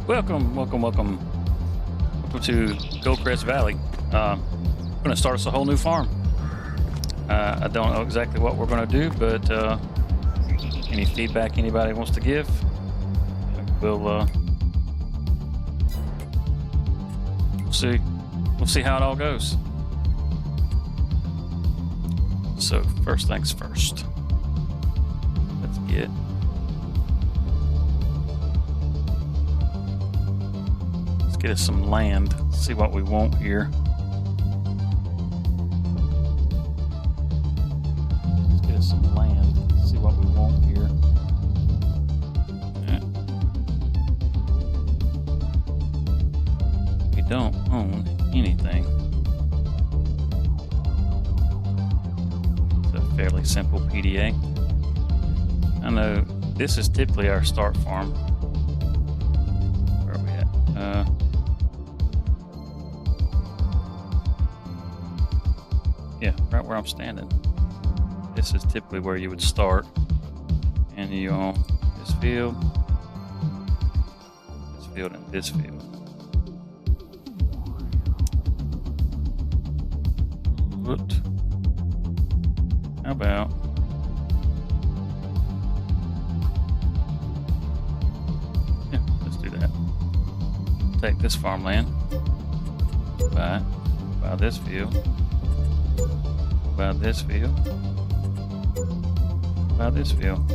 Welcome to Goldcrest Valley. I'm going to start us a whole new farm. I don't know exactly what we're going to do, but any feedback anybody wants to give, we'll see. We'll see how it all goes. So first things first. Let's get us some land. See what we want here. Let's get us some land. See what we want here. Yeah. We don't own anything. It's a fairly simple PDA. I know this is typically our start farm. Where are we at? Yeah, right where I'm standing. This is typically where you would start. And you own this field, and this field. What? How about let's do that. Take this farmland, buy this field, buy this field, buy this field,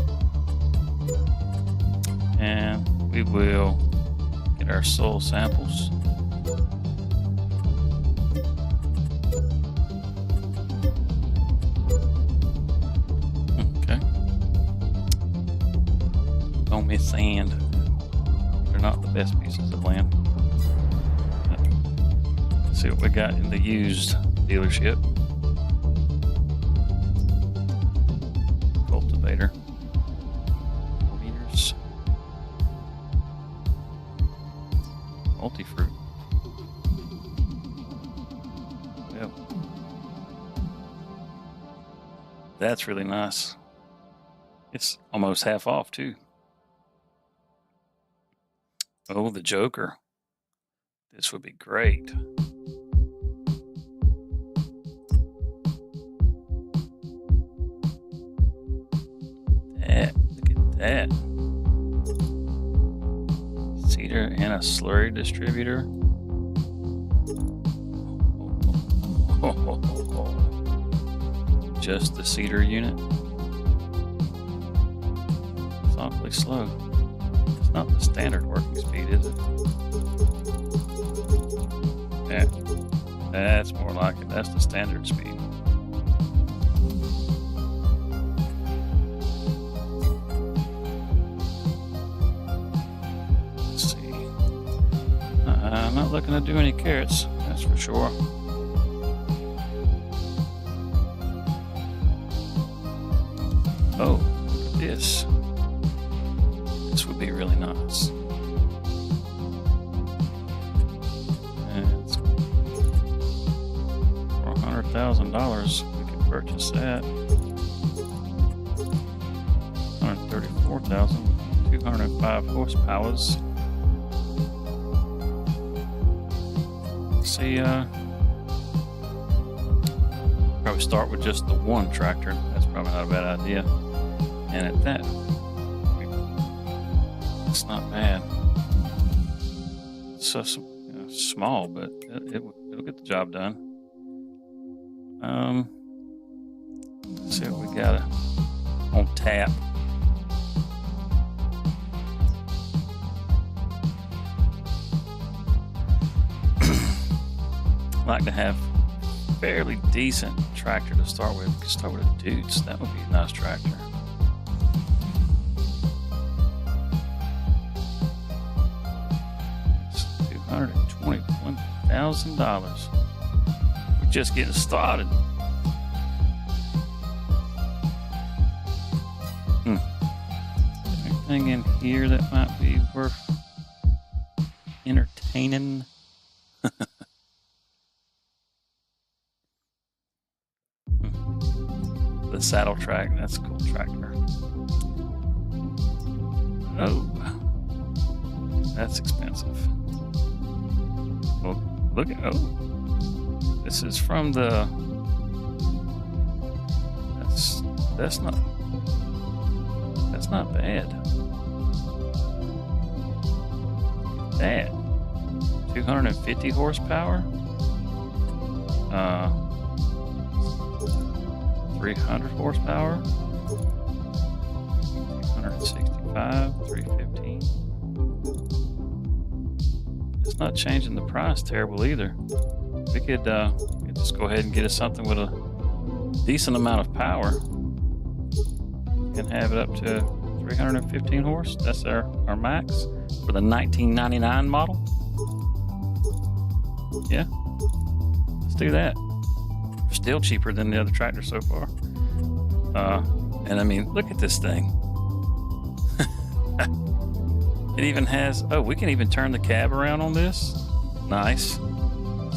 and we will get our soil samples. Okay. Don't miss sand. They're not the best pieces of land. Let's see what we got in the used dealership. Cultivator. Meters. Multi-fruit. Yep. That's really nice. It's almost half off too. Oh, the Joker. This would be great. Look at that. Cedar and a slurry distributor. Just the cedar unit. It's awfully slow. It's not the standard working speed, is it? Yeah, that's more like it. That's the standard speed. Let's see. I'm not looking to do any carrots, that's for sure. Oh, look at this. This would be really nice. And it's for $100,000, we could purchase that. 134,205 horsepower. See, probably start with just the one tractor. That's probably not a bad idea. And at that, it's not bad. It's so small, but it'll get the job done. Let's see what we got on tap. I'd like to have a fairly decent tractor to start with. We could start with a Dukes. That would be a nice tractor. $221,000. We're just getting started. Anything in here that might be worth entertaining? The saddle track. That's a cool tractor. Oh, that's expensive. Well, look at, oh, this is from the, that's not bad. That 250 horsepower, 300 horsepower, 265, 315. It's not changing the price terrible either. We could just go ahead and get us something with a decent amount of power and have it up to 315 horse. That's our max for the 1999 model. Yeah, let's do that. Still cheaper than the other tractor so far. And I mean, look at this thing. It even has, oh, we can even turn the cab around on this. Nice.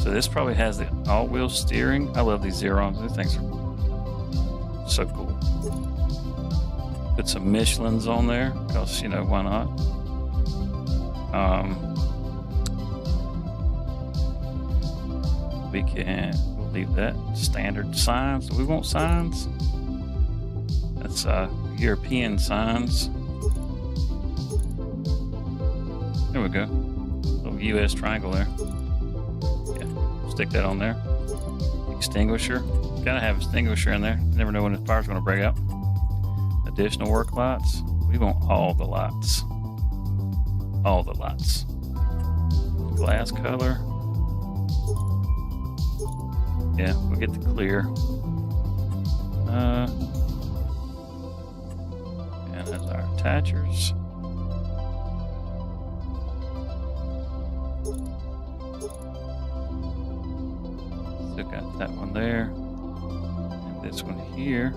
So this probably has the all-wheel steering. I love these Xerons. These things are so cool. Put some Michelins on there, because, you know, why not? We'll leave that standard signs. Do we want signs? That's European signs. There we go. Little US triangle there. Yeah, stick that on there. Extinguisher. Gotta have extinguisher in there. Never know when the fire's gonna break out. Additional work lights. We want all the lights. All the lights. Glass color. Yeah, we'll get the clear. And there's our attachers. Still got that one there. And this one here.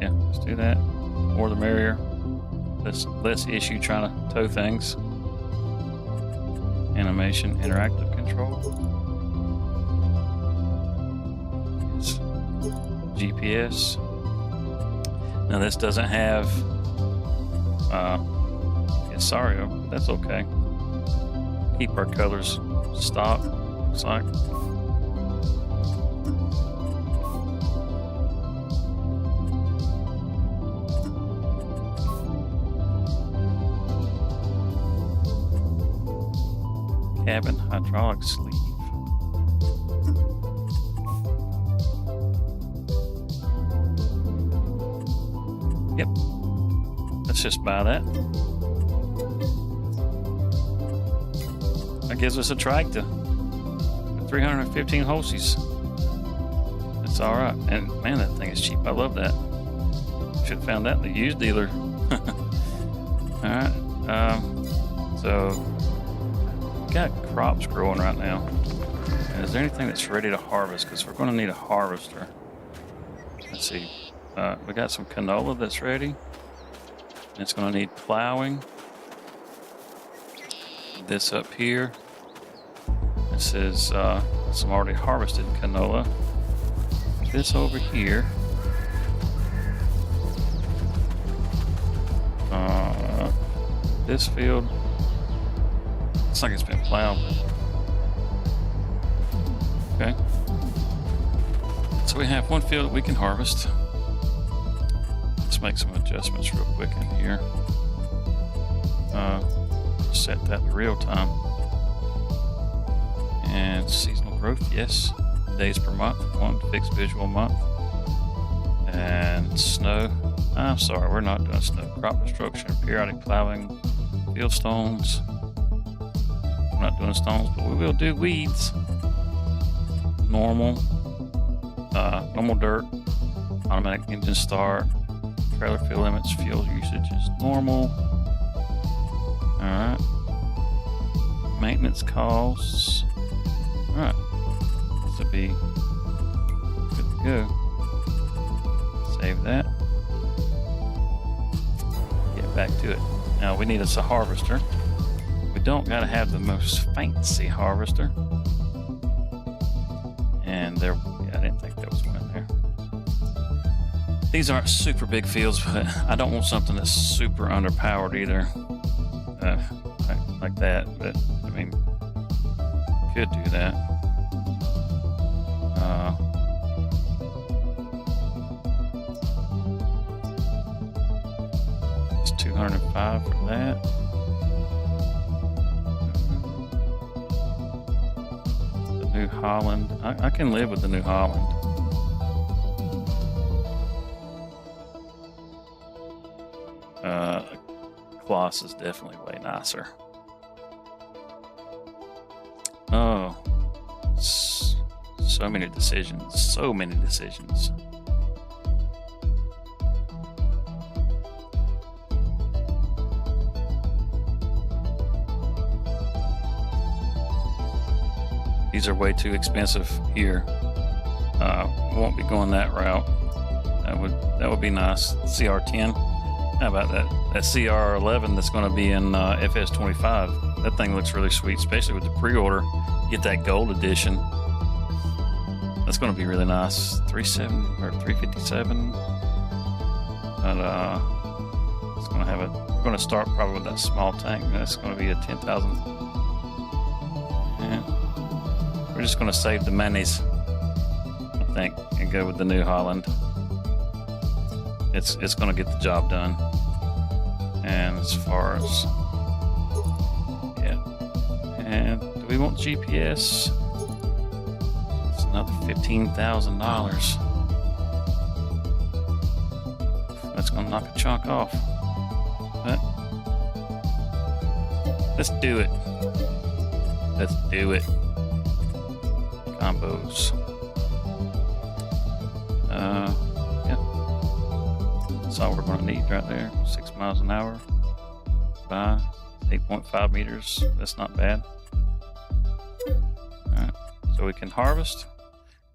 Yeah, let's do that. More the merrier. Less issue trying to tow things. Animation, interactive control. Yes. GPS. Now this doesn't have Sario, but that's okay. Keep our colors stock, looks like. Cabin hydraulic sleeve. Yep. Let's just buy that. That gives us a tractor. 315 horses. That's all right. And man, that thing is cheap. I love that. Should have found that in the used dealer. All right. So got crops growing right now. And is there anything that's ready to harvest? Because we're going to need a harvester. Let's see. We got some canola that's ready. It's going to need plowing. This up here. This is some already harvested canola. This over here. This field. Looks like it's been plowed. Okay. So we have one field that we can harvest. Let's make some adjustments real quick in here. Set that to real time. And seasonal growth, yes. Days per month, one fixed visual month. And snow. I'm sorry, we're not doing snow. Crop destruction, periodic plowing, field stones. We're not doing stones, but we will do weeds. Normal dirt, automatic engine start, trailer fuel limits, fuel usage is normal. Alright. Maintenance costs. Alright. This will be good to go. Save that. Get back to it. Now we need us a harvester. We don't gotta have the most fancy harvester. And there, yeah, I didn't think there was one in there. These aren't super big fields, but I don't want something that's super underpowered either, like that. But I mean, could do that. It's $205 for that. The New Holland. I can live with the New Holland. Kloss is definitely way nicer. Oh, so many decisions. So many decisions. These are way too expensive here. Won't be going that route. That would be nice. CR10. How about that CR11 that's going to be in FS25? That thing looks really sweet, especially with the pre-order. Get that gold edition. That's going to be really nice. 370 or 357. But it's going to have it. We're going to start probably with that small tank. That's going to be a 10,000. Yeah. We're just going to save the monies, I think, and go with the New Holland. It's going to get the job done. And as far as, yeah. And do we want GPS? It's another $15,000. That's going to knock a chunk off. But let's do it. Let's do it. Combos. That's all we're going to need right there. 6 miles an hour by 8.5 meters. That's not bad. All right, so we can harvest.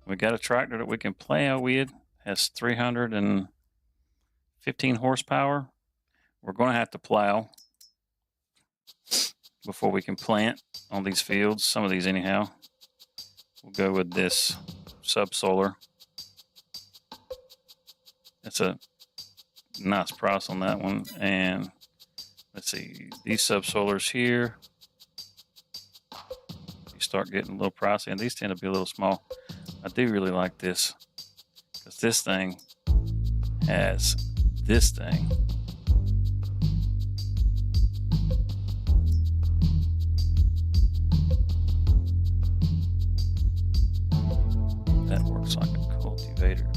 We got a tractor that we can plow with. Has 315 horsepower. We're going to have to plow before we can plant on these fields. Some of these anyhow. We'll go with this Subsolar. It's a nice price on that one. And let's see, these Subsolars here, you start getting a little pricey, and these tend to be a little small. I do really like this because this thing has this thing. That works like a cultivator.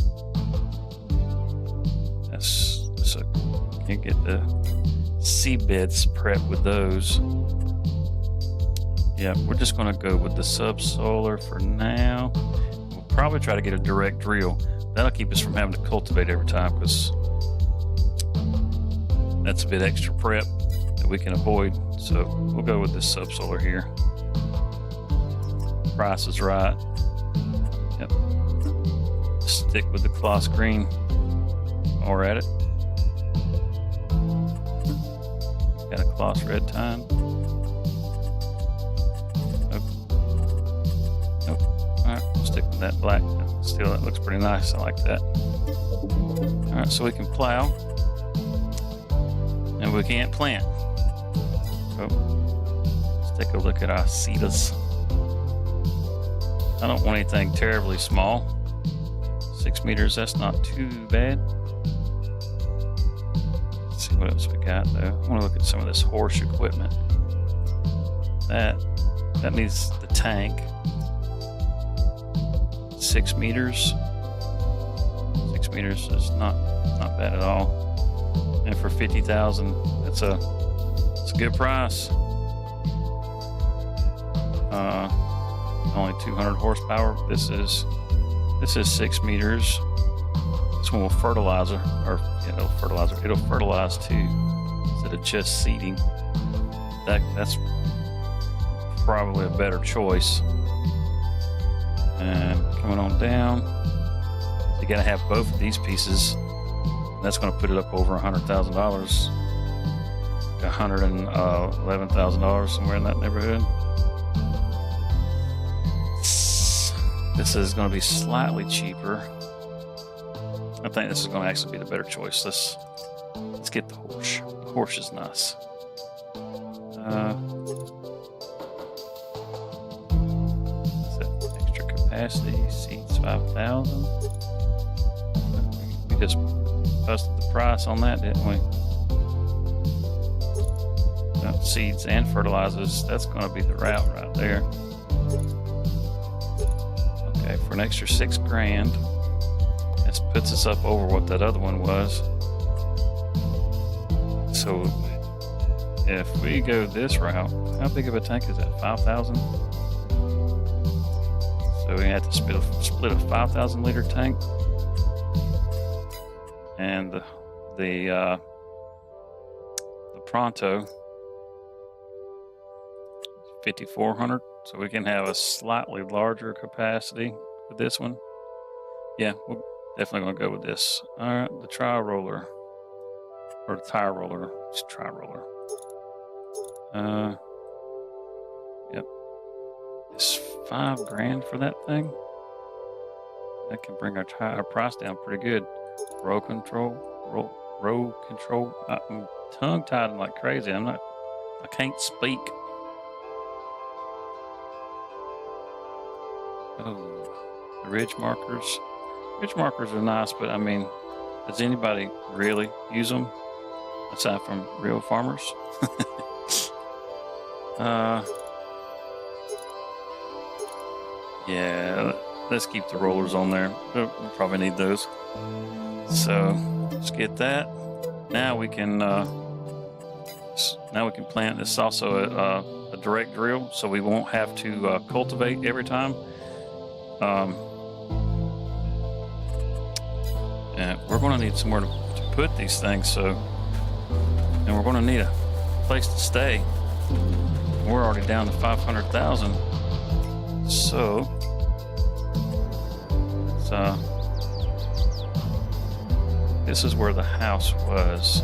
So you get the seabeds prepped with those. Yeah, we're just going to go with the Subsolar for now. We'll probably try to get a direct drill. That'll keep us from having to cultivate every time, because that's a bit extra prep that we can avoid. So we'll go with this Subsolar here. Price is right. Yep. Stick with the Kloss Green while we're at it. Got a Kloss Red Tine. Nope. Alright, we'll stick with that black. Still, that looks pretty nice. I like that. Alright, so we can plow. And we can't plant. So, let's take a look at our seeders. I don't want anything terribly small. 6 meters, that's not too bad. Let's see what else we got though. I want to look at some of this horse equipment. That needs the tank. 6 meters. 6 meters is not bad at all. And for 50,000, it's a good price. Only 200 horsepower. This is 6 meters. This one will fertilize it'll fertilize too, instead of just seeding. That's probably a better choice. And coming on down, you gotta have both of these pieces. That's going to put it up over $100,000, $111,000, somewhere in that neighborhood. This is going to be slightly cheaper. I think this is going to actually be the better choice. Let's get the horse. The horse is nice. Extra capacity, seats 5,000. We just busted the price on that, didn't we? Seeds and fertilizers, that's going to be the route right there. Okay, for an extra $6,000, this puts us up over what that other one was. So if we go this route, how big of a tank is that? 5,000? So we have to split a 5,000 liter tank, and the Pronto 5,400, so we can have a slightly larger capacity with this one. Yeah, we're definitely going to go with this. All right, the tri roller, or the tire roller. It's tri roller. Yep, it's $5,000 for that thing. That can bring our price down pretty good. Row control. I'm tongue tied like crazy. I can't speak. Oh, the ridge markers. Ridge markers are nice, but I mean, does anybody really use them aside from real farmers? Yeah, let's keep the rollers on there. We'll probably need those. So let's get that. Now we can plant. This is also a direct drill, so we won't have to cultivate every time. And we're going to need somewhere to put these things, and we're going to need a place to stay. We're already down to 500,000, so this is where the house was.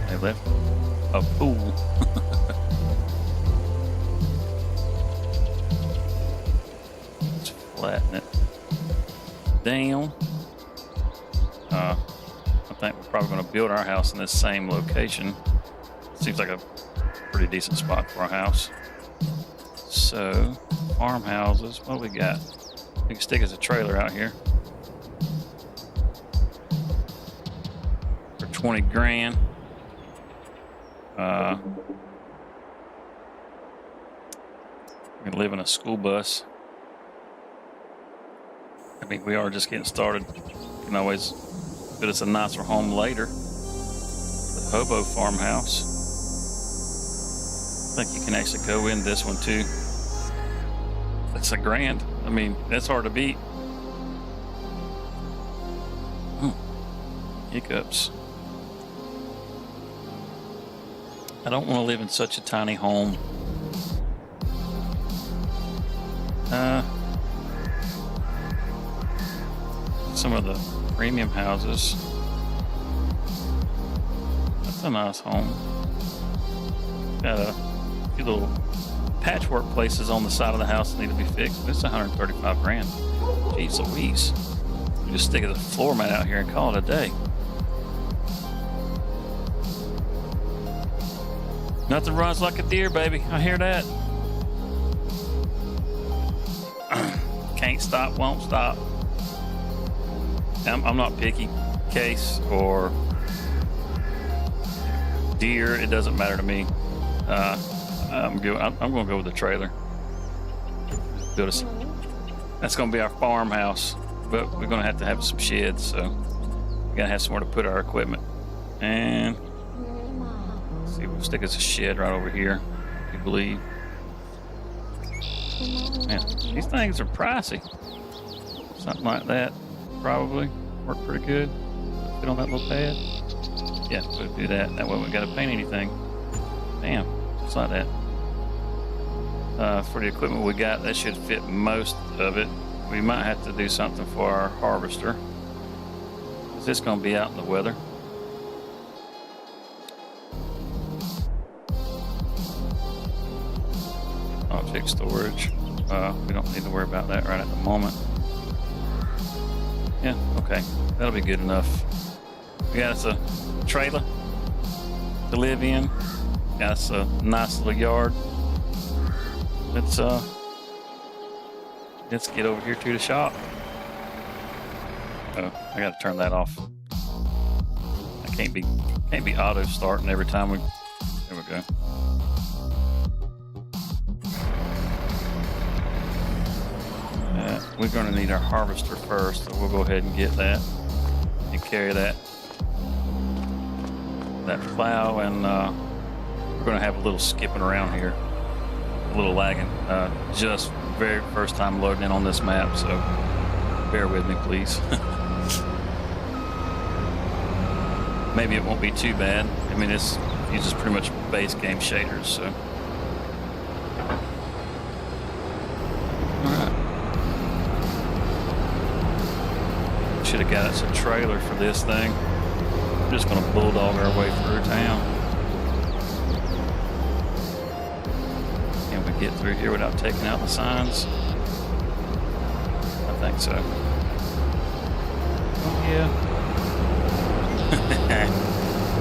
They left a pool. Let's flatten it down. I think we're probably going to build our house in this same location. Seems like a pretty decent spot for a house. So, farmhouses, what do we got? We can stick as a trailer out here for $20,000. We can live in a school bus. I mean, we are just getting started. You can always build us a nicer home later. The hobo farmhouse. I think you can actually go in this one too. That's $1,000. I mean, that's hard to beat. Hiccups. I don't want to live in such a tiny home. Some of the premium houses. That's a nice home. Got a few little patchwork places on the side of the house that need to be fixed. It's $135,000. Jeez Louise. We just stick a floor mat out here and call it a day. Nothing runs like a deer, baby. I hear that. Can't stop, won't stop. I'm not picky. Case or deer, it doesn't matter to me. I'm going to go with the trailer. That's going to be our farmhouse, but we're going to have some sheds, so we got to have somewhere to put our equipment. And let's see, we'll stick as a shed right over here, if you believe. Man, these things are pricey. Something like that probably work pretty good. Fit on that little pad. Yeah, we'll do that. That way we got to paint anything. Bam, just like that. For the equipment we got, that should fit most of it. We might have to do something for our harvester. Is this going to be out in the weather? object storage. We don't need to worry about that right at the moment. Yeah, okay. That'll be good enough. We got us a trailer to live in. Got us a nice little yard. Let's get over here to the shop. Oh, I gotta turn that off. I can't be auto starting every time we. There we go. We're gonna need our harvester first, so we'll go ahead and get that and carry that plow, and we're gonna have a little skipping around here, a little lagging. Just very first time loading in on this map, so bear with me, please. Maybe it won't be too bad. I mean, it's uses pretty much base game shaders, so. Alright. Should have got us a trailer for this thing. We're just gonna bulldog our way through town. Can we get through here without taking out the signs? I think so. Oh yeah.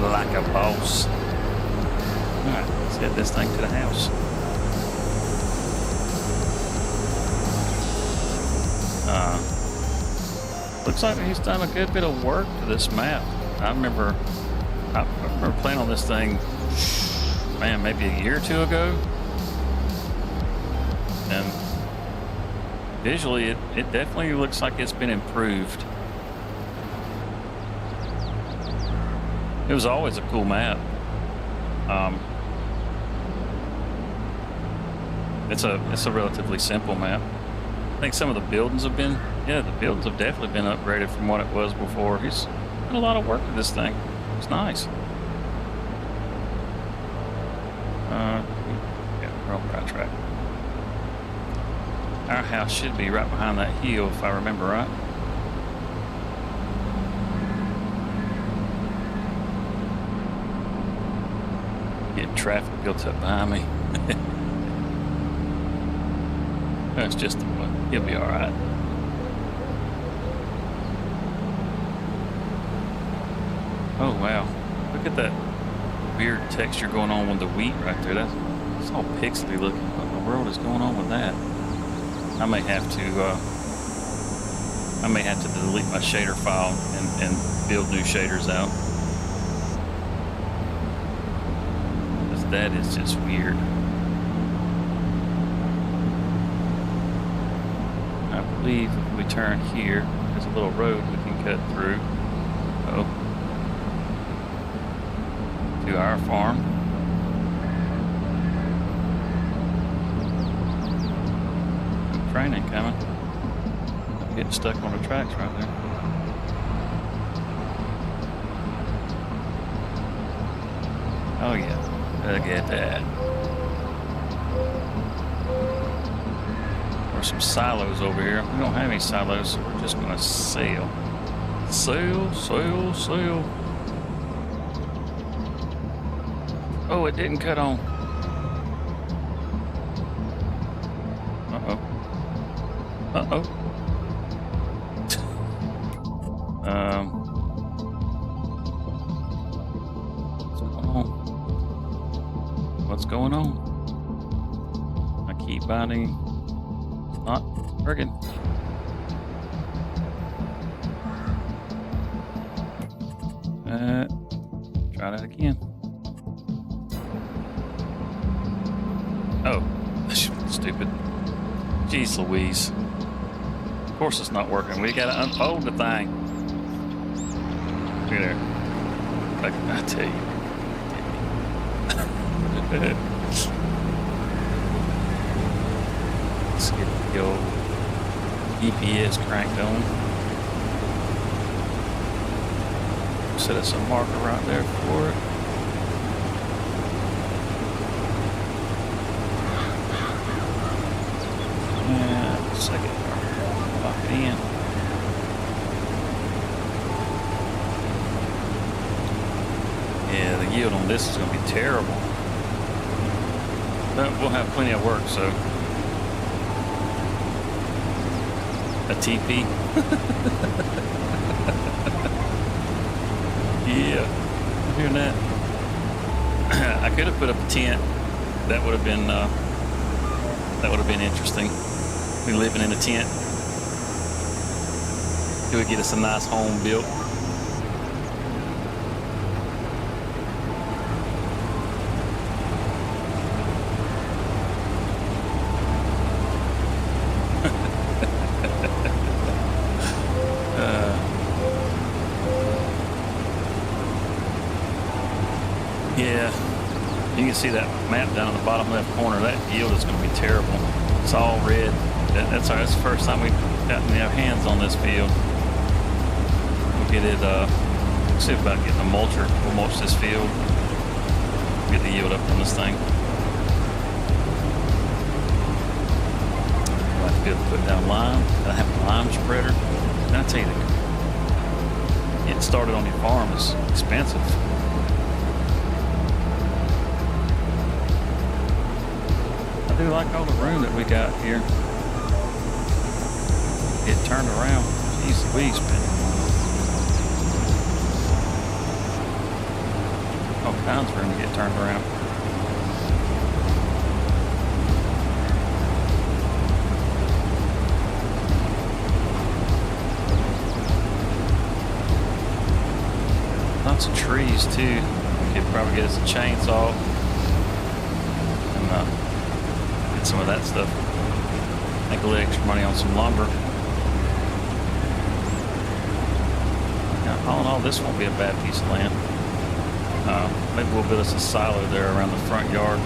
Like a boss. Alright, let's head this thing to the house. Looks like he's done a good bit of work to this map. I remember playing on this thing, man, maybe a year or two ago. And visually, it definitely looks like it's been improved. It was always a cool map. It's a relatively simple map. I think some of the buildings have been, the buildings have definitely been upgraded from what it was before. He's done a lot of work to this thing. It's nice. Yeah, we're on the right track. Our house should be right behind that hill, if I remember right. Getting traffic built up behind me. That's just the one. He'll be all right. Oh wow! Look at that weird texture going on with the wheat right there. That's all pixely looking. What in the world is going on with that? I may have to delete my shader file and build new shaders out. Because that is just weird. I believe if we turn here, there's a little road we can cut through. Oh. To our farm. Train ain't coming. I'm getting stuck on the tracks right there. Oh yeah, look at that. There's some silos over here. We don't have any silos, so we're just gonna sail. Sail, sail, sail. Oh, it didn't cut on. Uh-oh. Uh-oh. What's going on? I keep biting. Not working. Try that again. Oh, stupid. Jeez Louise. Of course it's not working. We gotta unfold the thing. Look at there. Like I tell you. Let's get the old EPS cranked on. Set us a marker right there for it. Second lock it in. Yeah, the yield on this is going to be terrible. But we'll have plenty of work, so. A TP. Yeah, I'm hearing that. I could have put up a tent. That would have been interesting. We living in a tent. It would get us a nice home built. Yeah, you can see that map down in the bottom left corner. That yield is going to be terrible. It's all red. That's the first time we've gotten our hands on this field. We'll get it, see about getting a mulcher. We'll mulch this field. Get the yield up on this thing. We'll have to be able to put down lime. I have a lime spreader. And I tell you, getting started on your farm is expensive. I do like all the room that we got here. Get turned around. Jeez Louise, man. All kinds of room to get turned around. Lots of trees too. We could probably get us a chainsaw and get some of that stuff. Make a little extra money on some lumber. Now, all in all, this won't be a bad piece of land. Maybe we'll build us a silo there around the front yard.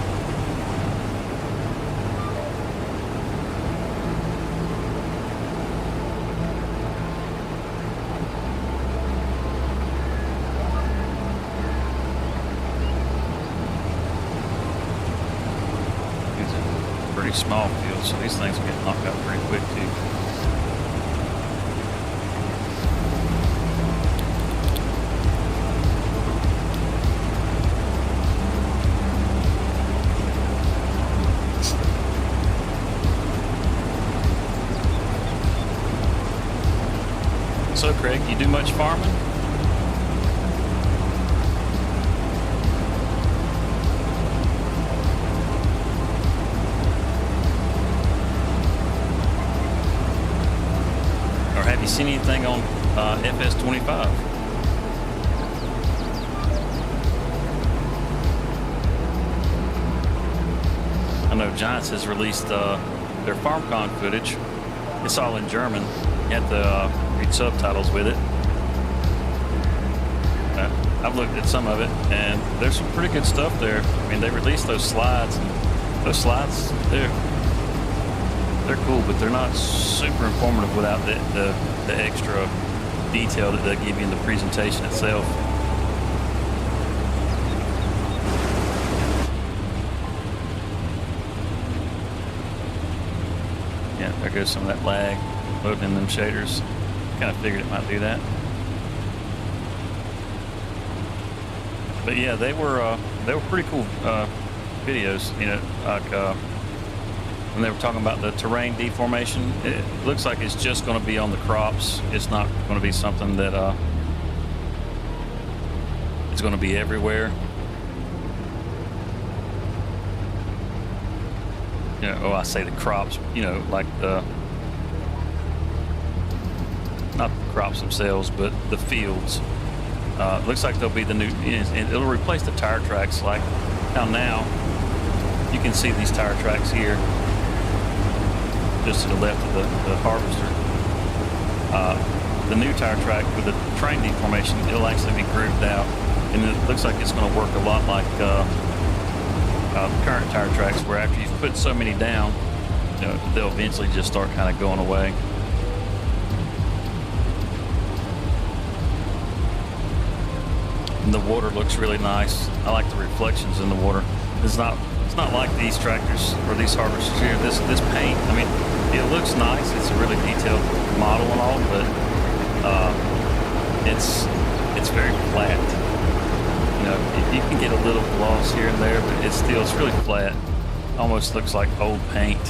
Small field, so these things will get knocked out pretty quick too. So Craig, you do much farming? Have you seen anything on FS25? I know Giants has released their FarmCon footage. It's all in German. You have to read subtitles with it. I've looked at some of it, and there's some pretty good stuff there. I mean, they released those slides, and those slides, they're cool, but they're not super informative without the extra detail that they give you in the presentation itself. Yeah, there goes some of that lag loading in them shaders. Kind of figured it might do that. But yeah, they were pretty cool videos. You know, like. When they were talking about the terrain deformation, it looks like it's just going to be on the crops. It's not going to be something that is going to be everywhere. You know, I say the crops, you know, like not the crops themselves, but the fields. Looks like they'll be the new, and it'll replace the tire tracks. Like how now you can see these tire tracks here, just to the left of the harvester. The new tire track with the terrain deformation, it'll actually be grooved out, and it looks like it's going to work a lot like current tire tracks, where after you've put so many down, you know, they'll eventually just start kind of going away. And the water looks really nice. I like the reflections in the water. It's not like these tractors or these harvesters here. This paint, I mean, it looks nice. It's a really detailed model and all, but it's very flat. You know, you can get a little gloss here and there, but it's really flat. almost looks like old paint.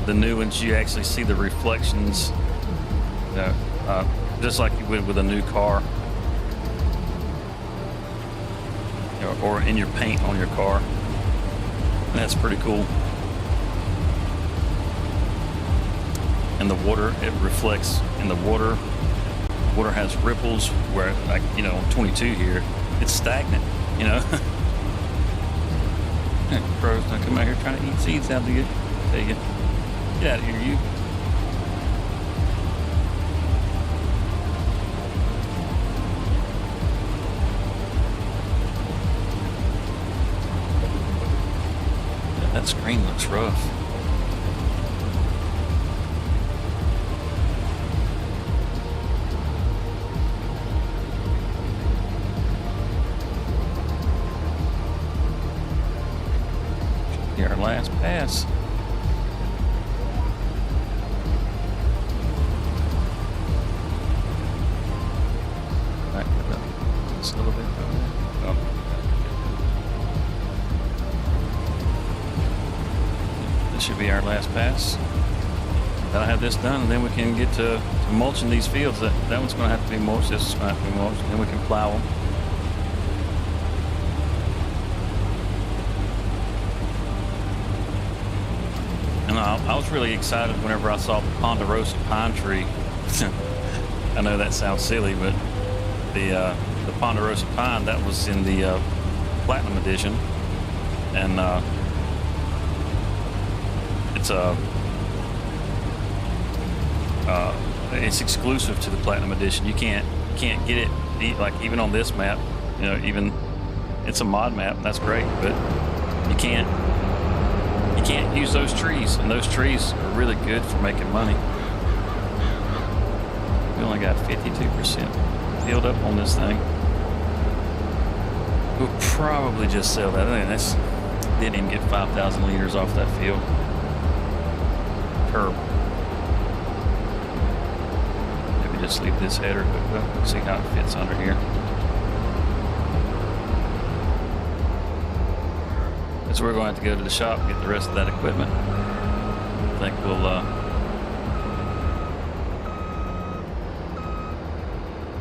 The new ones, you actually see the reflections, just like you would with a new car, or in your paint on your car. And that's pretty cool. And the water, it reflects in the water. Water has ripples where, like, on 22 here, it's stagnant, Crows don't come out here trying to eat seeds out of you. Tell you. Get out of here, you. Yeah, that screen looks rough. Should be our last pass. A little bit. Oh. This should be our last pass. Then I have this done, and then we can get to mulching these fields. That one's going to have to be mulched. This is going to have to be mulched. Then we can plow them. And I was really excited whenever I saw the ponderosa pine tree. I know that sounds silly, but the ponderosa pine, that was in the platinum edition, and it's exclusive to the platinum edition. You can't get it, like, even on this map. Even it's a mod map, and that's great, but you can't use those trees, and those trees are really good for making money. We only got 52% filled up on this thing. We'll probably just sell that. I mean, didn't even get 5,000 liters off that field. Terrible. Maybe just leave this header hooked up. See how it fits under here. So we're going to have to go to the shop and get the rest of that equipment. I think we'll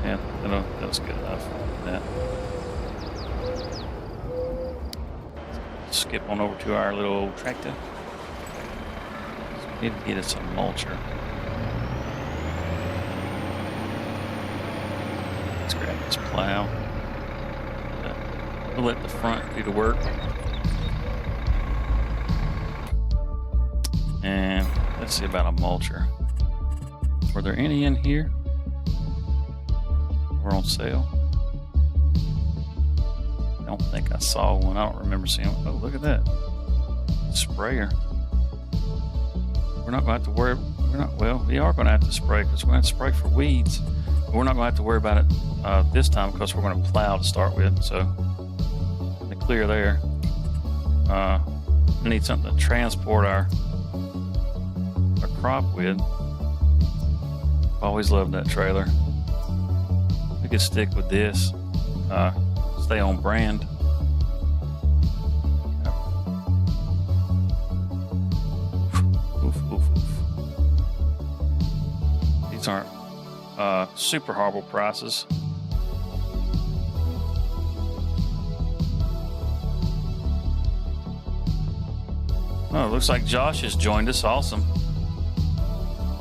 yeah, that was good enough. That. Skip on over to our little old tractor. So we need to get us a mulcher. Let's grab this plow. We'll let the front do the work. And let's see about a mulcher. Were there any in here? We're on sale. I don't think I saw one. I don't remember seeing one. Oh, look at that. Sprayer. We're not going to have to worry. We are going to have to spray because we're going to spray for weeds. But we're not going to have to worry about it this time because we're going to plow to start with. So, the clear there. We need something to transport our crop with. I've always loved that trailer. We could stick with this, stay on brand. Oof, oof, oof. These aren't super horrible prices. Oh, it looks like Josh has joined us. Awesome.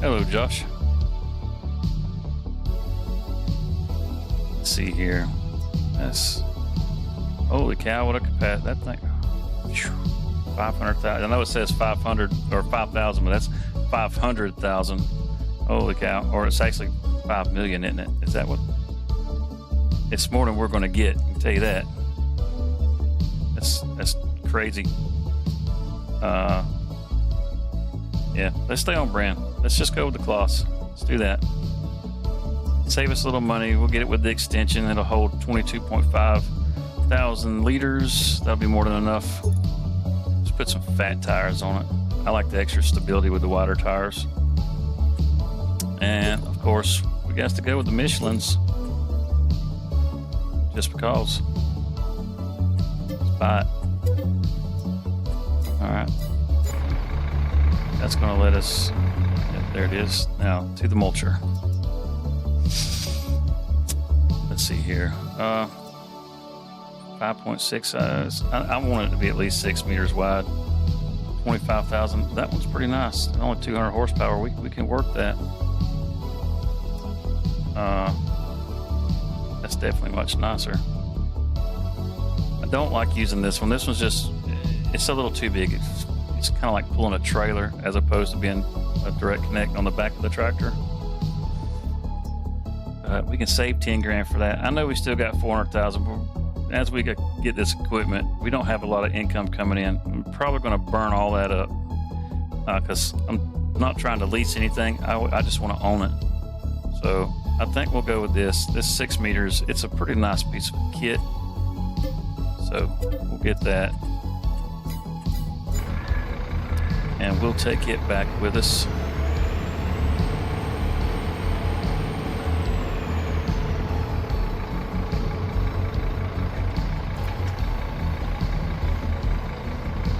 Hello, Josh. Let's see here. That's, holy cow, what a capacity. That thing, 500,000. I know it says 500 or 5,000, but that's 500,000. Holy cow. Or it's actually 5 million, isn't it? Is that what? It's more than we're going to get. I can tell you that. That's crazy. Yeah, let's stay on brand. Let's just go with the Claas. Let's do that. Save us a little money. We'll get it with the extension. It'll hold 22.5 thousand liters. That'll be more than enough. Let's put some fat tires on it. I like the extra stability with the wider tires. And of course, we we got to go with the Michelins. Just because. Let's buy it. Alright. That's going to let us... Yeah, there it is. Now, to the mulcher. Let's see here. 5.6. I want it to be at least 6 meters wide. 25,000. That one's pretty nice. Only 200 horsepower. We can work that. That's definitely much nicer. I don't like using this one. This one's just, it's a little too big. It's kind of like pulling a trailer as opposed to being a direct connect on the back of the tractor. We can save 10 grand for that. I know we still got 400,000, but as we get this equipment, we don't have a lot of income coming in. I'm probably going to burn all that up because I'm not trying to lease anything. I just want to own it. So I think we'll go with this. This 6 meters, it's a pretty nice piece of kit. So we'll get that. And we'll take it back with us.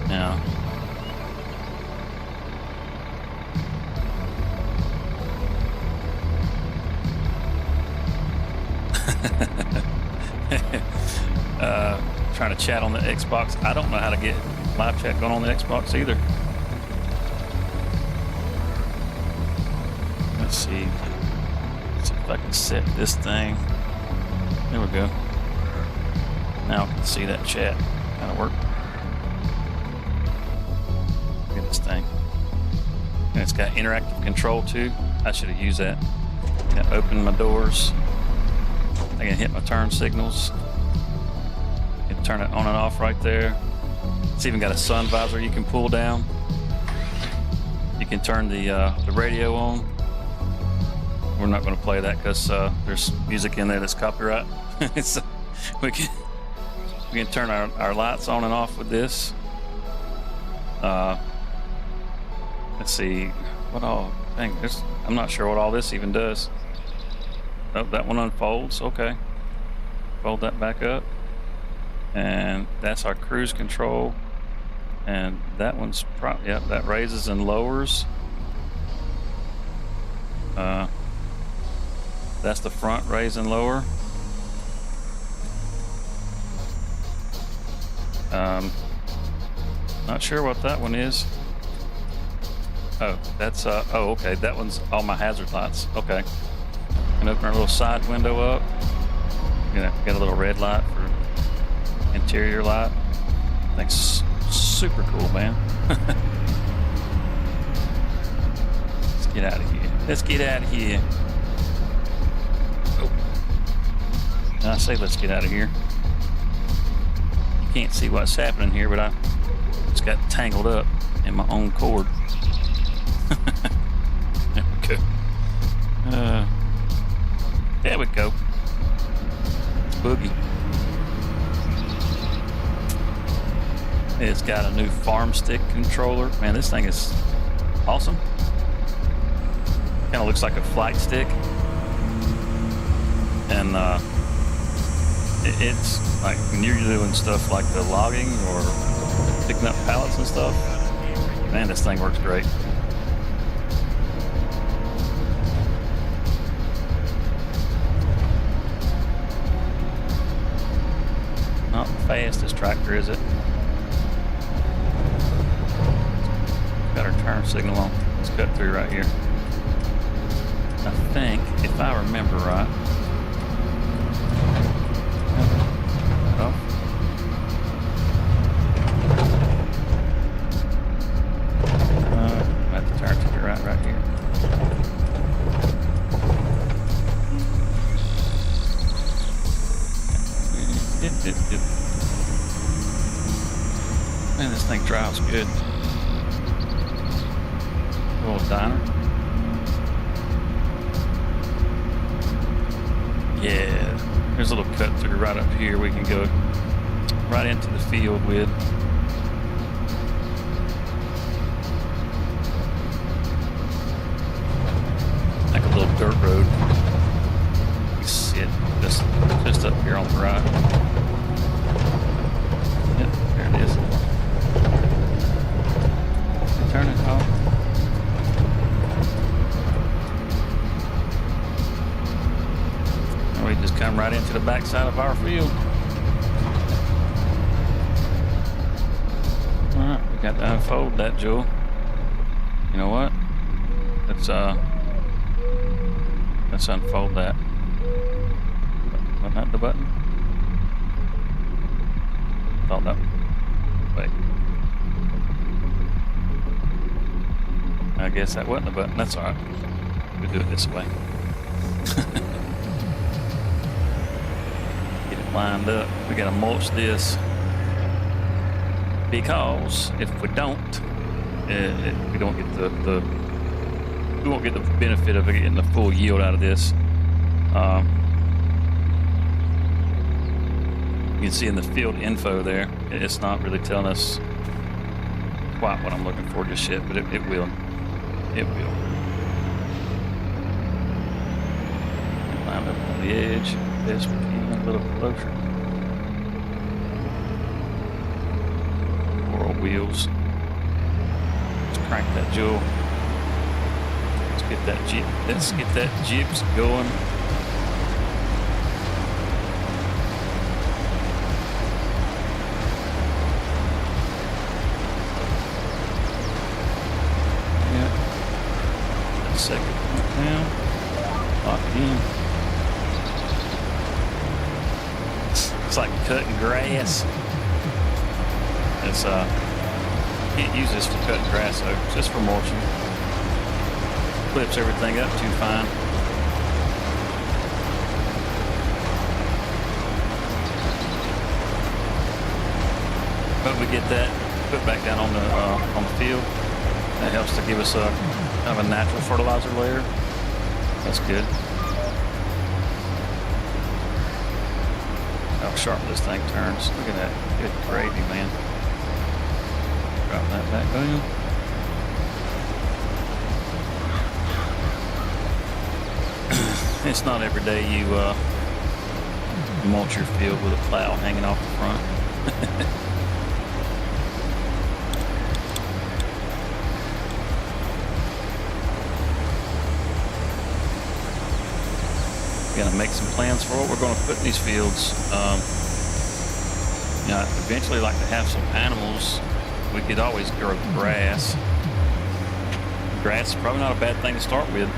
Now, trying to chat on the Xbox. I don't know how to get live chat going on the Xbox either. Let's see. Let's see if I can set this thing. There we go. Now I can see that chat. That'll work. Look at this thing. And it's got interactive control too. I should have used that. I can open my doors. I can hit my turn signals. You can turn it on and off right there. It's even got a sun visor you can pull down. You can turn the radio on. We're not going to play that because there's music in there that's copyright. So we can turn our lights on and off with this. Let's see what all. Dang, I'm not sure what all this even does. Oh, that one unfolds. Okay, fold that back up, and that's our cruise control. And that one's yep, that raises and lowers. That's the front raise and lower. Not sure what that one is. Oh, that's oh, okay. That one's all my hazard lights. Okay. And open our little side window up. You know, got a little red light for interior light. Thanks. Super cool, man. Let's get out of here. Let's get out of here. Oh. And I say let's get out of here. You can't see what's happening here, but I just got tangled up in my own cord. There we go. There we go. It's Boogie. It's got a new farm stick controller. Man, this thing is awesome. Kind of looks like a flight stick. And it's like when you're doing stuff like the logging or picking up pallets and stuff, man, this thing works great. Not the fastest tractor, is it? Got our turn signal on. Let's cut through right here. I think, if I remember right. Oh. I have to turn to the right here. Man, this thing drives good. Little diner. Yeah, there's a little cut through right up here. We can go right into the field with. Like a little dirt road. is up here on the right. Yep, there it is. Turn it off. And we just come right into the backside of our field. All right, we got to unfold that, Joel. You know what? Let's unfold that. Wasn't that the button? Oh no. Wait. I guess that wasn't the button. That's alright. We'll do it this way. Get it lined up. We gotta mulch this. Because if we don't, we don't get we won't get the benefit of getting the full yield out of this. You can see in the field info there, it's not really telling us quite what I'm looking for just yet, but it will. It will. Line up on the edge, best we can, a little closer. World wheels. Let's crank that jewel. Let's get that jibs going. Second one down, lock in. It's like cutting grass. It's can't use this for cutting grass though, just for mulching. Clips everything up too fine. But we get that put back down on the field. That helps to give us a kind of a natural fertilizer layer. That's good. How sharp this thing turns. Look at that. Good gravy, man. Drop that back down. It's not every day you mulch your field with a plow hanging off the front. Gonna make some plans for what we're going to put in these fields. I'd eventually like to have some animals. We could always grow grass. Grass is probably not a bad thing to start with.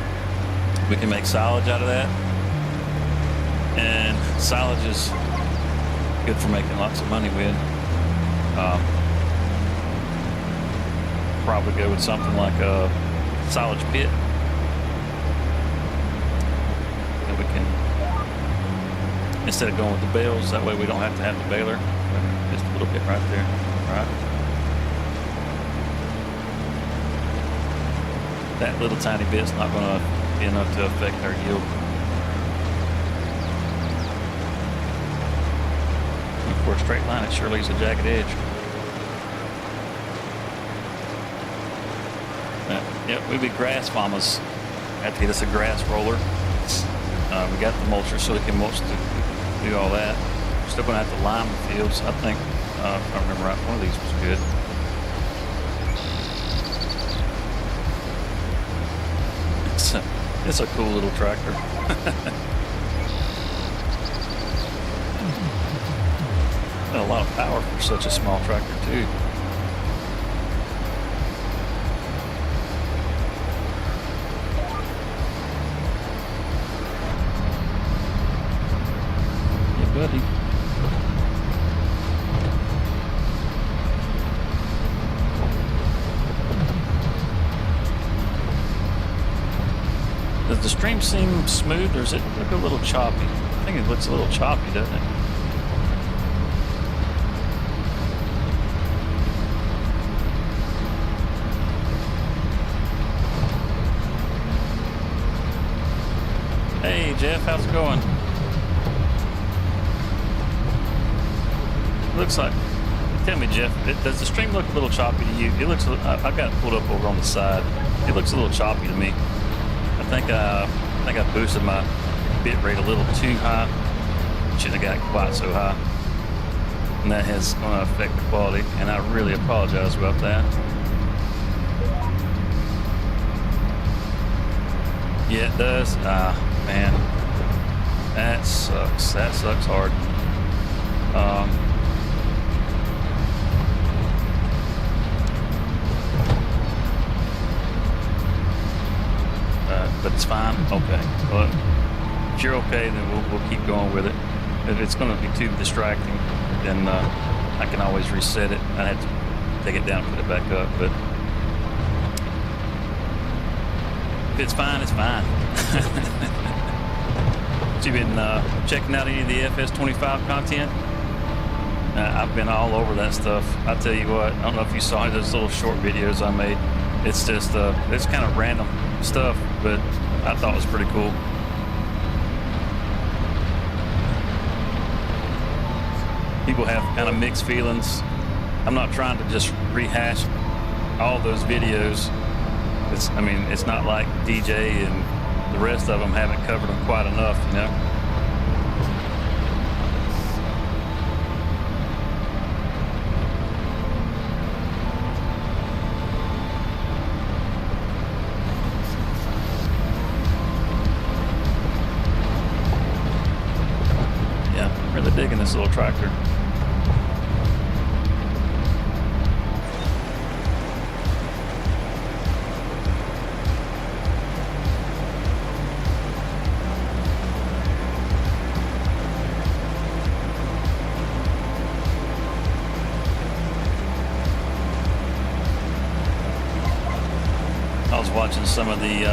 We can make silage out of that, and silage is good for making lots of money with. Probably go with something like a silage pit. We can, instead of going with the bales, that way we don't have to have the baler. Just a little bit right there, right? That little tiny bit's not going to be enough to affect our yield. And for a straight line, it sure leaves a jagged edge. Yep, we'd be grass farmers. Have to get us a grass roller. We got the mulcher so we can mulch to do all that. We're still going to have to lime the fields. I think, if I remember right, one of these was good. It's a cool little tractor. Got a lot of power for such a small tractor too. Buddy. Does the stream seem smooth, or does it look a little choppy? I think it looks a little choppy, doesn't it? Hey Jeff, how's it going? Looks like, tell me Jeff, does the stream look a little choppy to you? It looks, I've got it pulled up over on the side. It looks a little choppy to me. I think I boosted my bit rate a little too high. shouldn't have got quite so high. And that has going to affect the quality, and I really apologize about that. Yeah, it does. Ah, man. That sucks. That sucks hard. But it's fine. Okay. Well, if you're okay, then we'll keep going with it. If it's going to be too distracting, then I can always reset it. I have to take it down and put it back up. But if it's fine, it's fine. So you've been checking out any of the FS25 content? I've been all over that stuff. I tell you what, I don't know if you saw those little short videos I made. It's just, it's kind of random stuff, but I thought it was pretty cool. People have kind of mixed feelings. I'm not trying to just rehash all those videos. I mean, it's not like DJ and the rest of them haven't covered them quite enough, you know? Yeah, really digging this little tractor. I was watching some of the,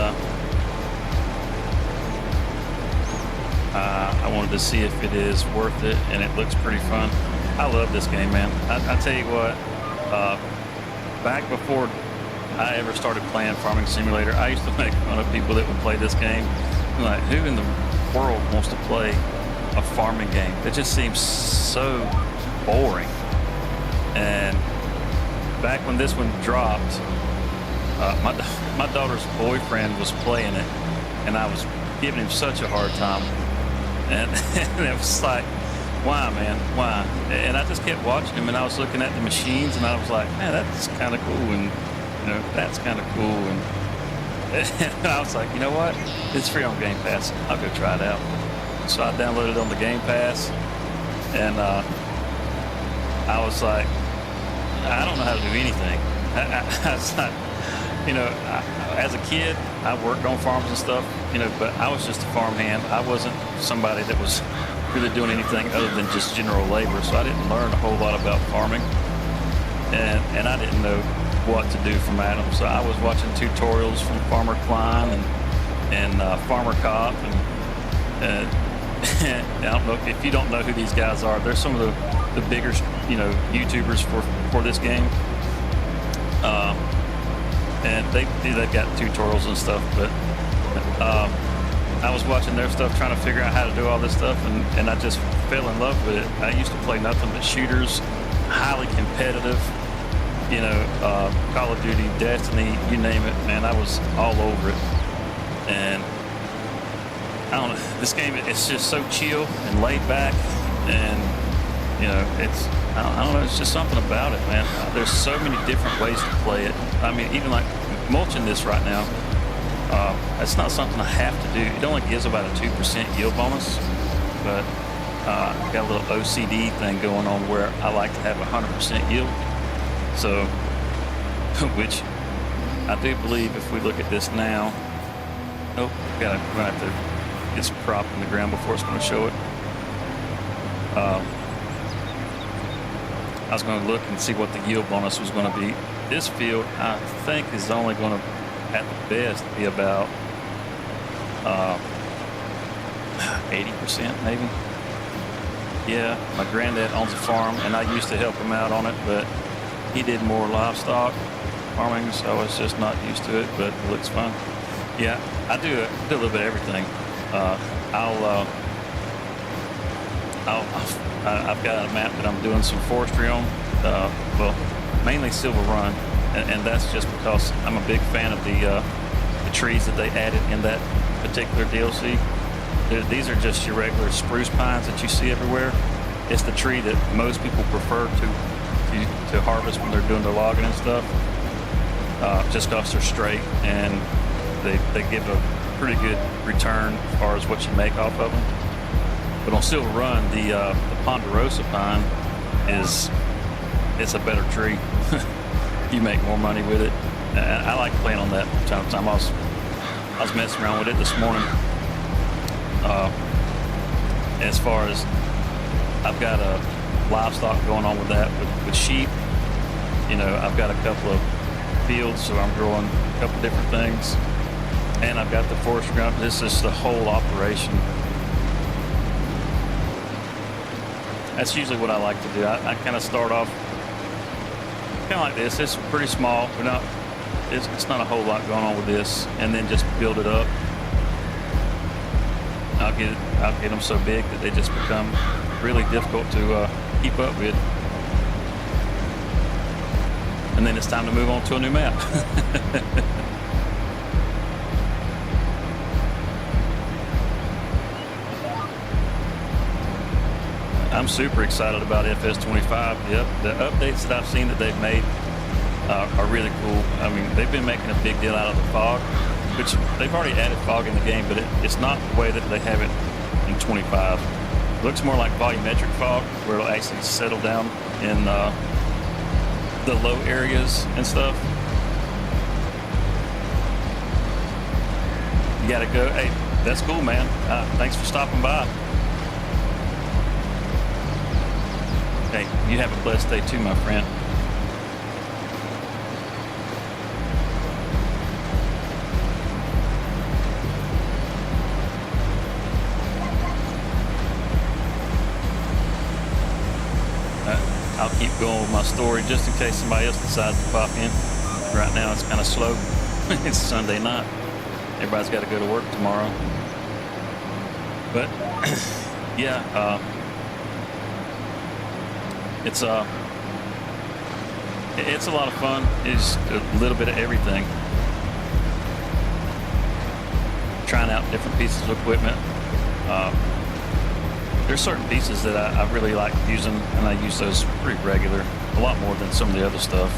I wanted to see if it is worth it, and it looks pretty fun. I love this game, man. I tell you what, back before I ever started playing Farming Simulator, I used to make fun of people that would play this game. I'm like, who in the world wants to play a farming game? It just seems so boring. And back when this one dropped, my daughter's boyfriend was playing it, and I was giving him such a hard time. And it was like, why, man? Why? And I just kept watching him, and I was looking at the machines, and I was like, man, that's kind of cool, and you know, that's kind of cool. And I was like, you know what? It's free on Game Pass. I'll go try it out. So I downloaded it on the Game Pass, and I was like, I don't know how to do anything. I was like, you know, as a kid, I worked on farms and stuff, you know, but I was just a farmhand. I wasn't somebody that was really doing anything other than just general labor, so I didn't learn a whole lot about farming, and I didn't know what to do from Adam. So I was watching tutorials from Farmer Klein and Farmer Cop, and I don't know if you don't know who these guys are. They're some of the bigger, you know, YouTubers for this game. And they've got tutorials and stuff, but I was watching their stuff, trying to figure out how to do all this stuff, and I just fell in love with it. I used to play nothing but shooters, highly competitive, you know, Call of Duty, Destiny, you name it, man, I was all over it. And I don't know, this game, it's just so chill and laid back, and you know, I don't know, it's just something about it, man. There's so many different ways to play it. I mean, even like mulching this right now, that's not something I have to do. It only gives about a 2% yield bonus, but I've got a little OCD thing going on where I like to have 100% yield. So, which I do believe if we look at this now, we're gonna have to get some crop in the ground before it's going to show it. I was going to look and see what the yield bonus was going to be. This field, I think, is only going to, at the best, be about 80% maybe. Yeah, my granddad owns a farm, and I used to help him out on it, but he did more livestock farming, so I was just not used to it, but it looks fun. Yeah, I do a little bit of everything. I've got a map that I'm doing some forestry on, well, mainly Silver Run, and that's just because I'm a big fan of the trees that they added in that particular DLC. These are just your regular spruce pines that you see everywhere. It's the tree that most people prefer to harvest when they're doing their logging and stuff, just because they're straight and they give a pretty good return as far as what you make off of them. But on Silver Run, the ponderosa pine it's a better tree. You make more money with it. And I like playing on that from time to time. I was messing around with it this morning. As far as I've got a livestock going on with that with sheep. You know, I've got a couple of fields, so I'm growing a couple different things. And I've got the forestry ground. This is the whole operation. That's usually what I like to do. I kind of start off kind of like this. It's pretty small. It's not a whole lot going on with this, and then just build it up. I'll get them so big that they just become really difficult to keep up with. And then it's time to move on to a new map. I'm super excited about FS25. Yep, the updates that I've seen that they've made are really cool. I mean, they've been making a big deal out of the fog, which they've already added fog in the game, but it's not the way that they have it in 25. It looks more like volumetric fog, where it'll actually settle down in the low areas and stuff. You gotta go. Hey, that's cool, man. Thanks for stopping by. Hey, you have a blessed day too, my friend. I'll keep going with my story just in case somebody else decides to pop in. Right now it's kind of slow. It's Sunday night. Everybody's got to go to work tomorrow. But yeah, it's a lot of fun. It's a little bit of everything. Trying out different pieces of equipment. There's certain pieces that I really like using, and I use those pretty regular, a lot more than some of the other stuff.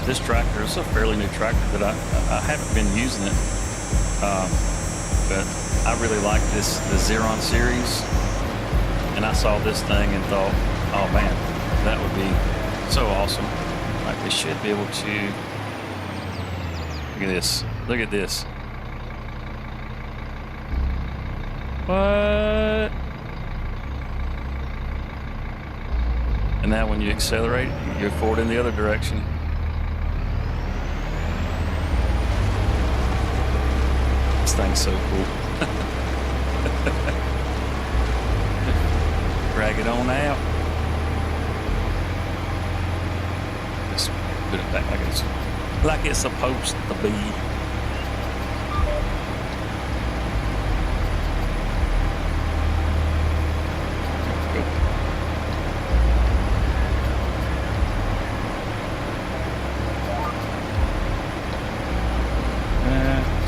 This tractor is a fairly new tractor that I haven't been using it, but I really like the Xeron series, and I saw this thing and thought, oh man, that would be so awesome. Like, they should be able to, look at this, look at this. What? And now when you accelerate, you go forward in the other direction. This thing's so cool. Drag it on out. Just put it back like it's supposed to be.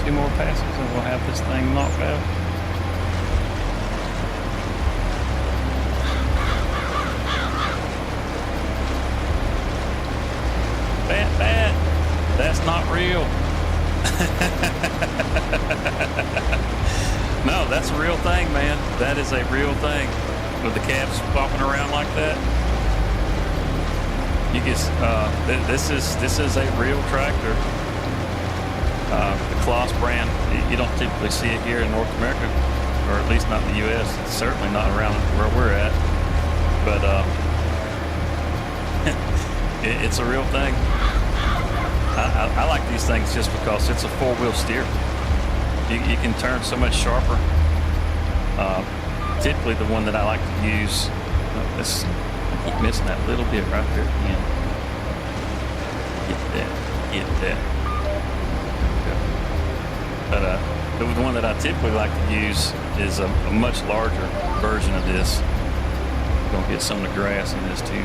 Two more passes and we'll have this thing knocked out. Bat, that's not real. No, that's a real thing, man. That is a real thing. With the cabs bopping around like that. You just, this is a real tractor. The Kloss brand, you don't typically see it here in North America, or at least not in the U.S. It's certainly not around where we're at. But it's a real thing. I like these things just because it's a four-wheel steer. You can turn so much sharper. Typically, the one that I like to use, I keep missing that little bit right there again. Get that. But the one that I typically like to use is a much larger version of this. I'm gonna get some of the grass in this too.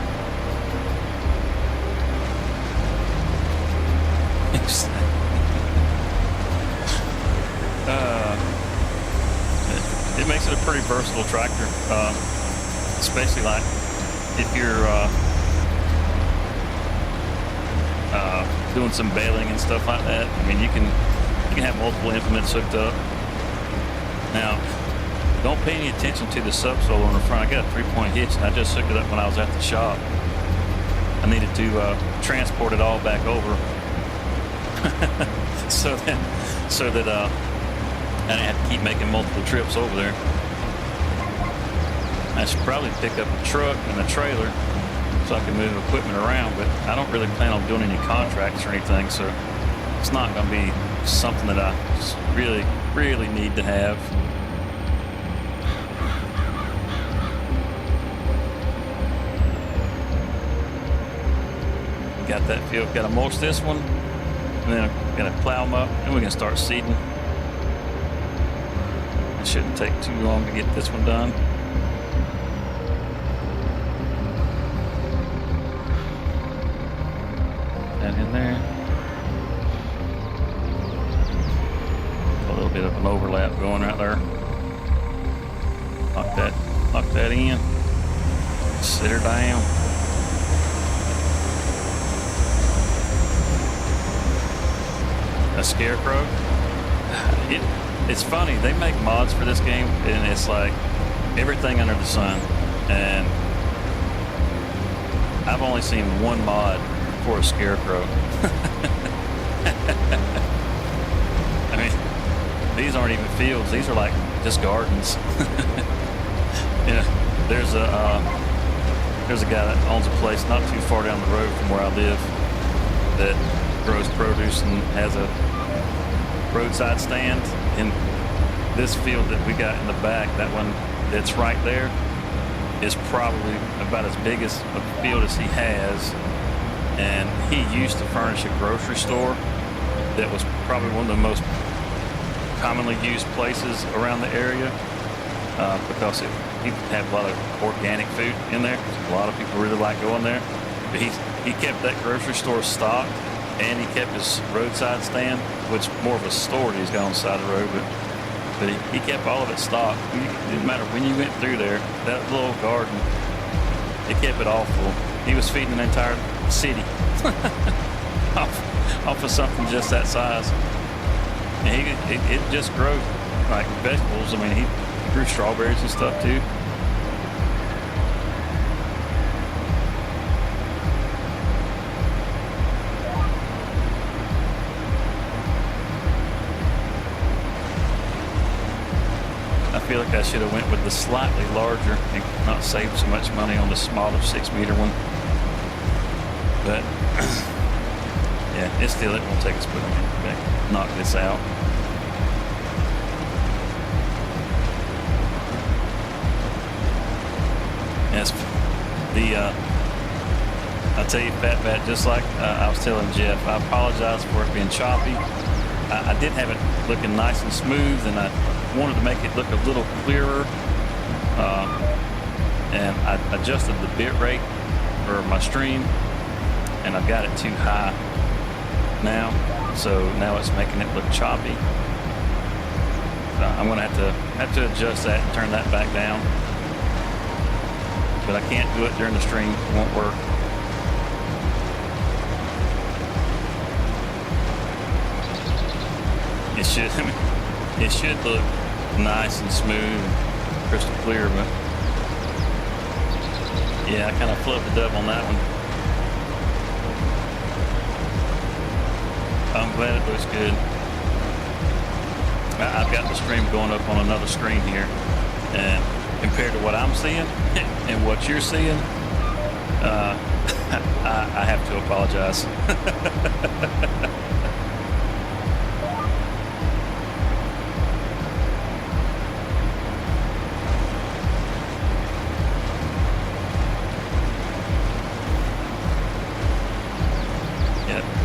versatile tractor, especially like if you're doing some baling and stuff like that. I mean, you can have multiple implements hooked up. Now, don't pay any attention to the subsoil on the front. I got a 3-point hitch, and I just hooked it up when I was at the shop. I needed to transport it all back over so that I didn't have to keep making multiple trips over there. I should probably pick up a truck and a trailer so I can move equipment around, but I don't really plan on doing any contracts or anything, so it's not going to be something that I just really, really need to have. Got that field, got to mulch this one, and then I'm going to plow them up, and we can start seeding. It shouldn't take too long to get this one done. That in there. A little bit of an overlap going right there. Lock that in. Sit her down. A scarecrow. It's funny, they make mods for this game, and it's like everything under the sun, and I've only seen one mod for a scarecrow. I mean, these aren't even fields, these are like just gardens. Yeah, there's a guy that owns a place not too far down the road from where I live that grows produce and has a roadside stand. In this field that we got in the back, that one that's right there is probably about as big as a field as he has, and he used to furnish a grocery store that was probably one of the most commonly used places around the area, because he had a lot of organic food in there. A lot of people really like going there, but he kept that grocery store stocked, and he kept his roadside stand, which more of a store that he's got on the side of the road, but he kept all of it stocked. It didn't matter when you went through there, that little garden, it kept it all full. He was feeding an entire city off of something just that size. And it just grew like vegetables. I mean, he grew strawberries and stuff too. I feel like I should have went with the slightly larger and not saved so much money on the smaller 6-meter one. But yeah, it won't take us but a minute to knock this out. Yes, I'll tell you, Fat Bat, just like I was telling Jeff, I apologize for it being choppy. I did have it looking nice and smooth, and I wanted to make it look a little clearer, and I adjusted the bit rate for my stream, and I've got it too high now, so now it's making it look choppy. So I'm going to have to adjust that and turn that back down, but I can't do it during the stream. It won't work. It should look nice and smooth and crystal clear, but yeah, I kind of flubbed the dub on that one. I'm glad it looks good. I've got the stream going up on another screen here, and compared to what I'm seeing and what you're seeing, I have to apologize.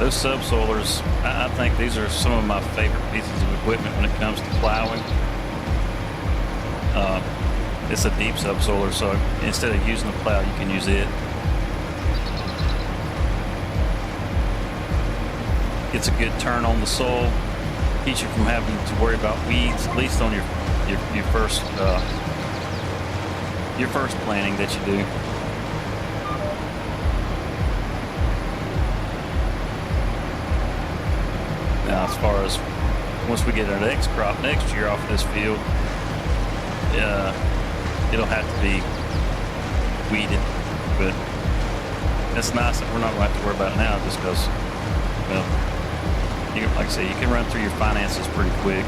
Those subsoilers, I think these are some of my favorite pieces of equipment when it comes to plowing. It's a deep subsoiler, so instead of using the plow, you can use it. Gets a good turn on the soil, keeps you from having to worry about weeds, at least on your first your first planning that you do. Now, as far as once we get our next crop next year off this field, it'll have to be weeded, but it's nice that we're not going to have to worry about it now just because, well, like I say, you can run through your finances pretty quick.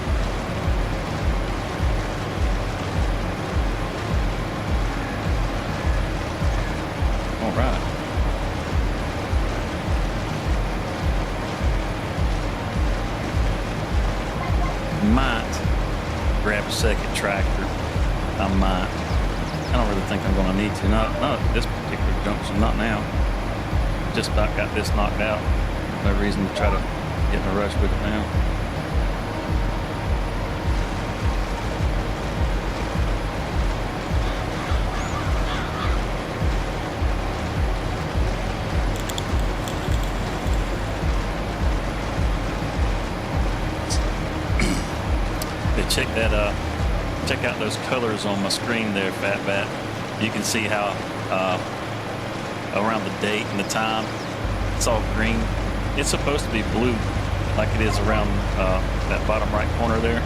All right. Might grab a second tractor. I might. I don't really think I'm going to need to. Not at this particular junction. Not now. Just about got this knocked out. No reason to try to get in a rush with it now. Check out those colors on my screen there, Fat Bat. You can see how around the date and the time, it's all green. It's supposed to be blue, like it is around that bottom right corner there.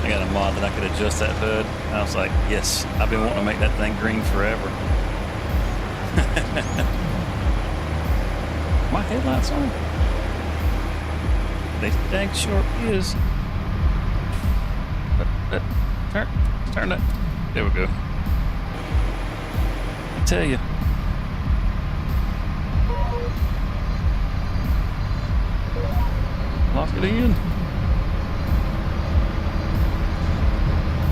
I got a mod that I could adjust that HUD. I was like, yes, I've been wanting to make that thing green forever. My headlights on? They dang sure is. Turn it. There we go. I tell you. Lock it in.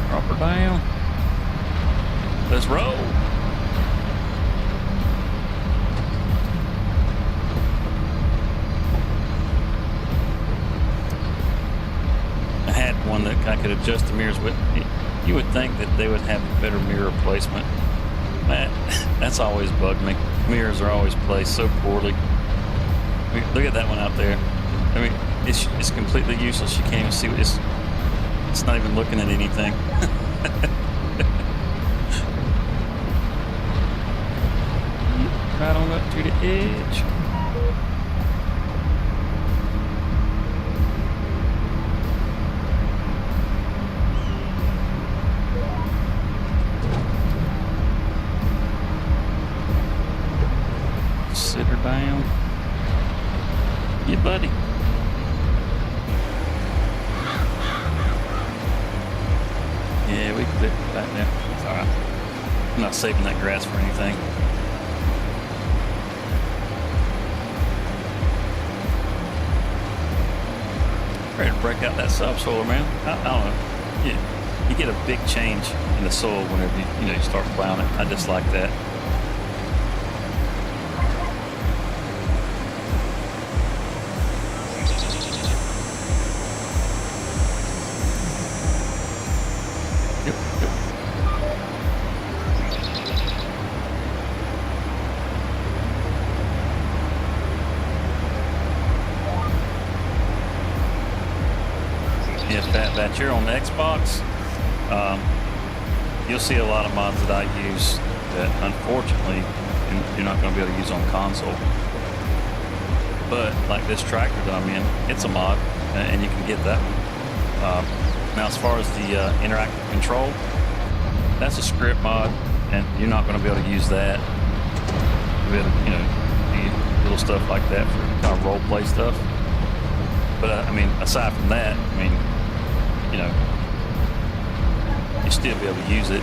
Drop her down. Let's roll. I had one that I could adjust the mirrors with. You would think that they would have better mirror placement. That's always bugged me. Mirrors are always placed so poorly. Look at that one out there. I mean, it's completely useless. You can't even see what it's not even looking at anything. Right on up to the edge. Sit her down. Yeah, buddy. Yeah, we can put it back there. It's all right. I'm not saving that grass for anything. Ready to break out that subsoiler, man. I don't know. You get a big change in the soil whenever you start plowing it. I just like that. That you're on the Xbox, you'll see a lot of mods that I use that unfortunately you're not going to be able to use on console. But like this tractor that I'm in, it's a mod, and you can get that one. Now, as far as the interactive control, that's a script mod, and you're not going to be able to use that. You'll be able to, do little stuff like that for kind of role play stuff. But I mean, aside from that, I mean, you still be able to use it.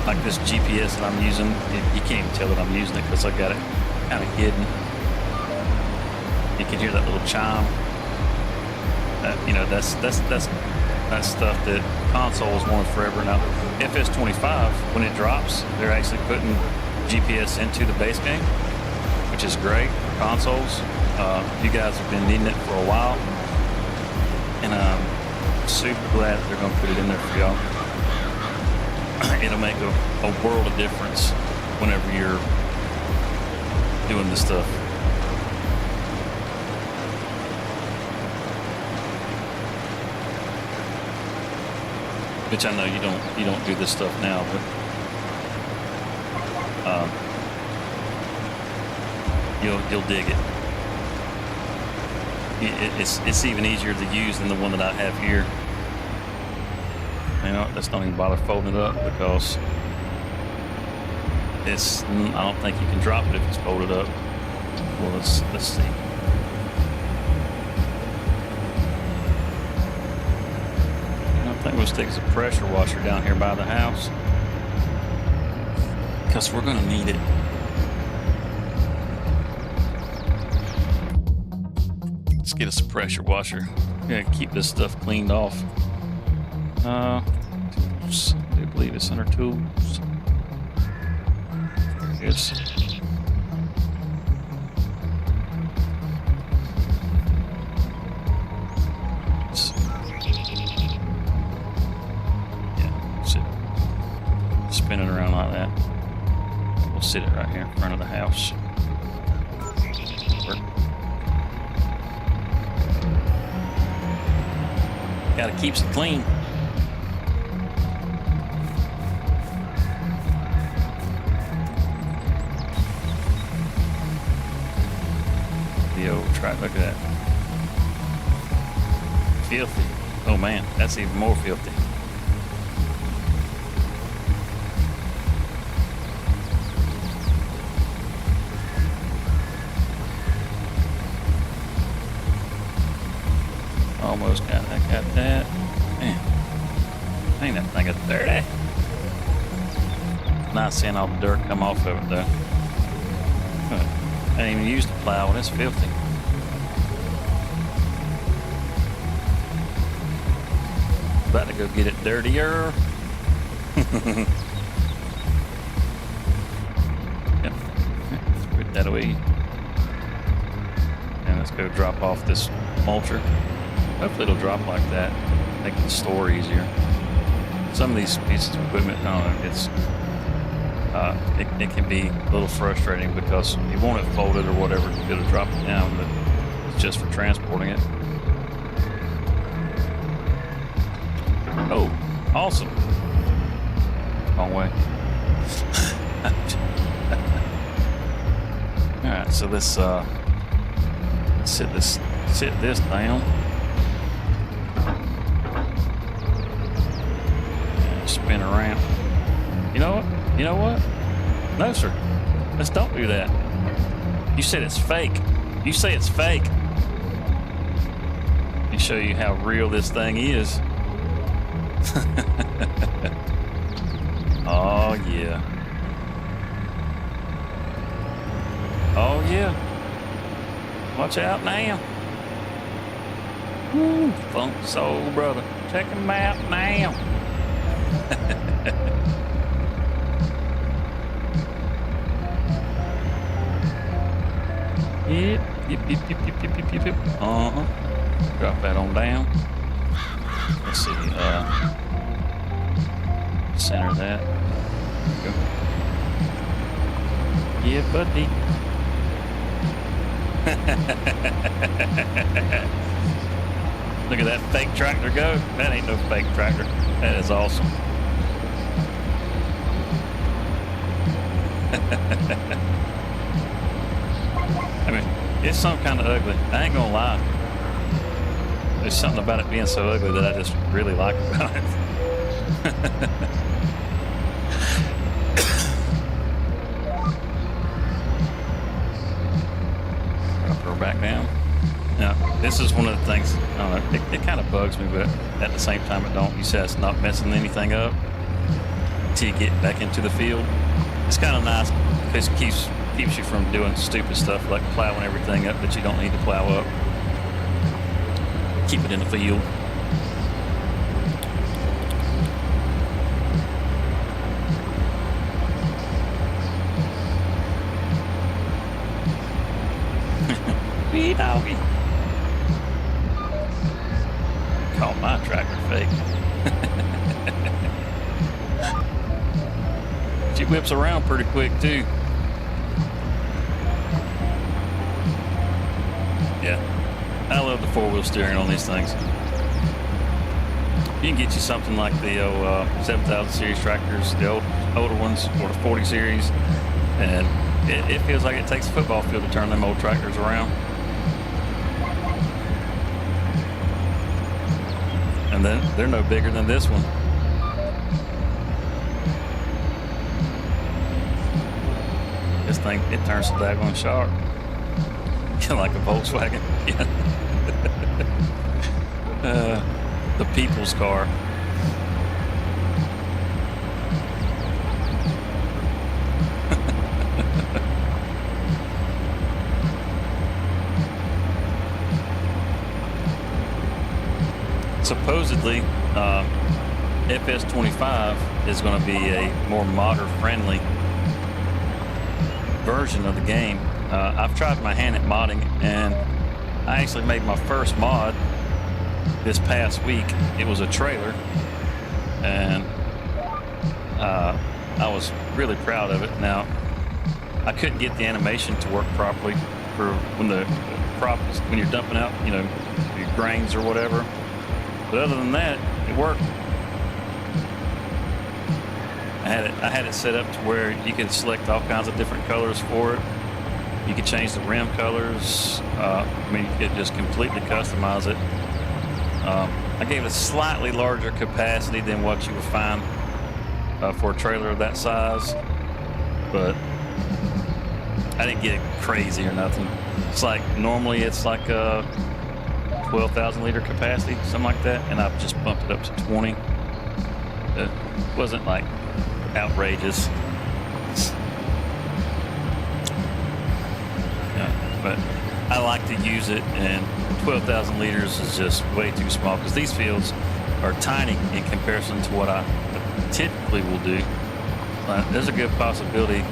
Like this GPS that I'm using, you can't even tell that I'm using it because I got it kind of hidden. You can hear that little chime. That's stuff that consoles wanted forever. Now, FS25, when it drops, they're actually putting GPS into the base game, which is great for consoles. You guys have been needing it for a while. And I'm super glad that they're going to put it in there for y'all. It'll make a world of difference whenever you're doing this stuff. Which I know you don't do this stuff now, but you'll dig it. It's even easier to use than the one that I have here. You know, let's not even bother folding it up because I don't think you can drop it if it's folded up. Well, let's see. I think we'll stick as a pressure washer down here by the house because we're going to need it. Let's get us a pressure washer. We're going to keep this stuff cleaned off. Tools. I do believe it's under tools. There it is. Spin it around like that. We'll sit it right here in front of the house. Gotta keep it clean. The old track, look at that. Filthy. Oh man, that's even more filthy. Almost got that. Man, ain't that thing is dirty. Nice seeing all the dirt come off of it though. I didn't even use the plow and it's filthy. About to go get it dirtier. Yep. Let's put that away. And let's go drop off this mulcher. Hopefully it'll drop like that, make the store easier. Some of these pieces of equipment, I don't know, it can be a little frustrating because you want it folded or whatever to be able to drop it down, but it's just for transporting it. Oh, awesome. Wrong way. All right, so let's sit this down. Spin around. You know what? You know what? No, sir. Let's don't do that. You said it's fake. You say it's fake. Let me show you how real this thing is. Oh, yeah. Oh, yeah. Watch out now. Woo, funk soul brother. Check him out now. Yep. Uh-huh. Drop that on down. Let's see. Center that. Go. Yeah, buddy. Look at that fake tractor go. That ain't no fake tractor. That is awesome. I mean, it's some kind of ugly. I ain't gonna lie. There's something about it being so ugly that I just really like about it. Drop her back down. Now, this is one of the things, I don't know, it kind of bugs me, but at the same time it don't. You said it's not messing anything up until you get back into the field. It's kind of nice because it keeps you from doing stupid stuff like plowing everything up that you don't need to plow up. Keep it in the field. Wee doggy. Call my tractor fake. She whips around pretty quick too. Yeah, I love the four-wheel steering on these things. You can get you something like the 7000 series tractors, the older ones, or the 40 series, and it feels like it takes a football field to turn them old tractors around. And then they're no bigger than this one. This thing, it turns so daggone sharp. Like a Volkswagen. Yeah. The people's car. Supposedly, FS25 is going to be a more modder-friendly version of the game. I've tried my hand at modding, and I actually made my first mod this past week. It was a trailer, and I was really proud of it. Now, I couldn't get the animation to work properly for when the crop is, when you're dumping out, you know, your grains or whatever. But other than that, it worked. I had it set up to where you could select all kinds of different colors for it. You could change the rim colors. I mean, you could just completely customize it. I gave it a slightly larger capacity than what you would find for a trailer of that size, but I didn't get it crazy or nothing. It's like, normally it's like a 12,000 liter capacity, something like that, and I've just bumped it up to 20. It wasn't like outrageous. Yeah, but I like to use it, and 12,000 liters is just way too small because these fields are tiny in comparison to what I typically will do. There's a good possibility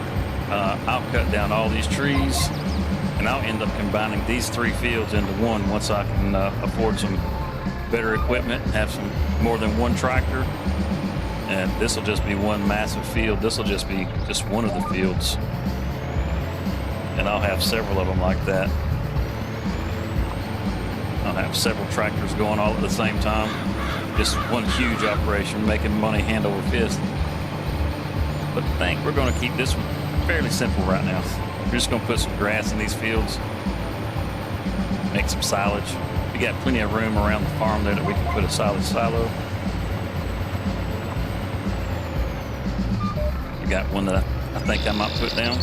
I'll cut down all these trees, and I'll end up combining these 3 fields into one once I can afford some better equipment and have some more than one tractor. And this will just be one massive field. This will just be just one of the fields, and I'll have several of them like that. I'll have several tractors going all at the same time. Just one huge operation, making money hand over fist. But I think we're going to keep this one fairly simple right now. We're just going to put some grass in these fields, make some silage. We got plenty of room around the farm there that we can put a silage silo. We got one that I think I might put down.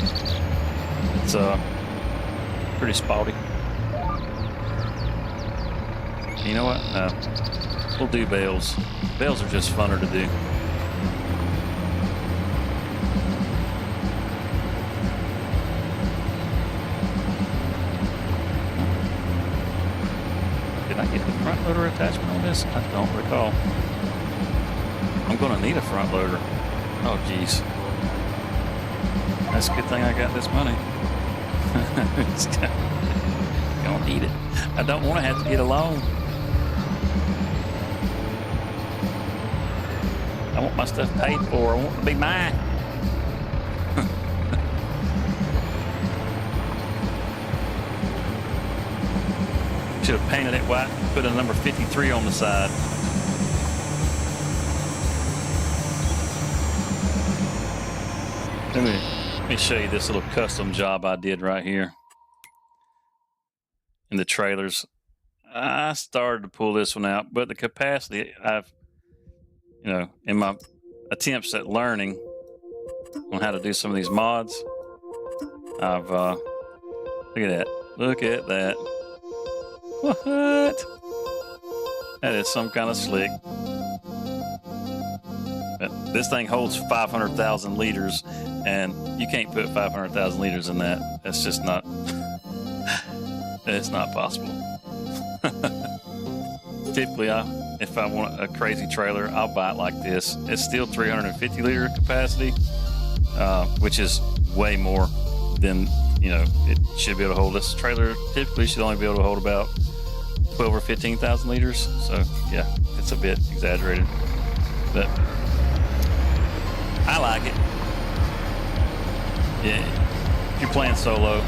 It's pretty spotty. You know what? We'll do bales. Bales are just funner to do. Did I get the front loader attachment on this? I don't recall. I'm going to need a front loader. Oh, geez. That's a good thing I got this money. Gonna need it. I don't want to have to get a loan. I want my stuff paid for. I want it to be mine. Should have painted it white and put a number 53 on the side. Let me show you this little custom job I did right here in the trailers. I started to pull this one out, but the capacity in my attempts at learning on how to do some of these mods, I've look at that. What? That is some kind of slick. But this thing holds 500,000 liters, and you can't put 500,000 liters in that. That's just not. It's not possible. Typically, if I want a crazy trailer, I'll buy it like this. It's still 350 liter capacity, which is way more than it should be able to hold. This trailer typically should only be able to hold about 12 or 15,000 liters. So yeah, it's a bit exaggerated, but I like it. Yeah, if you're playing solo,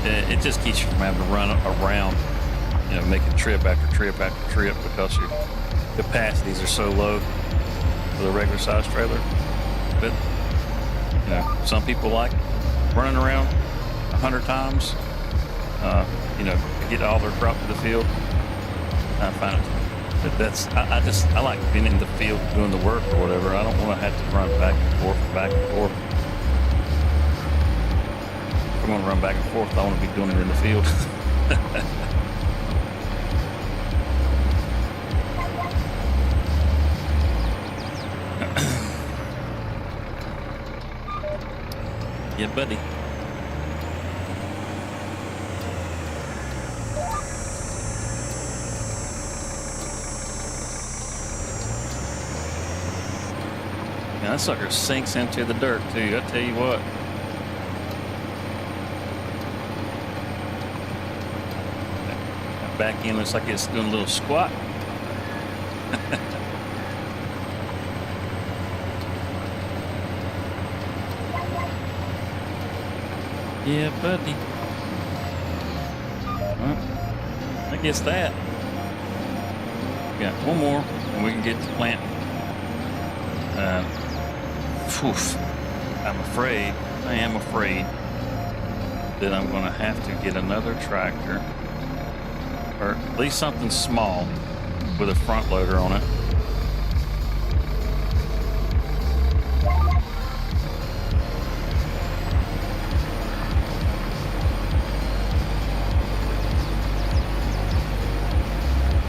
it just keeps you from having to run around, making trip after trip after trip because capacities are so low for the regular size trailer. But you know, some people like running around 100 times. You know, to get all their crop to the field. I find it. But I like being in the field doing the work or whatever. I don't want to have to run back and forth, back and forth. If I'm going to run back and forth, I want to be doing it in the field. Yeah, buddy. Yeah, that sucker sinks into the dirt too. I tell you what. That back end looks like it's doing a little squat. Yeah, buddy. Well, I guess that. Got one more, and we can get to planting. I am afraid that I'm going to have to get another tractor, or at least something small with a front loader on it.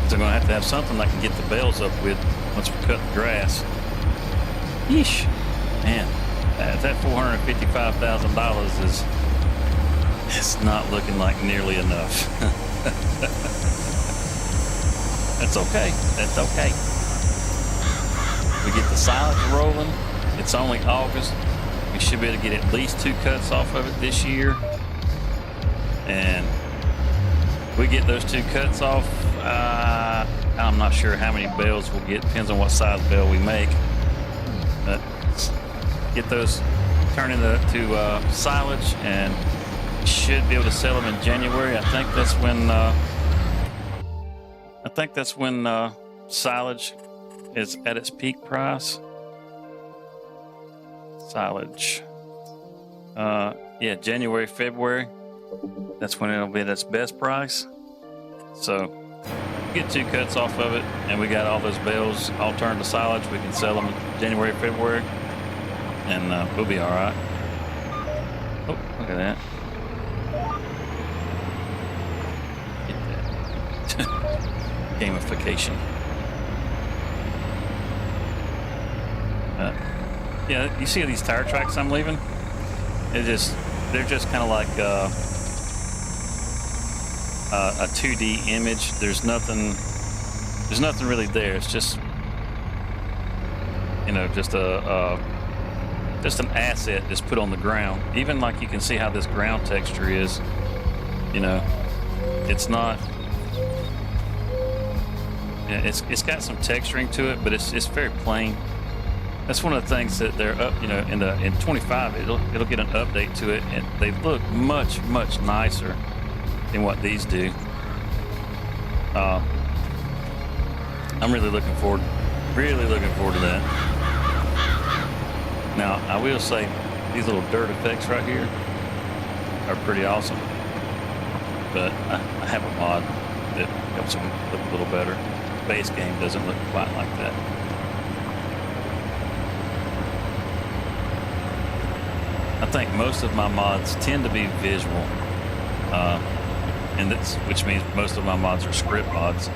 So I'm going to have something I can get the bales up with once we cut the grass. Yeesh. Man, that $455,000 it's not looking like nearly enough. That's okay. That's okay. We get the silage rolling. It's only August. We should be able to get at least 2 cuts off of it this year. And we get those 2 cuts off. I'm not sure how many bales we'll get. Depends on what size bale we make. But get those turned into silage, and should be able to sell them in January. I think that's when silage is at its peak price. Silage. Yeah, January, February. That's when it'll be at its best price. So get 2 cuts off of it, and we got all those bales all turned to silage. We can sell them in January, February, and we'll be all right. Oh, look at that. Get that. Gamification. Yeah, you see these tire tracks I'm leaving? They're just kind of like a 2D image. There's nothing really there. It's just, you know, just an asset just put on the ground. Even like you can see how this ground texture is, you know, it's not, it's got some texturing to it, but it's very plain. That's one of the things that they're up, you know, in 25 it'll get an update to it, and they look much nicer than what these do. I'm really looking forward to that. Now, I will say these little dirt effects right here are pretty awesome, but I have a mod that helps them look a little better. The base game doesn't look quite like that. I think most of my mods tend to be visual, which means most of my mods are script mods.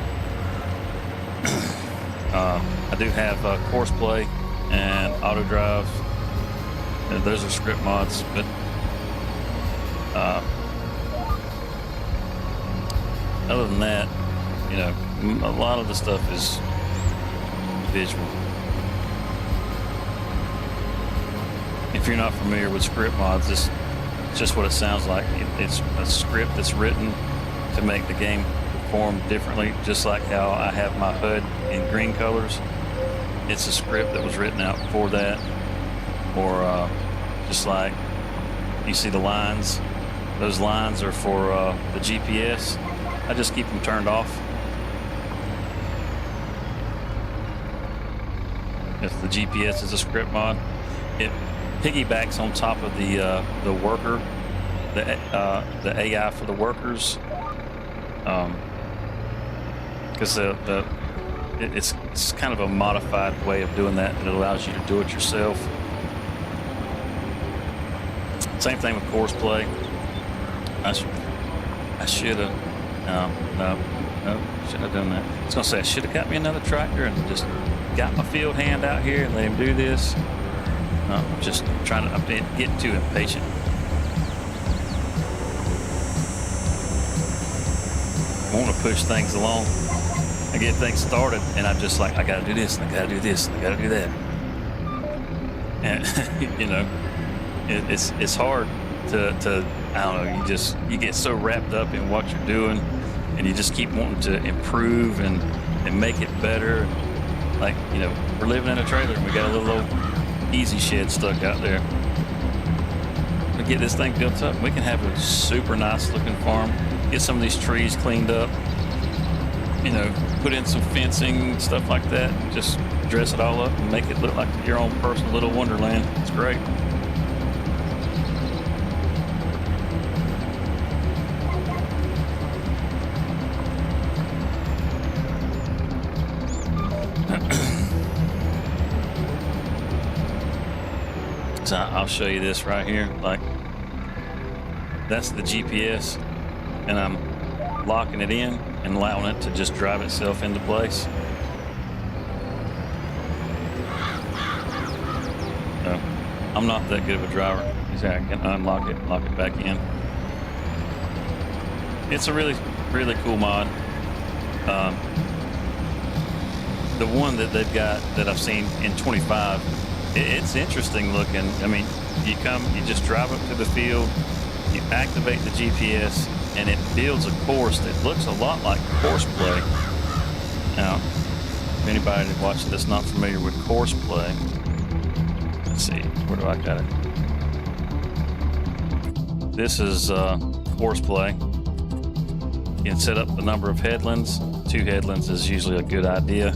I do have Courseplay and Auto Drive, and those are script mods, but other than that, you know, a lot of the stuff is visual. If you're not familiar with script mods, it's just what it sounds like. It's a script that's written to make the game perform differently, just like how I have my HUD in green colors. It's a script that was written out for that. Or just like you see the lines, those lines are for the GPS. I just keep them turned off. if the GPS is a script mod, it piggybacks on top of the worker, the AI for the workers, because it's kind of a modified way of doing that. It allows you to do it yourself. Same thing with course play. I should have. No, shouldn't have done that. I was gonna say I should have got me another tractor and just got my field hand out here and let him do this. I'm just trying to get too impatient. I want to push things along. I get things started, and I'm just like, I gotta do this, and I gotta do this, and I gotta do that. And you know, it's hard to I don't know. You get so wrapped up in what you're doing, and you just keep wanting to improve and make it better. Like, you know, we're living in a trailer, and we got a little old easy shed stuck out there. We get this thing built up, and we can have a super nice looking farm. Get some of these trees cleaned up. You know, put in some fencing, stuff like that. Just dress it all up and make it look like your own personal little wonderland. It's great. So I'll show you this right here. Like, that's the GPS, and I'm locking it in and allowing it to just drive itself into place. So I'm not that good of a driver. I can unlock it, lock it back in. It's a really, really cool mod. The one that they've got that I've seen in 25, it's interesting looking. I mean, you just drive up to the field, you activate the GPS, and it builds a course that looks a lot like course play. Now, if anybody watching that's not familiar with course play, let's see, where do I got it? This is course play. You can set up the number of headlands. 2 headlands is usually a good idea.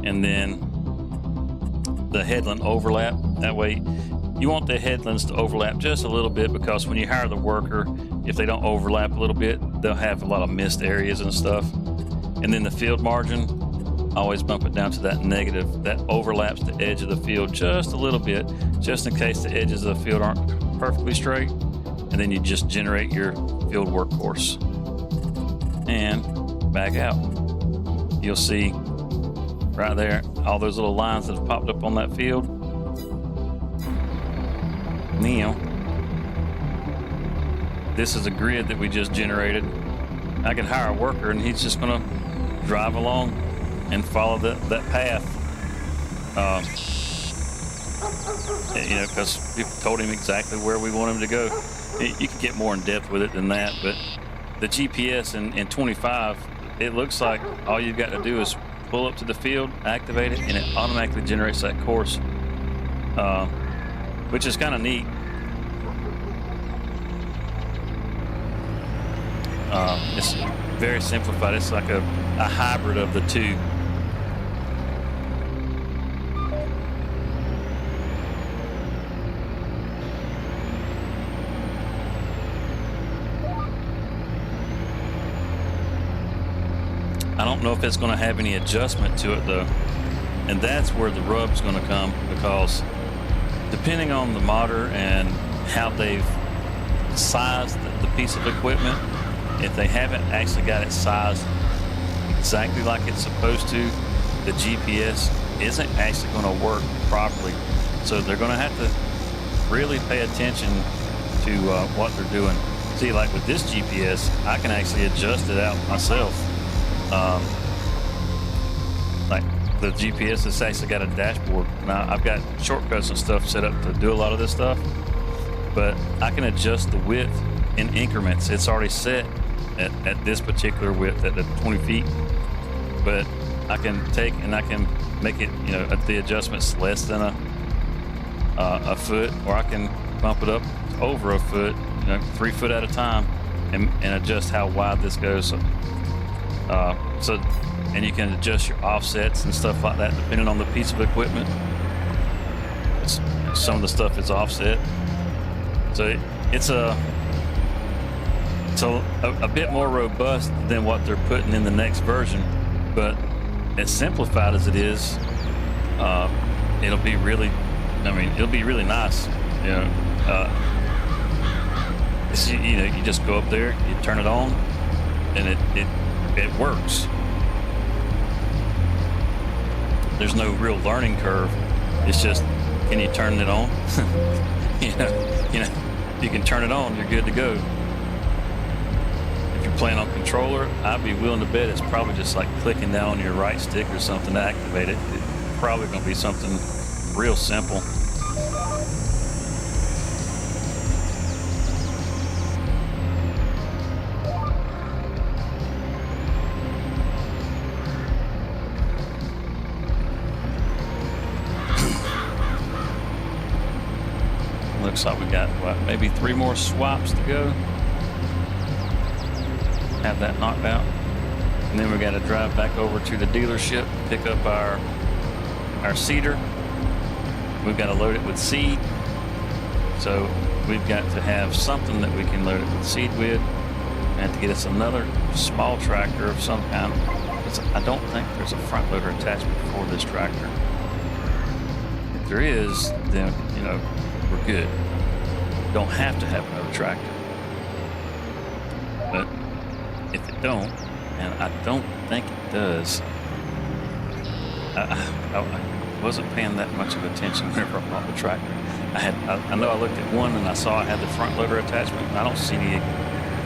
And then the headland overlap. That way, you want the headlands to overlap just a little bit, because when you hire the worker, if they don't overlap a little bit, they'll have a lot of missed areas and stuff. And then the field margin, I always bump it down to that negative. That overlaps the edge of the field just a little bit, just in case the edges of the field aren't perfectly straight. And then you just generate your field workforce and back out. You'll see right there all those little lines that have popped up on that field. Now, this is a grid that we just generated. I can hire a worker, and he's just going to drive along and follow that path. You know, because we've told him exactly where we want him to go. You can get more in depth with it than that, but the GPS in 25, it looks like all you've got to do is pull up to the field, activate it, and it automatically generates that course, which is kind of neat. It's very simplified. It's like a hybrid of the two. I don't know if it's going to have any adjustment to it though, and that's where the rub's going to come, because depending on the modder and how they've sized the piece of equipment, if they haven't actually got it sized exactly like it's supposed to, the GPS isn't actually going to work properly. So they're going to have to really pay attention to what they're doing. See, like with this GPS, I can actually adjust it out myself. Like the GPS has actually got a dashboard. Now I've got shortcuts and stuff set up to do a lot of this stuff, but I can adjust the width in increments. It's already set at this particular width at the 20 feet, but I can take and I can make it, you know, at the adjustments less than a foot, or I can bump it up over a foot, you know, 3 foot at a time, and adjust how wide this goes. So So, and you can adjust your offsets and stuff like that depending on the piece of equipment. Some of the stuff is offset, so it's a bit more robust than what they're putting in the next version. But as simplified as it is, it'll be really, it'll be really nice. You just go up there, you turn it on, and it works. There's no real learning curve. It's just, can you turn it on? You can turn it on, you're good to go. If you're playing on controller, I'd be willing to bet it's probably just like clicking down on your right stick or something to activate it. It's probably going to be something real simple. Looks like we got, maybe 3 more swaps to go. Have that knocked out. And then we got to drive back over to the dealership, pick up our seeder. We've got to load it with seed. So we've got to have something that we can load it with seed with. We have to get us another small tractor of some kind. I don't think there's a front loader attachment for this tractor. If there is, then, we're good. Don't have to have another tractor. But if it don't, and I don't think it does, I wasn't paying that much of attention whenever I bought the tractor. I know I looked at one and I saw I had the front loader attachment, and I don't see any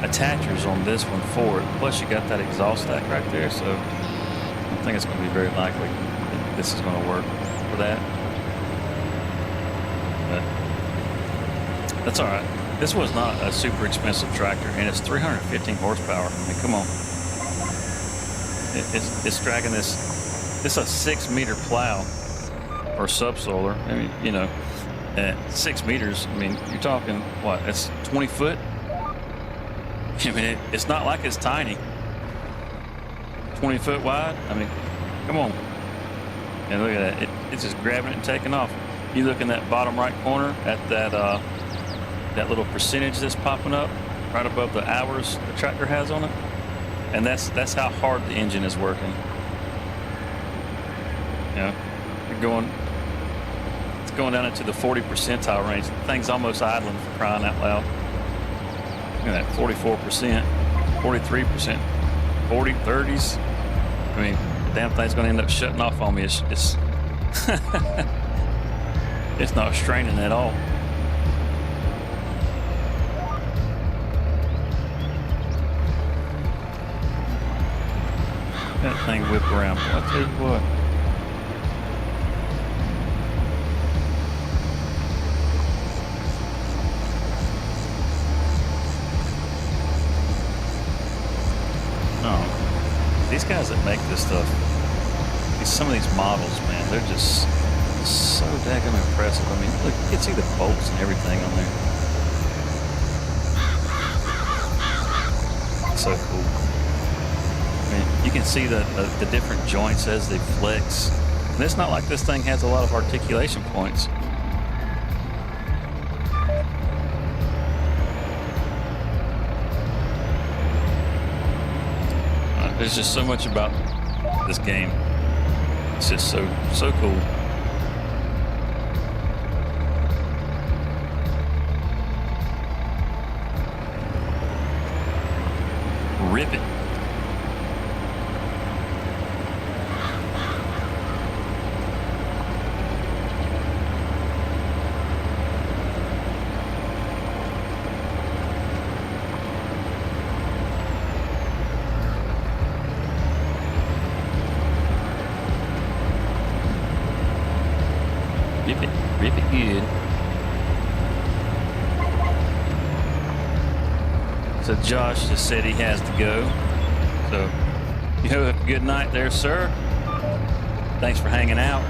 attachers on this one for it. Plus you got that exhaust stack right there, so I think it's going to be very likely that this is going to work for that. But that's all right. This was not a super expensive tractor, and it's 315 horsepower. Come on. It's dragging this. It's a 6-meter plow or subsoiler. At 6 meters, you're talking, what, it's 20 foot? It's not like it's tiny. 20 foot wide? Come on. And look at that. It's just grabbing it and taking off. You look in that bottom right corner at that little percentage that's popping up right above the hours the tractor has on it, and that's how hard the engine is working. It's going down into the 40 percentile range. The thing's almost idling, for crying out loud. Look at that, 44%, 43%, 40, 30s. The damn thing's going to end up shutting off on me. It's it's not straining at all. That thing whip around. I'll tell you what. These guys that make this stuff, some of these models, man, they're just so daggone impressive. Look, you can see the bolts and everything on there. It's so cool. You can see the different joints as they flex. And it's not like this thing has a lot of articulation points. There's just so much about this game. It's just so cool. Rip it. Rip it good. So Josh just said he has to go. So you have a good night there, sir. Thanks for hanging out.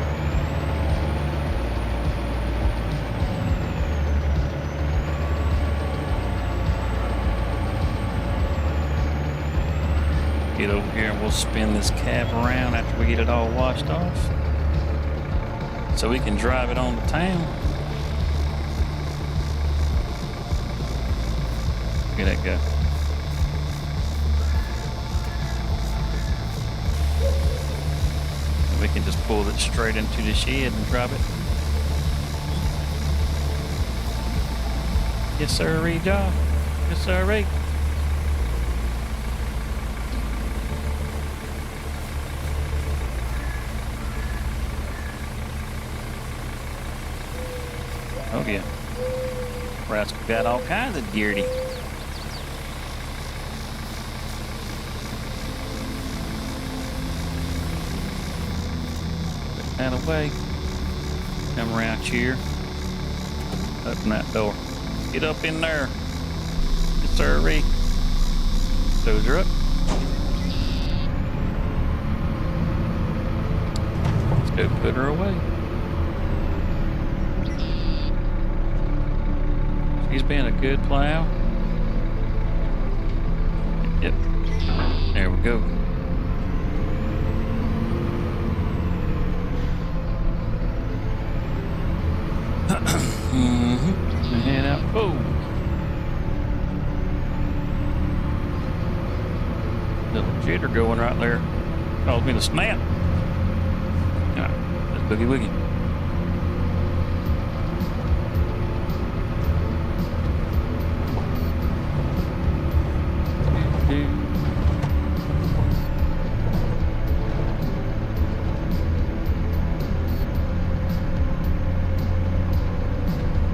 get over here and we'll spin this cab around after we get it all washed off, so we can drive it on to town. Look at that go. We can just pull it straight into the shed and drive it. Yes, sir, John. Yes, sir. Oh yeah. Rascal got all kinds of dirty. Put that away. Come around here. Open that door. Get up in there. Yes, sir. Those are up. Let's go put her away. She's been a good plow. Yep. There we go. Head out. Oh. Little jitter going right there. Caused me to snap. Alright, let's boogie woogie.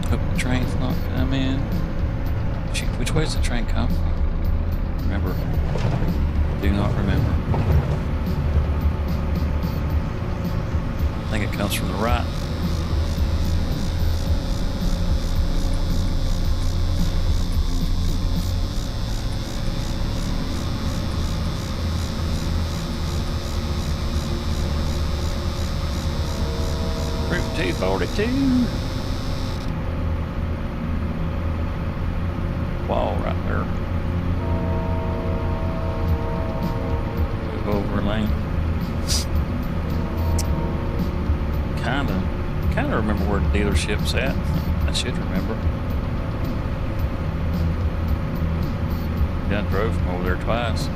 Hope the train's not coming. Shoot, which way does the train come from? Remember? Do not remember. I think it comes from the right. Route 242. Wall right there. Move over lane. Kinda remember where the dealership's at. I should remember. I drove from over there twice.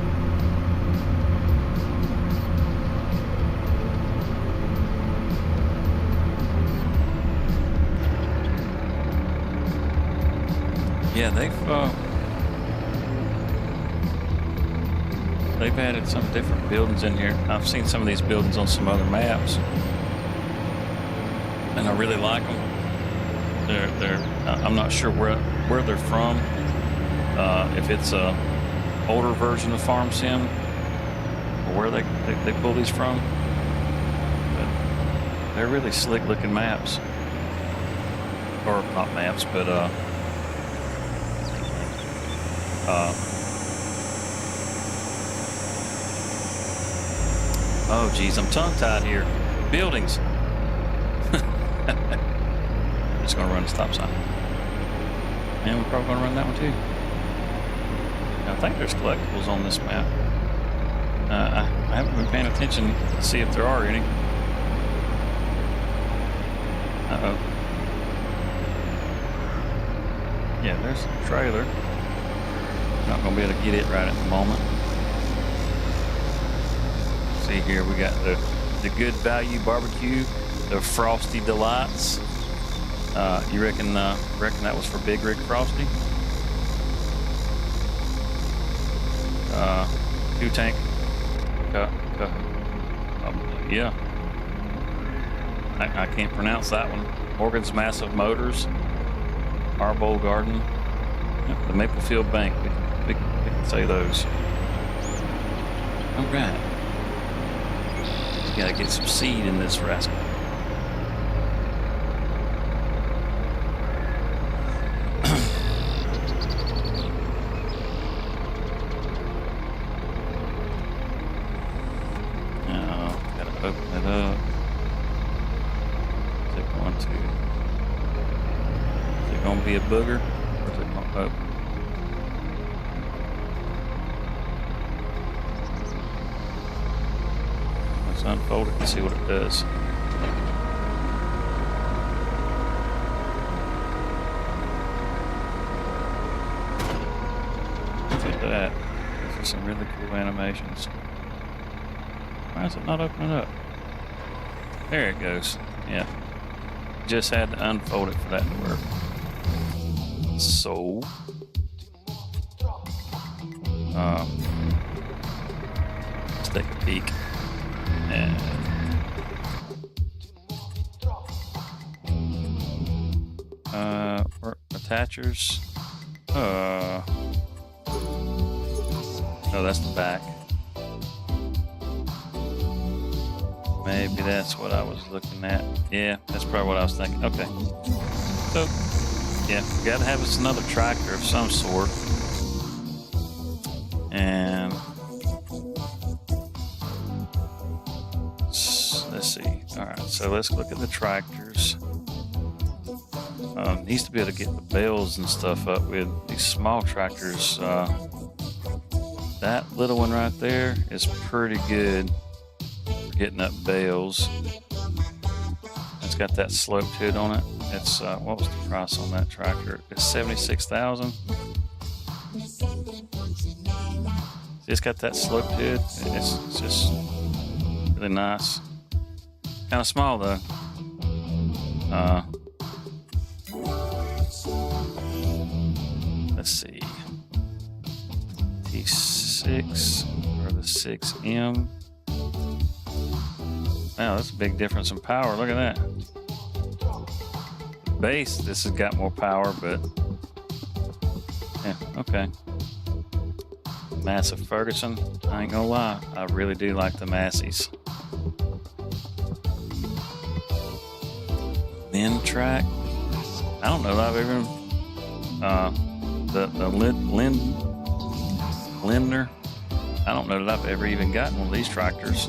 Yeah, they've added some different buildings in here. I've seen some of these buildings on some other maps, and I really like them. I'm not sure where they're from. If it's a older version of Farm Sim, or where they pull these from, but they're really slick looking maps, or not maps, but oh geez, I'm tongue-tied here. Buildings. I'm just gonna run the stop sign. And we're probably gonna run that one too. I think there's collectibles on this map. I haven't been paying attention to see if there are any. Uh-oh. Yeah, there's a trailer. Not gonna be able to get it right at the moment. See here, we got the Good Value Barbecue, the Frosty Delights. You reckon that was for Big Rig Frosty? Two tank. Yeah. I can't pronounce that one. Morgan's Massive Motors. Arbol Garden. Yep, the Maplefield Bank. We can say those. All right. Gotta get some seed in this rascal. Now, gotta open it up. Is it going to be a booger? Or is it going to open? unfold it and see what it does. Look at that. These are some really cool animations. Why is it not opening up? There it goes. Yeah. Just had to unfold it for that to work. So, let's take a peek. And attachers. Oh, that's the back. Maybe that's what I was looking at. Yeah, that's probably what I was thinking. Okay. So, yeah, we gotta have us another tractor of some sort. And let's see. All right, so let's look at the tractors. Needs to be able to get the bells and stuff up with these small tractors. That little one right there is pretty good for getting up bales. It's got that slope to it on it. It's what was the price on that tractor? It's $76,000. It's got that slope to it. It's just really nice. Kind of small though. Let's see. T6 or the 6M. Wow, that's a big difference in power. Look at that. Base, this has got more power, but yeah, okay. Massive Ferguson. I ain't gonna lie, I really do like the Massies. Lin track. I don't know that I've ever the Lindner. I don't know that I've ever even gotten one of these tractors.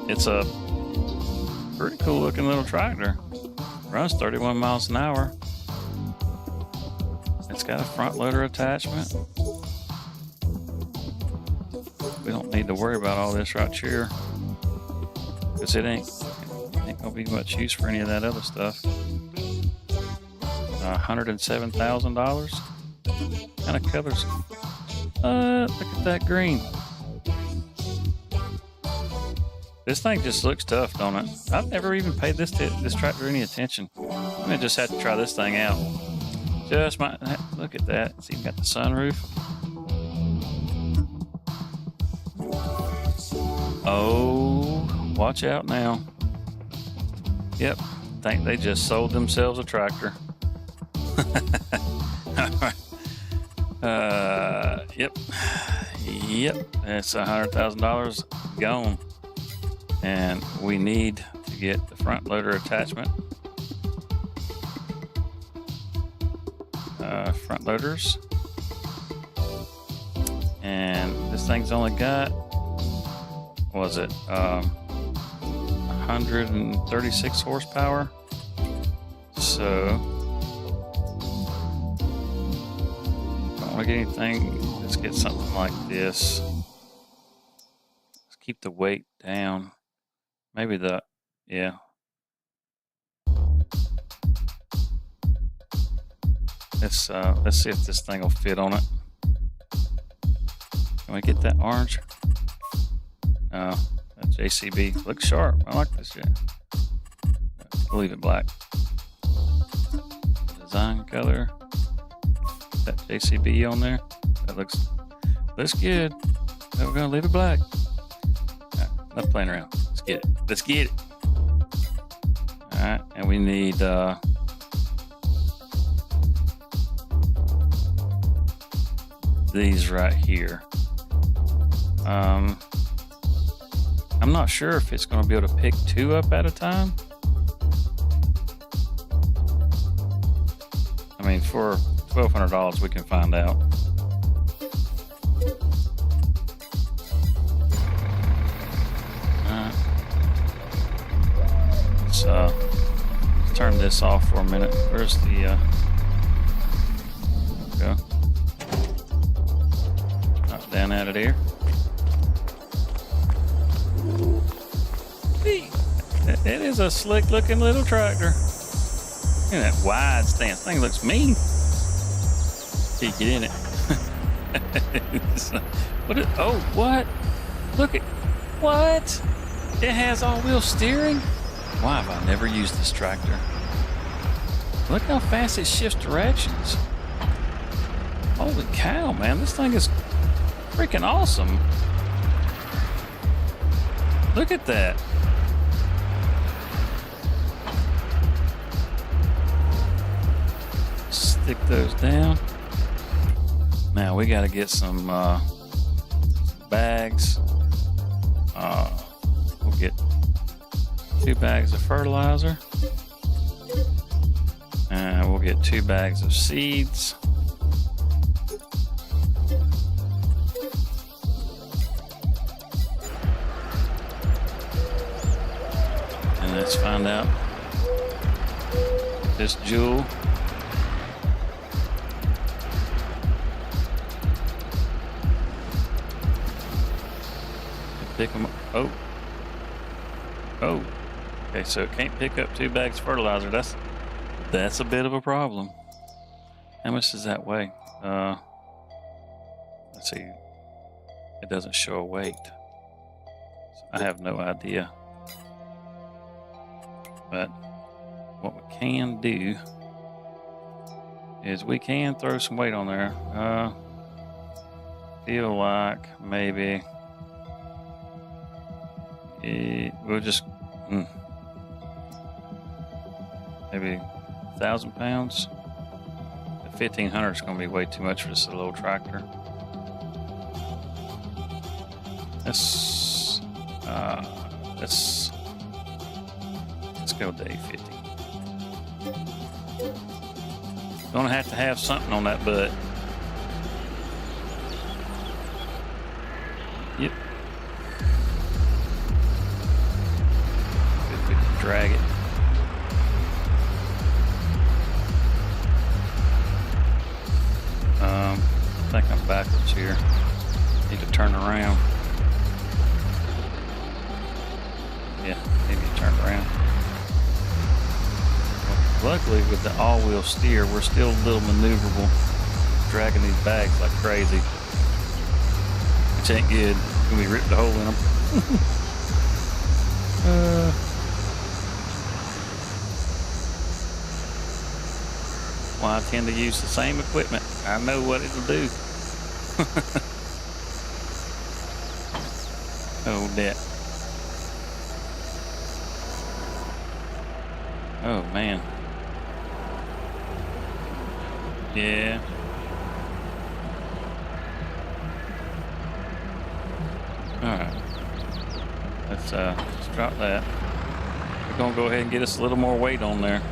It's a pretty cool looking little tractor. Runs 31 miles an hour. It's got a front loader attachment. We don't need to worry about all this right here, because it ain't gonna be much use for any of that other stuff. $107,000. What kind of colors? Look at that green. This thing just looks tough, don't it? I've never even paid this tractor any attention. I may just have to try this thing out. Just might look at that. It's even got the sunroof. Oh, watch out now. Yep, think they just sold themselves a tractor. Yep. It's $100,000 gone, and we need to get the front loader attachment. Front loaders, and this thing's only got, what was it, 136 horsepower. So don't want to get anything. Let's get something like this. Let's keep the weight down. Maybe yeah. Let's see if this thing will fit on it. Can we get that orange? No, that JCB looks sharp. I like this shit. We'll leave it black. Design color. That JCB on there. That looks good. We're gonna leave it black. Right, enough playing around. Let's get it. Let's get it. All right, and we need these right here. I'm not sure if it's going to be able to pick two up at a time. I mean, for $1,200 we can find out. Let's turn this off for a minute. Where's the go. Down out of here. It is a slick looking little tractor. Look at that wide stance. Thing looks mean. Can you get in it? Oh, what? Look at what? It has all-wheel steering? Why have I never used this tractor? Look how fast it shifts directions. Holy cow, man. This thing is freaking awesome. Look at that. Stick those down. Now we got to get some bags. We'll get 2 bags of fertilizer. And we'll get 2 bags of seeds. And let's find out this jewel. Pick them up. Oh. Okay, so it can't pick up 2 bags of fertilizer. That's a bit of a problem. How much does that weigh? Let's see. It doesn't show a weight. So I have no idea. But what we can do is we can throw some weight on there. Feel like maybe we'll just maybe 1,000 pounds. 1,500 is going to be way too much for this little tractor. Let's go day 50. Gonna have to have something on that butt. Yep. If we can drag it. I think I'm backwards here. Need to turn around. Yeah, maybe turn around. Luckily, with the all-wheel steer, we're still a little maneuverable, dragging these bags like crazy. Which ain't good. We ripped a hole in them. Well, I tend to use the same equipment. I know what it'll do. Oh, that. Oh, man. Yeah. Alright. Let's drop that. We're gonna go ahead and get us a little more weight on there.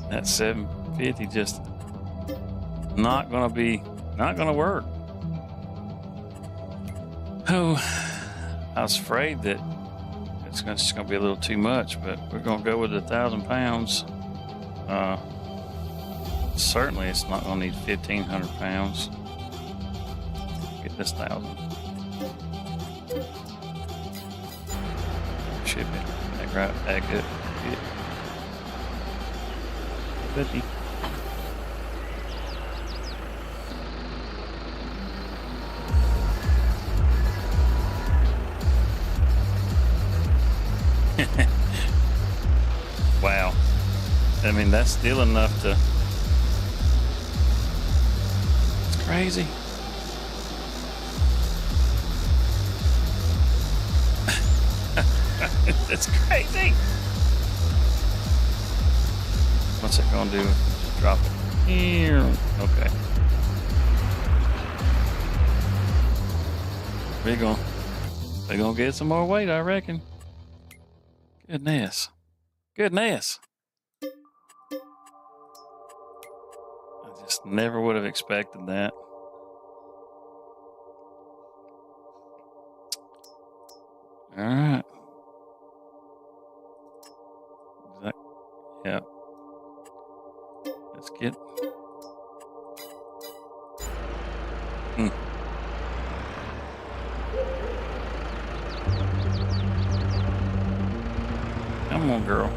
That 750 just not gonna work. Oh, I was afraid that it's just gonna be a little too much, but we're gonna go with 1,000 pounds. Certainly it's not gonna need 1,500 pounds. Get this 1,000. Should be that good. Could be. Wow. I mean, that's still enough to... It's crazy. That's crazy. What's it gonna do? Drop it here. Okay. We're gonna get some more weight, I reckon. Goodness. I just never would have expected that. All right. Yeah. Let's get. Come on, girl.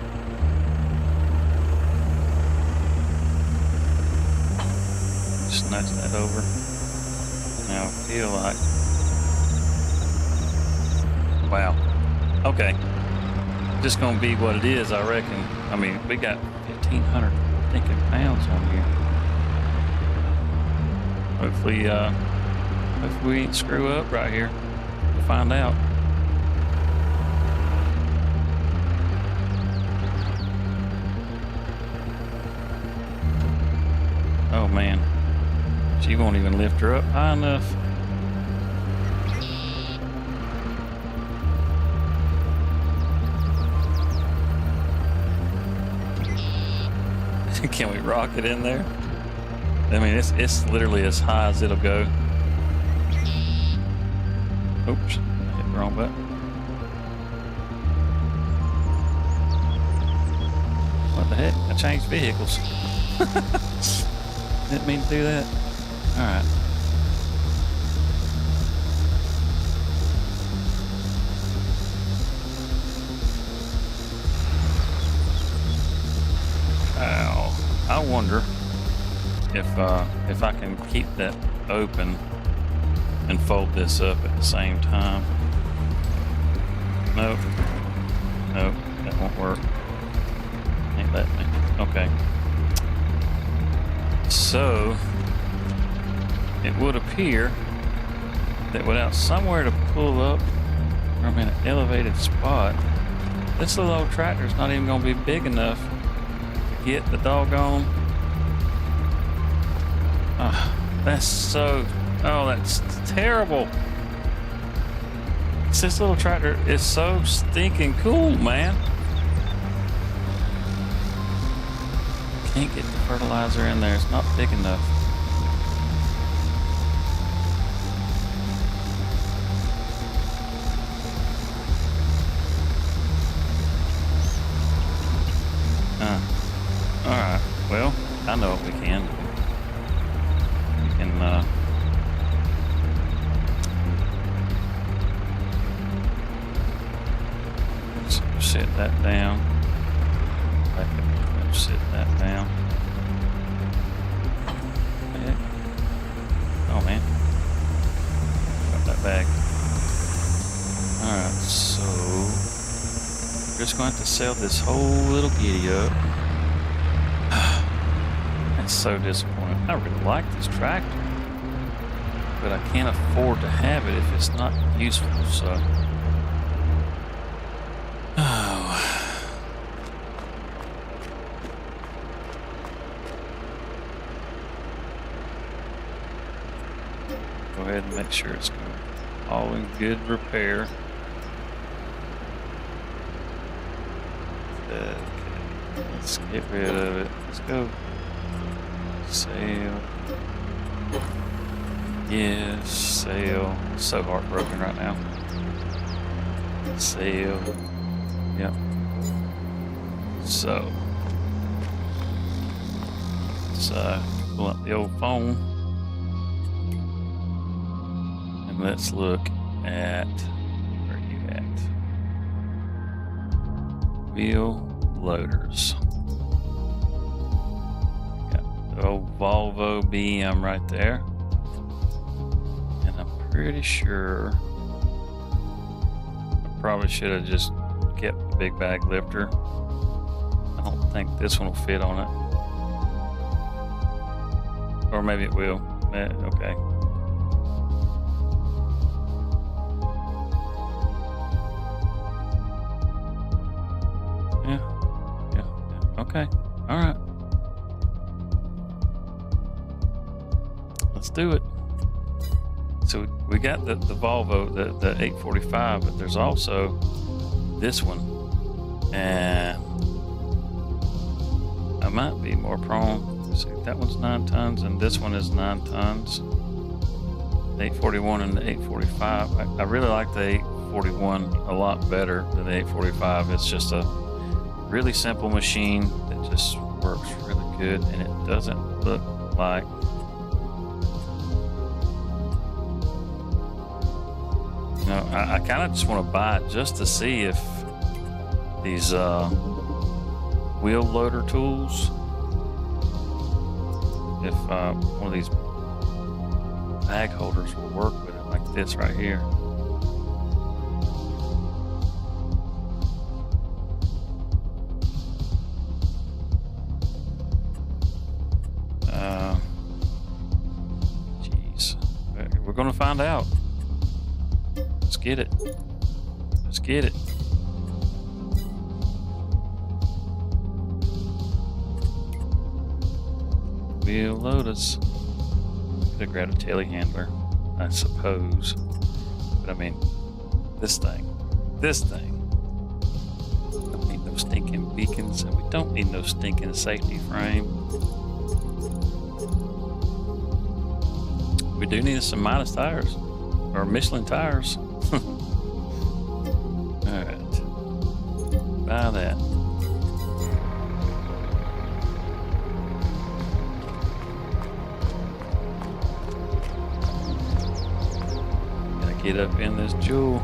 Just nudge that over. Now I feel like... Wow. Okay. Just gonna be what it is, I reckon. I mean, we got 1,500 thinking pounds on here. Hopefully we ain't screw up right here. We'll find out. Oh man, she won't even lift her up high enough. Can we rock it in there? I mean, it's literally as high as it'll go. Oops, I hit the wrong button. What the heck? I changed vehicles. Didn't mean to do that. All right. Ow. I wonder if I can keep that open and fold this up at the same time. Nope. Nope, that won't work. Ain't letting me. Okay. So, it would appear that without somewhere to pull up from an elevated spot, this little old tractor is not even going to be big enough to get the doggone. That's terrible. This little tractor is so stinking cool, man. Can't get the fertilizer in there. It's not big enough. All right. Well, I know what we can do. We can sit that down. Sit that down. Oh man. Got that bag. Alright, so we're just going to have to sell this whole little giddy up. That's so disappointing. I really like this tractor, but I can't afford to have it if it's not useful, so. Go ahead and make sure it's all in good repair. Okay, let's get rid of it. Let's go. Sale. Yes, sale. So heartbroken right now. Sale. Yep. So. Let's pull up the old phone. And let's look at, where are you at? Wheel loaders. Got the old Volvo BM right there. And I'm pretty sure I probably should have just kept the big bag lifter. I don't think this one will fit on it. Or maybe it will. Okay. Yeah. Okay. All right. Let's do it. So we got the Volvo, the 845, but there's also this one, and I might be more prone. Let's see, that one's 9 tons, and this one is 9 tons. The 841 and the 845. I really like the 841 a lot better than the 845. It's just a really simple machine that just works really good, and it doesn't look like I kind of just want to buy it just to see if these wheel loader tools. If one of these bag holders will work with it, like this right here. Jeez, we're gonna find out. Let's get it. Let's get it. Wheel loaders. Could have grabbed a telehandler, I suppose. But I mean, this thing. Don't need no stinking beacons, and we don't need no stinking safety frame. We do need some Midas tires, or Michelin tires. Alright. Buy that. Get up in this jewel.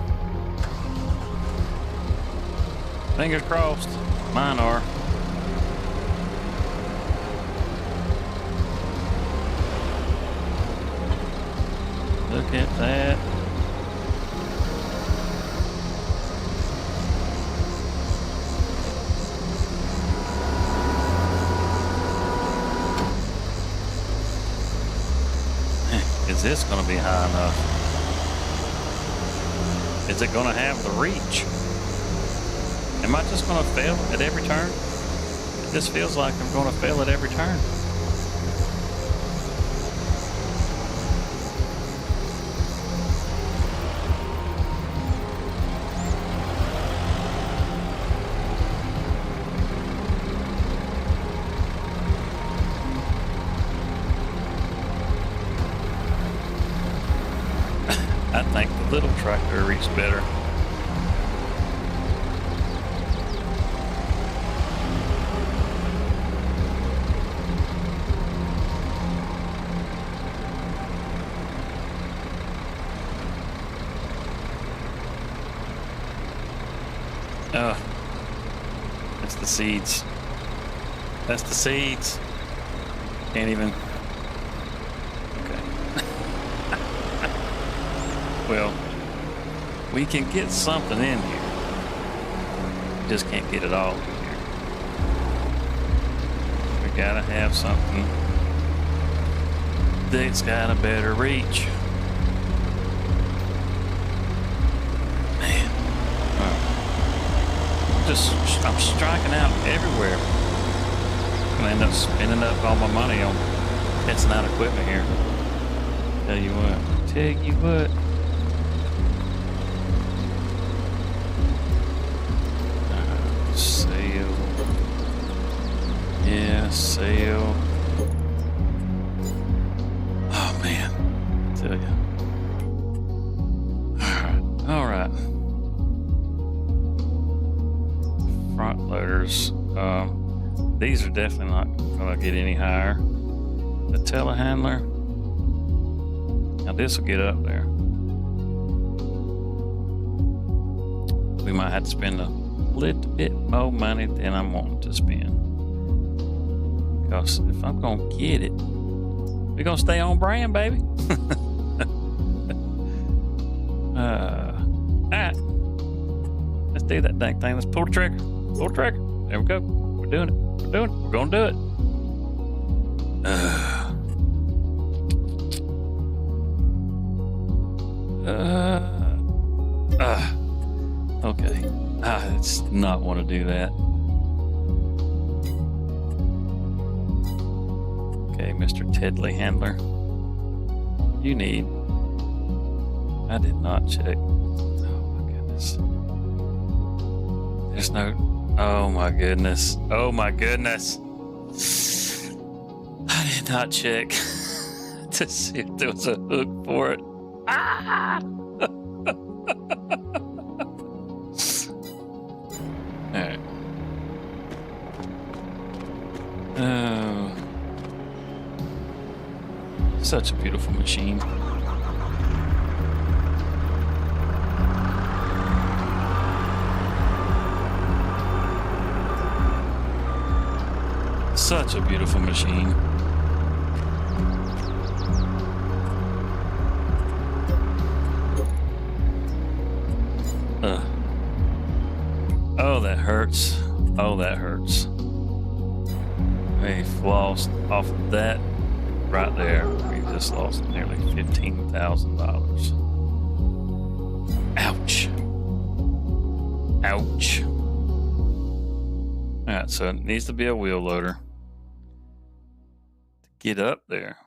Fingers crossed. Mine are. Look at that. Is this going to be high enough? Is it going to have the reach? Am I just going to fail at every turn? It just feels like I'm going to fail at every turn. I think the little tractor reached better. That's the seeds. That's the seeds. Can't even. Well, we can get something in here. Just can't get it all in here. We gotta have something that's got a better reach. Man, I'm striking out everywhere. I'm gonna end up spending up all my money on testing out equipment here. Tell you what. Sail. Oh man, I tell you. All right. Front loaders. These are definitely not gonna get any higher. The telehandler. Now this will get up there. We might have to spend a little bit more money than I'm wanting to spend. Because if I'm gonna get it, we're gonna stay on brand, baby. Alright. Let's do that dang thing. Let's pull the trigger. Pull the trigger. There we go. We're doing it. We're gonna do it. Okay. I just not want to do that. Okay, Mr. Tedley Handler. You need. I did not check. Oh my goodness. There's no. Oh my goodness. Oh my goodness. I did not check to see if there was a hook for it. Ah! Alright. Oh. Such a beautiful machine. Such a beautiful machine. Oh, that hurts. Oh, that hurts. We've lost off of that right there. We just lost nearly $15,000. Ouch. Ouch. All right, so it needs to be a wheel loader to get up there,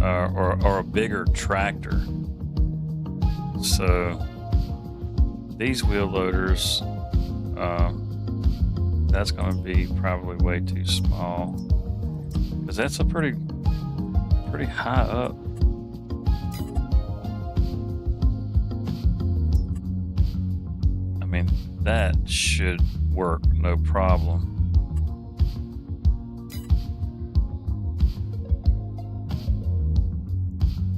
or a bigger tractor. So these wheel loaders, that's going to be probably way too small, because that's a pretty high up. I mean, that should work no problem.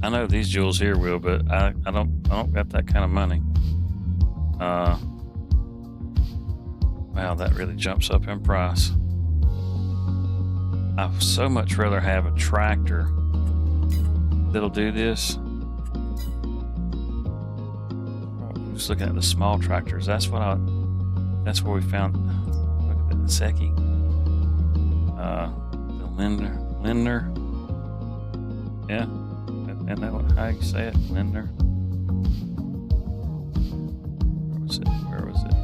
I know these jewels here will, but I don't got that kind of money. Wow, that really jumps up in price. I'd so much rather have a tractor that'll do this. Just looking at the small tractors, that's where we found. Look at the Seki, the Lindner. Yeah, isn't that how you say it, Lindner? Where was it?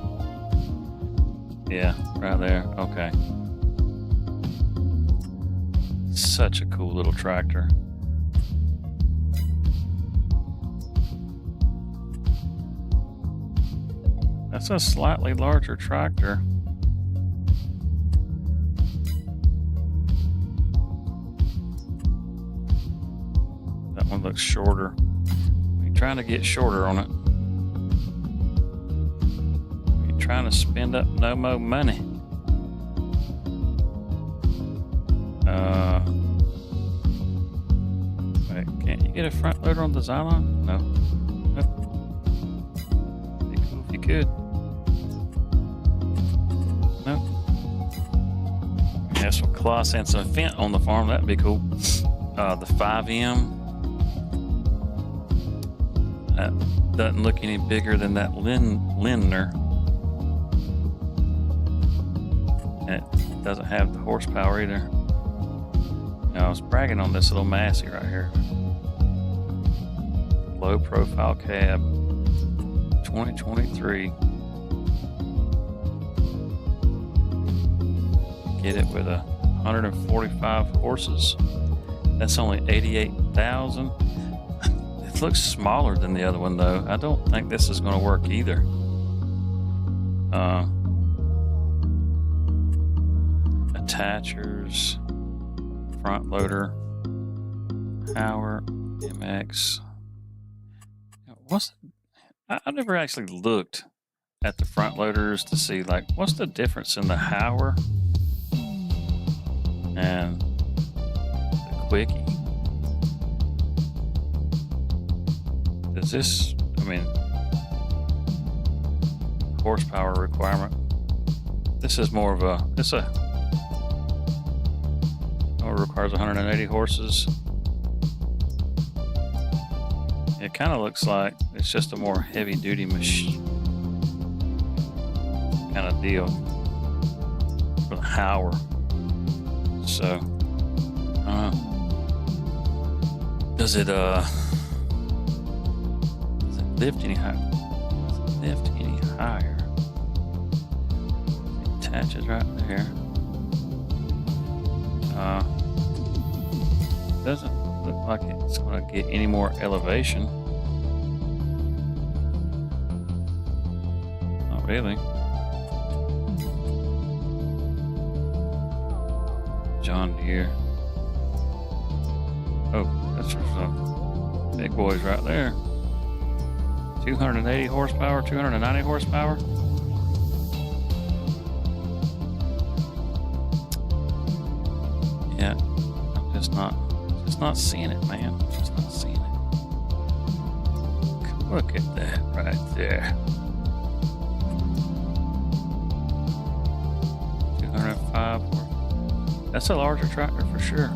Yeah, right there. Okay. Such a cool little tractor. That's a slightly larger tractor. That one looks shorter. We're trying to get shorter on it. We're trying to spend up no more money. Wait, can't you get a front loader on the Xylon? No. Nope. Be cool if you could. No. Have some cloths and some Fendt on the farm. That'd be cool. The 5M. That doesn't look any bigger than that Lindner. And it doesn't have the horsepower either. Now, I was bragging on this little Massey right here. Low profile cab. 2023. Get it with 145 horses. That's only 88,000. It looks smaller than the other one though. I don't think this is going to work either. Attachers, front loader, power, MX. I never actually looked at the front loaders to see like what's the difference in the Hauer and the Quickie. Does this, I mean, horsepower requirement? This is more of it requires 180 horses. It kind of looks like it's just a more heavy duty machine kind of deal for the Hauer. So, I don't know. Does it lift any higher? Does it lift any higher? It attaches right there. Doesn't look like it's going to get any more elevation. Not really. John Deere. Oh, that's some big boys right there. 280 horsepower, 290 horsepower. Yeah, I'm just not seeing it, man. Just not seeing it. Look at that right there. 205. That's a larger tractor for sure.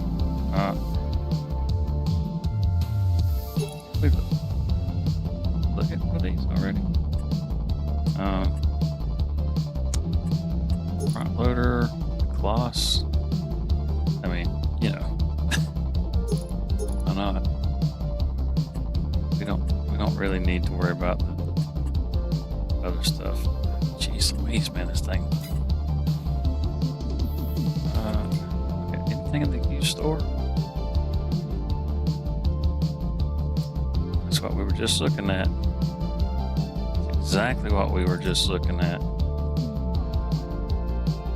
We look at one of these already. Front loader, Kloss. I mean, you know, why not? We don't really need to worry about the other stuff. Jeez Louise, man, this thing. Okay, anything in the used store? That's what we were just looking at. Exactly what we were just looking at.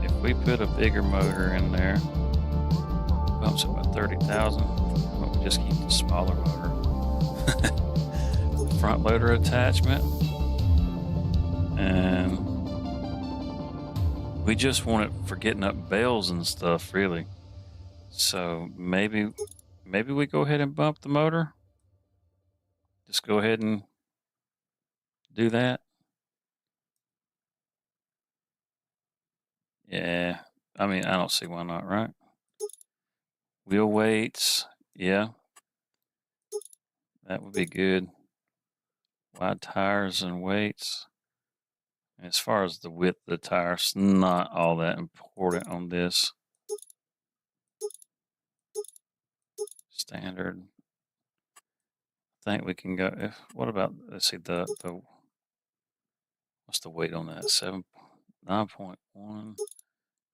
If we put a bigger motor in there, bumps about 30,000, but we just keep the smaller motor. Front loader attachment, and we just want it for getting up bales and stuff, really. So maybe we go ahead and bump the motor. Just go ahead and do that. Yeah, I mean, I don't see why not, right? Wheel weights, yeah, that would be good. Wide tires and weights. As far as the width of the tires, not all that important on this. Standard. I think we can go. What about, let's see, the what's the weight on that? 9.1.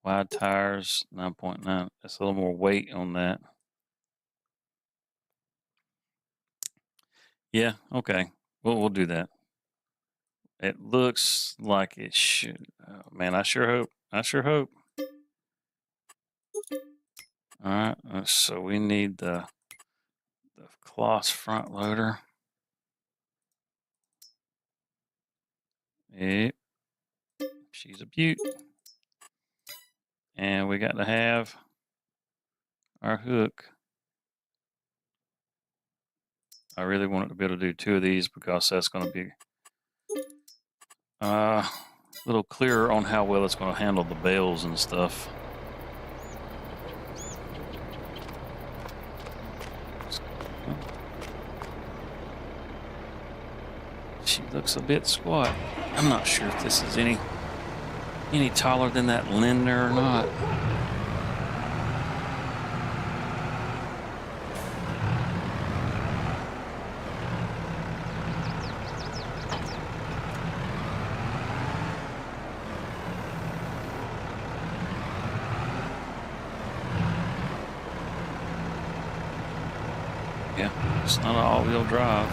Wide tires, 9.9. That's a little more weight on that. Yeah, okay. We'll do that. It looks like it should. Oh, man, I sure hope. All right, so we need the Kloss front loader. Yep, she's a beaut. And we got to have our hook. I really wanted to be able to do 2 of these because that's going to be a little clearer on how well it's going to handle the bales and stuff. She looks a bit squat. I'm not sure if this is any taller than that Lindner or not. Yeah, it's not an all-wheel drive.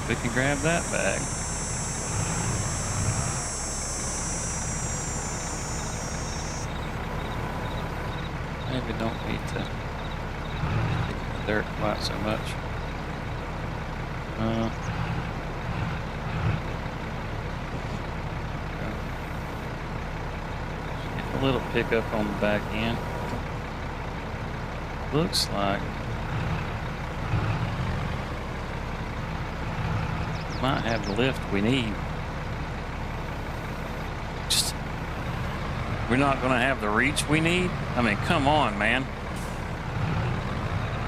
We can grab that bag. Maybe don't need to pick the dirt quite so much. A little pickup on the back end. Looks like might have the lift we need. Just, we're not going to have the reach we need. I mean, come on, man.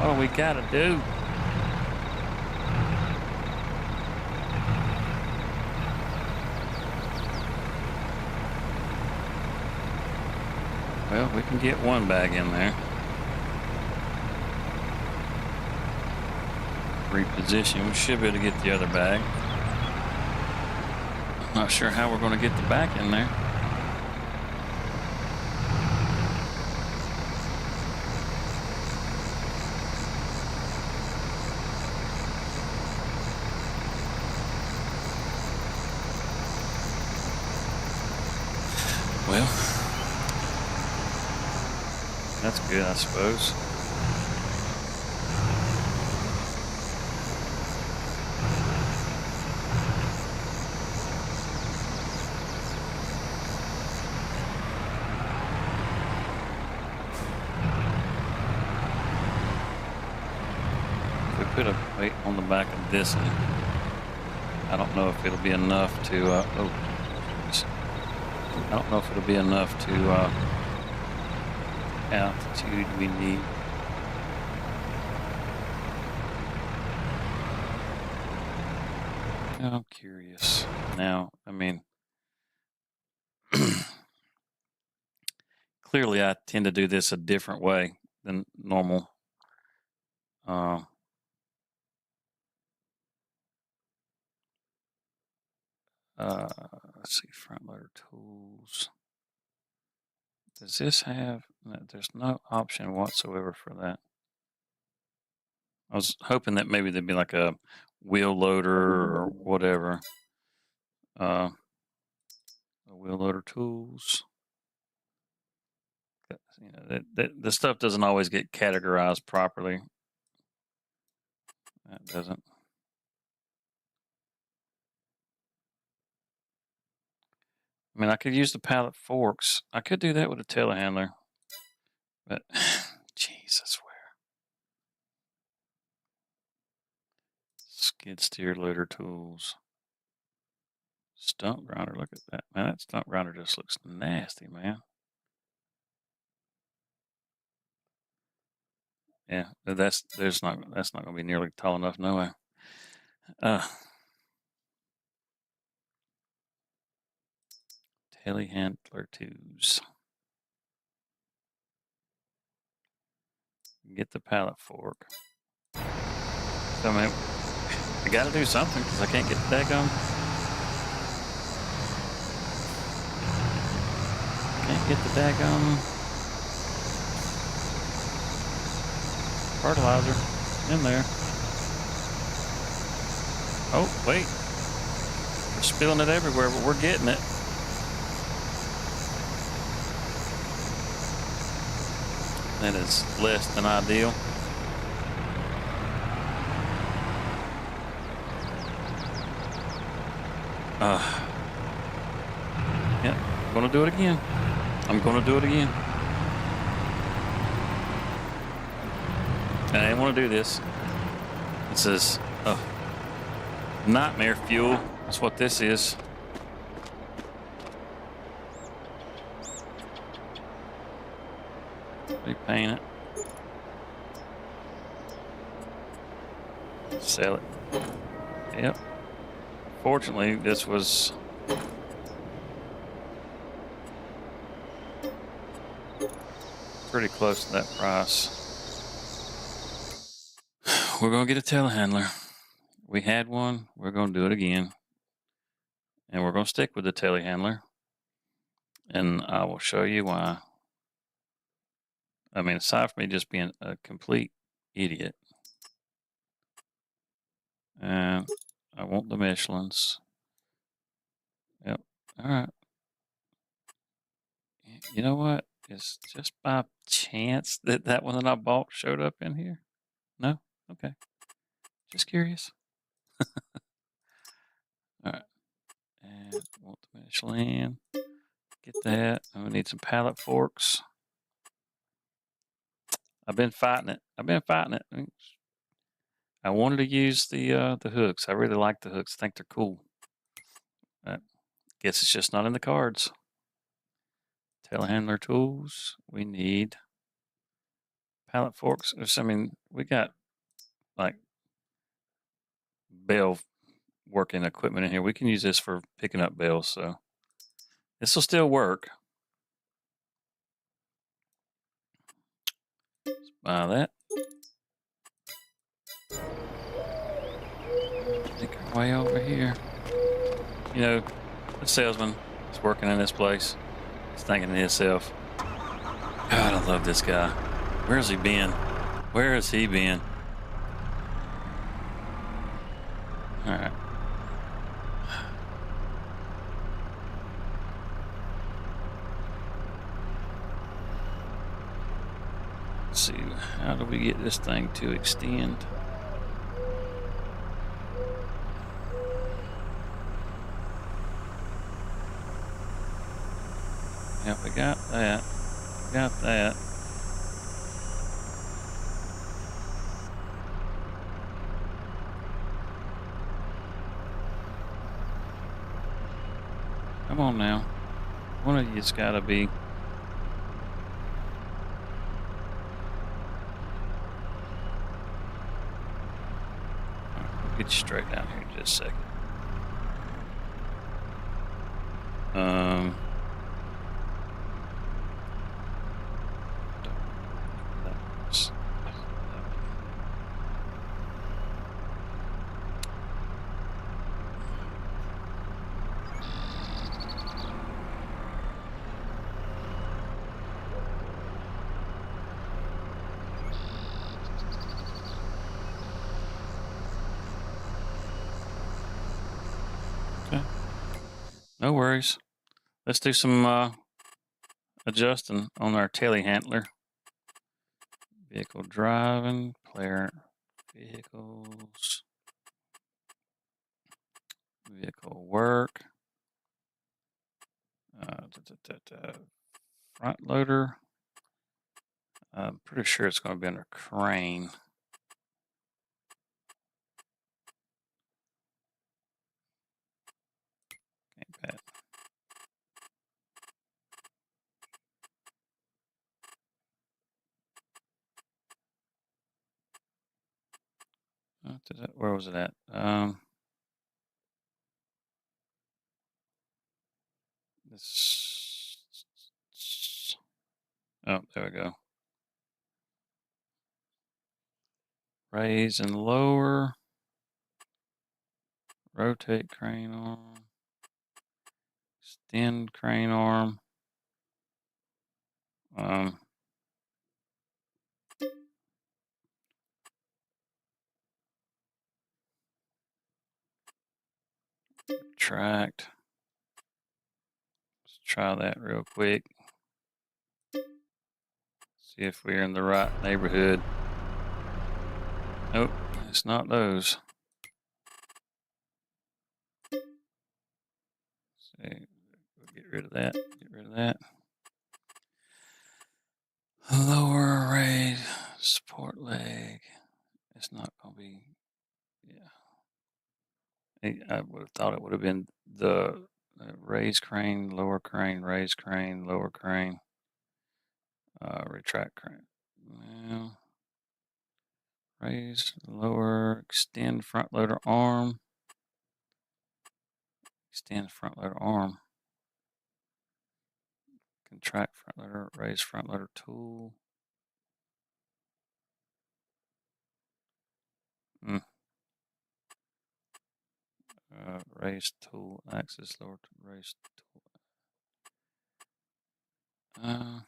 What do we got to do? Well, we can get one bag in there. Reposition. We should be able to get the other bag. Not sure how we're going to get the back in there. Well, That's good, I suppose. If we put a weight on the back of this one, I don't know if it'll be enough to, I don't know if it'll be enough to, altitude we need. I'm curious. Now, I mean, clearly I tend to do this a different way than normal. Let's see, front loader tools. Does this have, no, there's no option whatsoever for that. I was hoping that maybe there'd be like a wheel loader or whatever. Wheel loader tools. You know, the stuff doesn't always get categorized properly. That doesn't. I mean, I could use the pallet forks. I could do that with a telehandler. But, jeez, I swear. Skid steer loader tools. Stump grinder, look at that. Man, that stump grinder just looks nasty, man. Yeah, that's not going to be nearly tall enough, no way. Telehandler twos. Get the pallet fork. So, I mean, I got to do something because I can't get the daggone. Can't get the daggone fertilizer in there. Oh, wait. We're spilling it everywhere, but we're getting it. That is less than ideal. Yeah, I'm gonna do it again. I'm gonna do it again. And I didn't want to do this. It says, nightmare fuel. That's what this is. Repaint it. Sell it. Yep. Fortunately, this was pretty close to that price. We're going to get a telehandler. We had one. We're going to do it again. And we're going to stick with the telehandler. And I will show you why. I mean, aside from me just being a complete idiot. And I want the Michelins. Yep. All right. You know what? It's just by chance that that one that I bought showed up in here. No? Okay. Just curious. All right. And want the Michelin. Get that. And we need some pallet forks. I've been fighting it. I wanted to use the hooks. I really like the hooks. I think they're cool. But guess it's just not in the cards. Telehandler tools. We need pallet forks. I mean, we got like bale working equipment in here. We can use this for picking up bales, so this will still work. Let's buy that. Make our way over here. You know, the salesman is working in this place. He's thinking to himself, God, I love this guy. Where's he been? Where has he been? All right. Let's see, how do we get this thing to extend? Yep, we got that. Got that. Come on now. One of you's got to be. We'll get you straight down here in just a second. Okay. No worries. Let's do some adjusting on our telehandler. Vehicle driving, player vehicles, vehicle work, front loader. I'm pretty sure it's going to be under crane. Gamepad. Where was it at? Oh, there we go. Raise and lower. Rotate crane arm. Extend crane arm. Retract. Let's try that real quick. See if we're in the right neighborhood. Nope, it's not those. See, we'll get rid of that. Get rid of that. Lower raise, support leg. It's not going to be, yeah. I would have thought it would have been the raise crane, lower crane, raise crane, lower crane, retract crane. Well, raise, lower, extend front loader arm. Extend front loader arm. Contract front loader, raise front loader tool. Raise tool, axis lower to raise tool.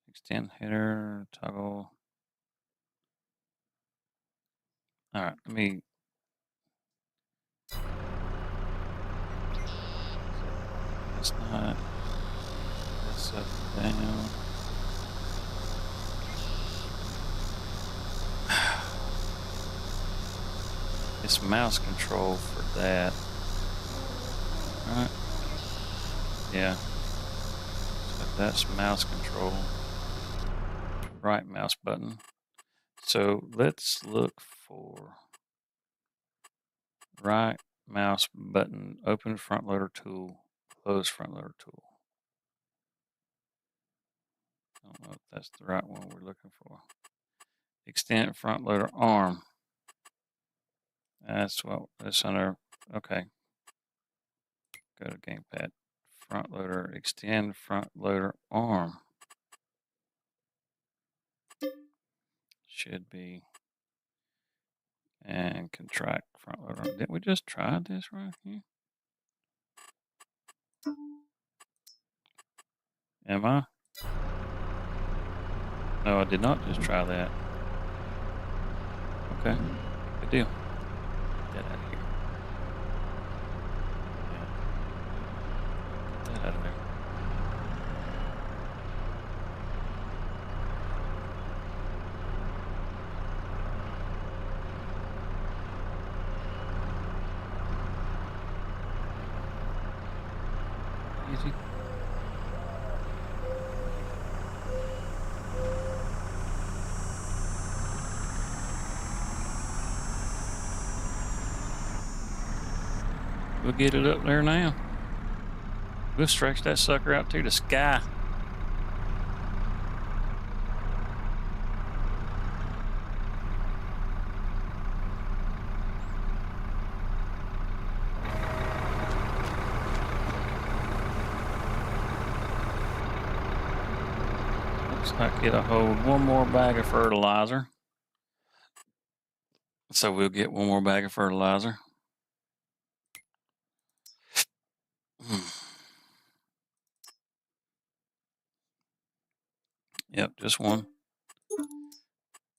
Extend header, toggle. All right, let me. It's not. It's up down. It's mouse control for that. All right. Yeah. So that's mouse control. Right mouse button. So let's look for right mouse button, open front loader tool, close front loader tool. I don't know if that's the right one we're looking for. Extend front loader arm. That's what it's under. Okay. Go to gamepad. Front loader, extend front loader arm. Should be. And contract front loader. Didn't we just try this right here? Am I? No, I did not just try that. Okay. Good deal. Get that out of here. Yeah. Get that out of there. Easy. We'll get it up there now. We'll stretch that sucker out to the sky. Looks like it'll hold one more bag of fertilizer. So we'll get one more bag of fertilizer. Yep, just one.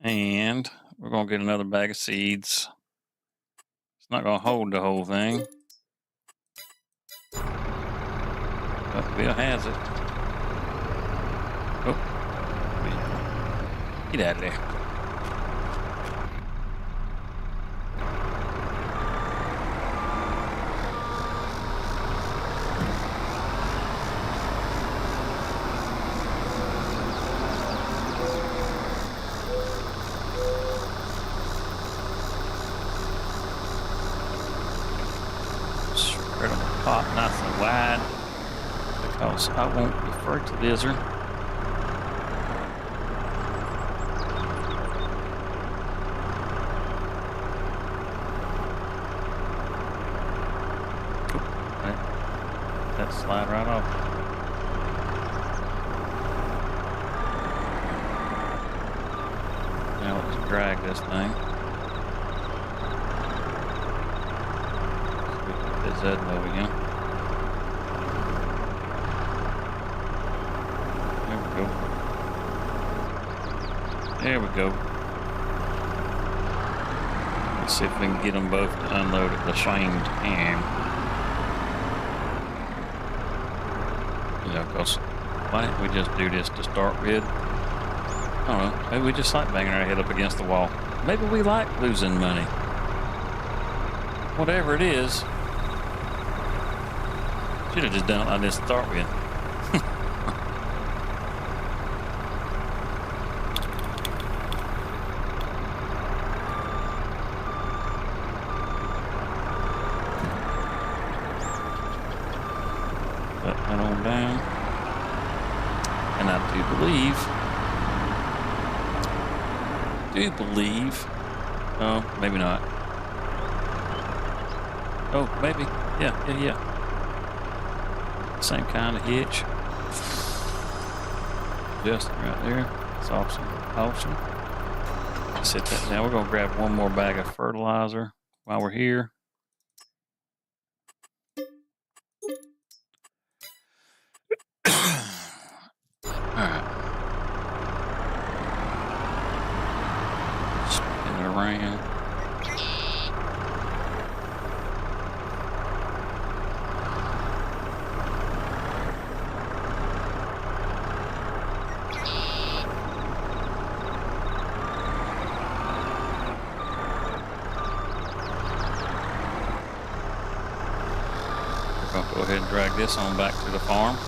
And we're going to get another bag of seeds. It's not going to hold the whole thing. But Bill has it. Oh. Get out of there. Spread them pot nice and wide because I want the fertilizer. That slide right off. Now let's drag this thing. Is that low again? There we go. There we go. Let's see if we can get them both to unload at the same time. You know, because why didn't we just do this to start with? I don't know. Maybe we just like banging our head up against the wall. Maybe we like losing money. Whatever it is. Should have just done it like this to start with. Put that on down. And I do believe, oh, maybe not. Oh, maybe, yeah. Same kind of hitch. Just right there. It's awesome. Set that down. We're going to grab one more bag of fertilizer while we're here. Alright. Spin it around. I'll go ahead and drag this on back to the farm.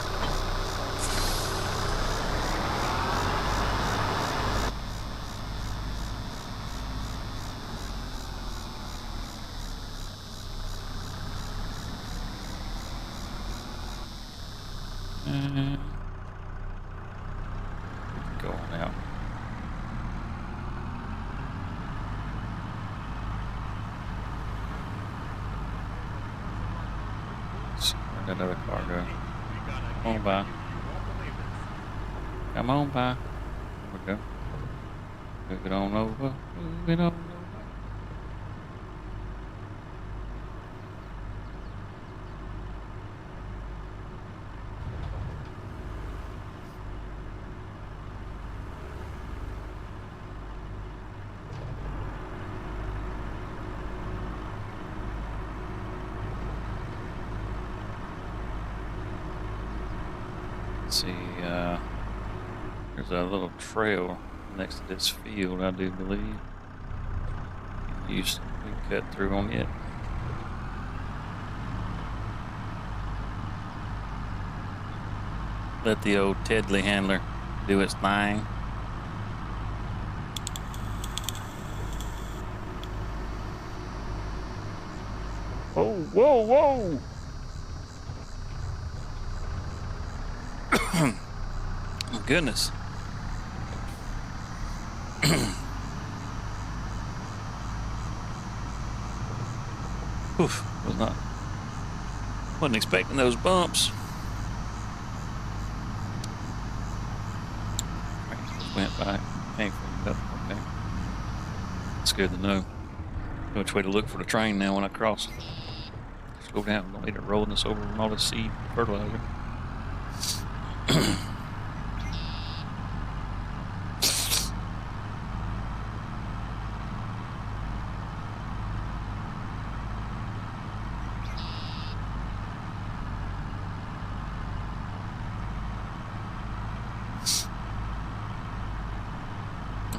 And go on out. Where'd that other car go? Come on by. Come on by. There we go. Move it on over. Move it on over. See, there's a little trail next to this field, I do believe. We cut through on it. Let the old Tedley handler do its thing. Whoa, whoa, whoa! Oh, goodness. Oof, wasn't expecting those bumps. Went by painfully up. Okay. It's good to know which way to look for the train now when I cross. Just go down. Don't need it rolling this over with all this seed fertilizer.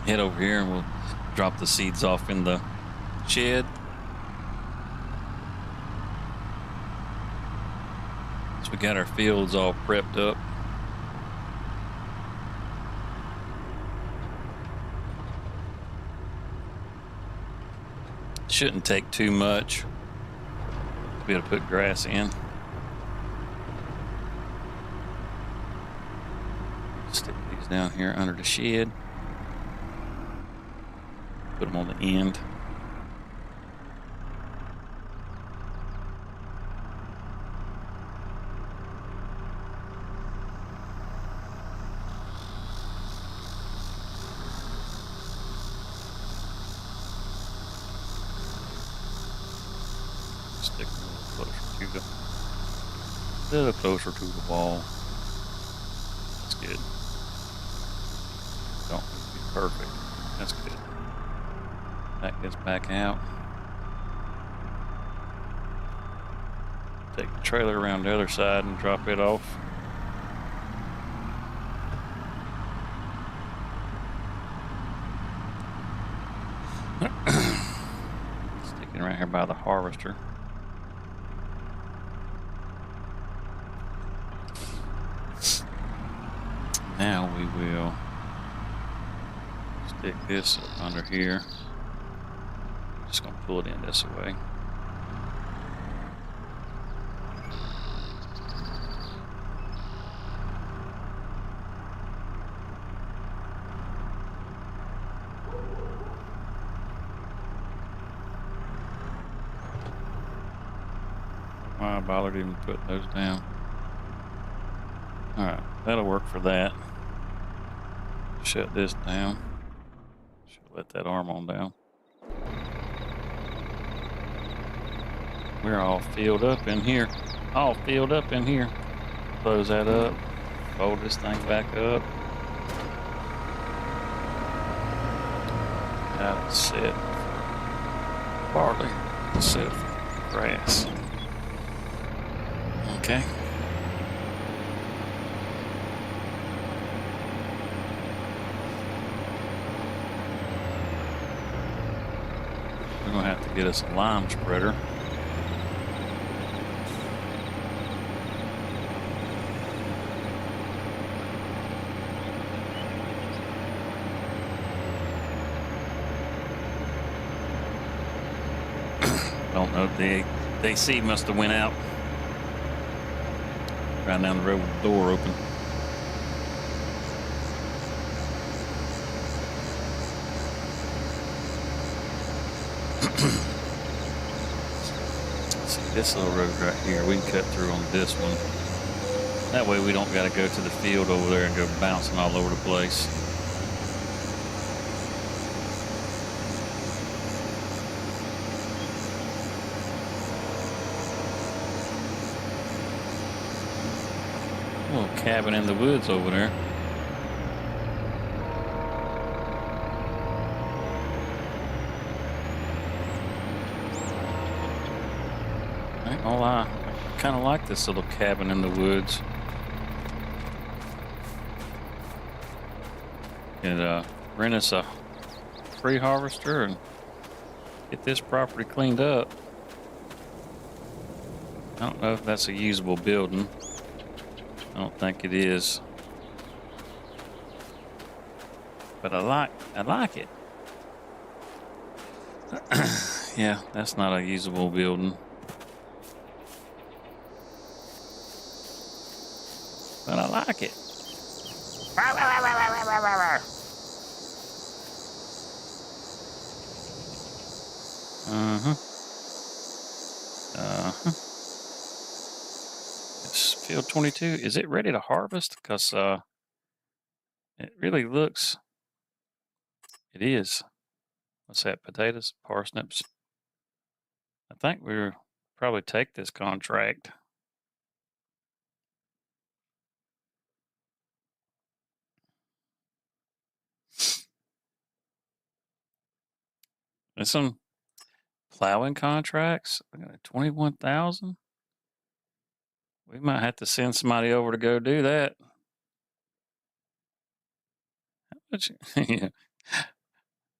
Head over here and we'll drop the seeds off in the shed. So we got our fields all prepped up. Shouldn't take too much to be able to put grass in. Stick these down here under the shed. Put them on the end. Stick them a little closer to the wall. That's good. Don't need to be perfect. That's good. That gets back out. Take the trailer around the other side and drop it off. Sticking right here by the harvester. Now we will stick this up under here. Just gonna pull it in this way. Why I bothered even putting those down. Alright, that'll work for that. Shut this down. Should let that arm on down. We're all filled up in here. All filled up in here. Close that up. Fold this thing back up. Got it set for barley. Set for grass. Okay. We're gonna have to get us a lime spreader. Don't know. The AC must have went out. Right down the road with the door open. See this little road right here. We can cut through on this one. That way we don't got to go to the field over there and go bouncing all over the place. Little cabin in the woods over there. I ain't gonna lie, I kind of like this little cabin in the woods. Could rent us a free harvester and get this property cleaned up. I don't know if that's a usable building. I don't think it is. But I like it. Yeah, that's not a usable building. But I like it. It's field 22. Is it ready to harvest? Because it really looks. It is. What's that? Potatoes, parsnips. I think we'll probably take this contract. There's some plowing contracts. 21,000. We might have to send somebody over to go do that. Yeah.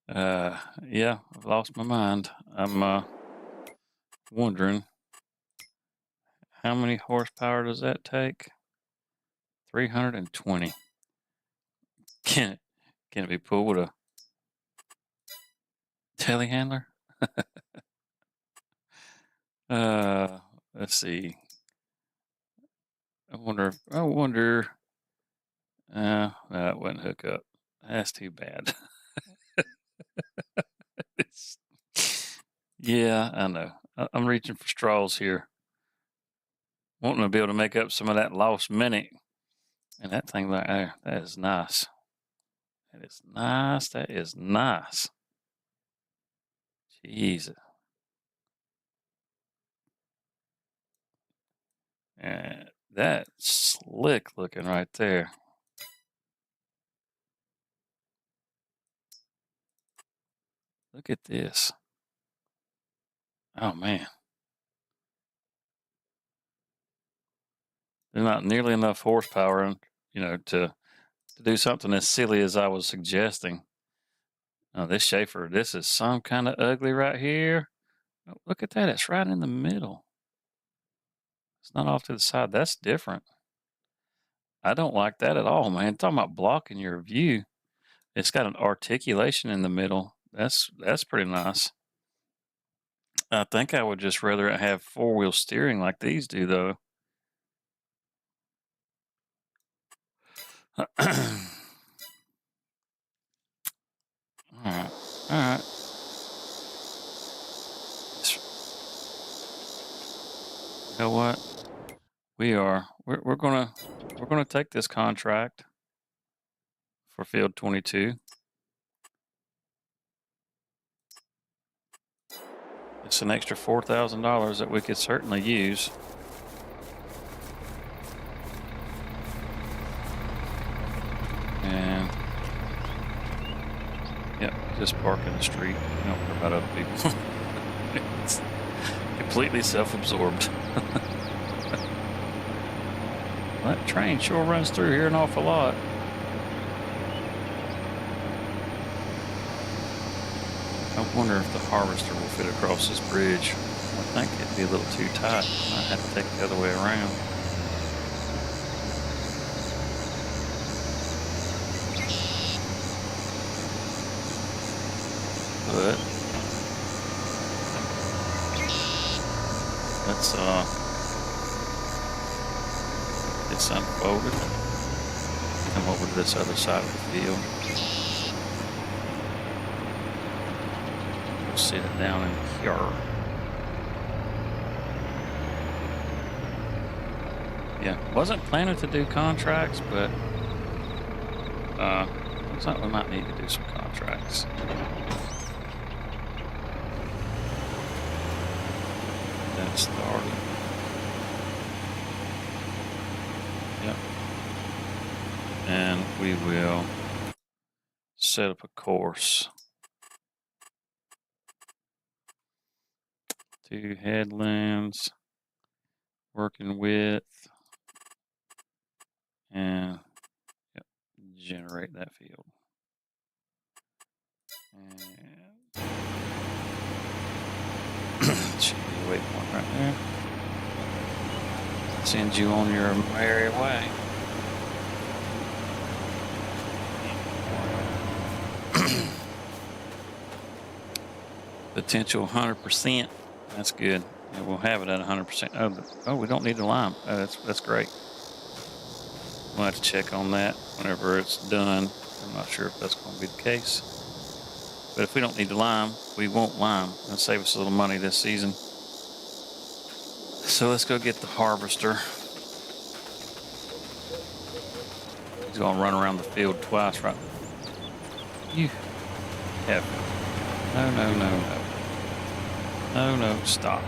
Yeah, I've lost my mind. I'm wondering how many horsepower does that take? 320. Can it be pulled with a telehandler? Let's see. I wonder. That wouldn't hook up. That's too bad. Yeah, I know. I'm reaching for straws here. Wanting to be able to make up some of that lost minute. And that thing right there, that is nice. That is nice. That is nice. Jesus. And that's slick looking right there. Look at this. Oh man. There's not nearly enough horsepower, to do something as silly as I was suggesting. Oh, this Schaefer, this is some kind of ugly right here. Oh, look at that. It's right in the middle. It's not off to the side. That's different. I don't like that at all, man. Talking about blocking your view. It's got an articulation in the middle. That's pretty nice. I think I would just rather have four-wheel steering like these do, though. All right. You know what? We're gonna take this contract for field 22. It's an extra $4,000 that we could certainly use. And yep, just park in the street. We don't care about other people. It's completely self-absorbed. That train sure runs through here an awful lot. I wonder if the harvester will fit across this bridge. I think it'd be a little too tight. I might have to take it the other way around. But let's it's unfolded. Come over to this other side of the field. We'll sit it down in here. Yeah, wasn't planning to do contracts, but looks like we might need to do some contracts. That started. Yep. And we will set up a course. 2 headlands, working width, and yep, generate that field. And should be a waypoint right there. Send you on your merry way. Potential 100%. That's good. And we'll have it at 100%. Oh, we don't need the lime. Oh, that's great. We'll have to check on that whenever it's done. I'm not sure if that's going to be the case. But if we don't need the lime, we won't lime. It'll save us a little money this season. So let's go get the harvester. He's going to run around the field twice, right? You have... No, stop.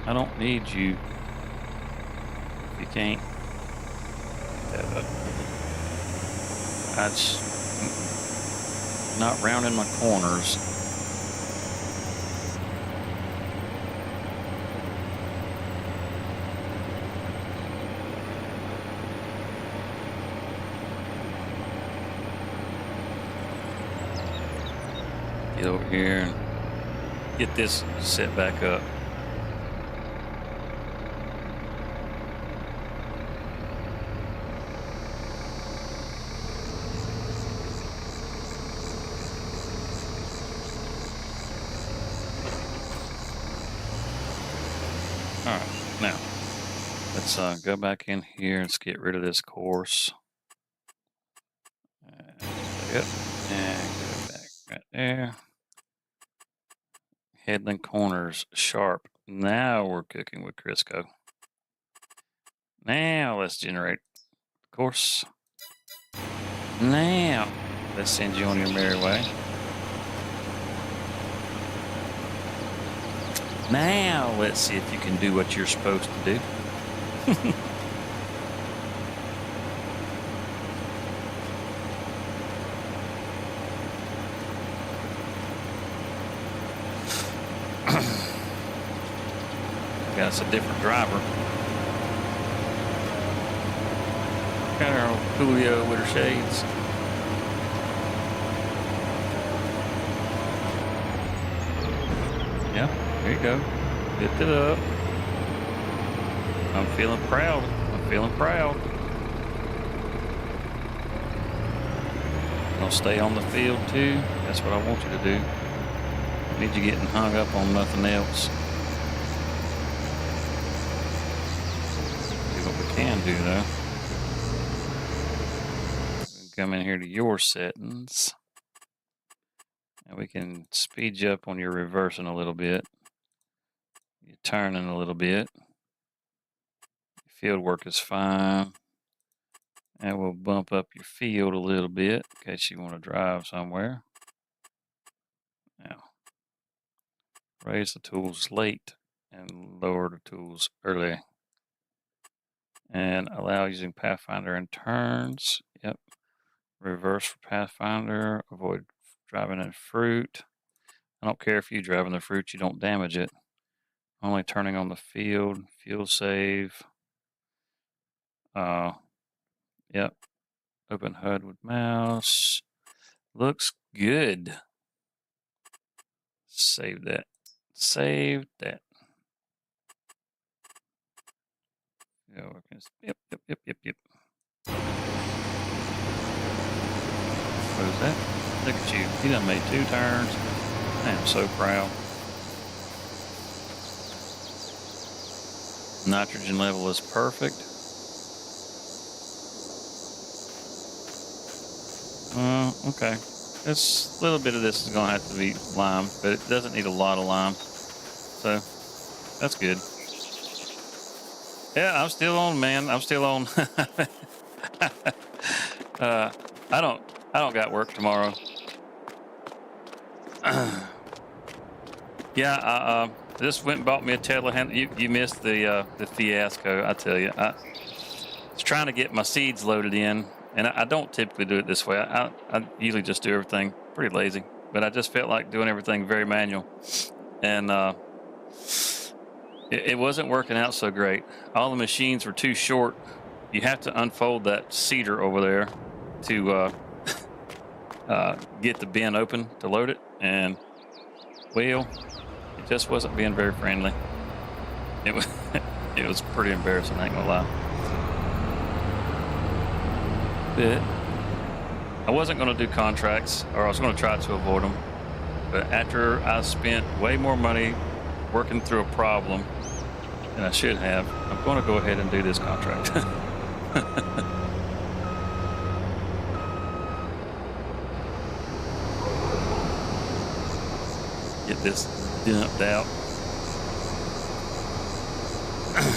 I don't need you. If you can't. I just... Not rounding my corners. Get over here and get this set back up. All right, now let's go back in here and get rid of this course. Yep, and go back right there. Headland corners sharp. Now we're cooking with Crisco. Now let's generate the course. Now let's send you on your merry way. Now let's see if you can do what you're supposed to do. That's a different driver. Got our old Coolio with her shades. Yeah, there you go. Lift it up. I'm feeling proud. I'm feeling proud. Gonna stay on the field too. That's what I want you to do. I need you getting hung up on nothing else. Can do though. Come in here to your settings and we can speed you up on your reversing a little bit, your turning a little bit. Field work is fine, and we'll bump up your field a little bit in case you want to drive somewhere. Now raise the tools late and lower the tools early. And allow using Pathfinder in turns. Yep. Reverse for Pathfinder. Avoid driving in fruit. I don't care if you drive in the fruit, you don't damage it. Only turning on the field. Fuel save. Yep. Open HUD with mouse. Looks good. Save that. Save that. Yep. What is that? Look at you. He done made 2 turns. I am so proud. Nitrogen level is perfect. Okay. A little bit of this is going to have to be lime, but it doesn't need a lot of lime. So, that's good. Yeah, I'm still on, man. I'm still on. I don't got work tomorrow. Yeah, I just went and bought me a telehandler. You missed the fiasco, I tell you. I was trying to get my seeds loaded in, and I don't typically do it this way. I usually just do everything pretty lazy, but I just felt like doing everything very manual, and it wasn't working out so great. All the machines were too short. You have to unfold that seeder over there to get the bin open to load it, and well, it just wasn't being very friendly. It was it was pretty embarrassing, I ain't gonna lie. But I wasn't going to do contracts, or I was going to try to avoid them. But after I spent way more money working through a problem than I should have, I'm going to go ahead and do this contract. Get this dumped out.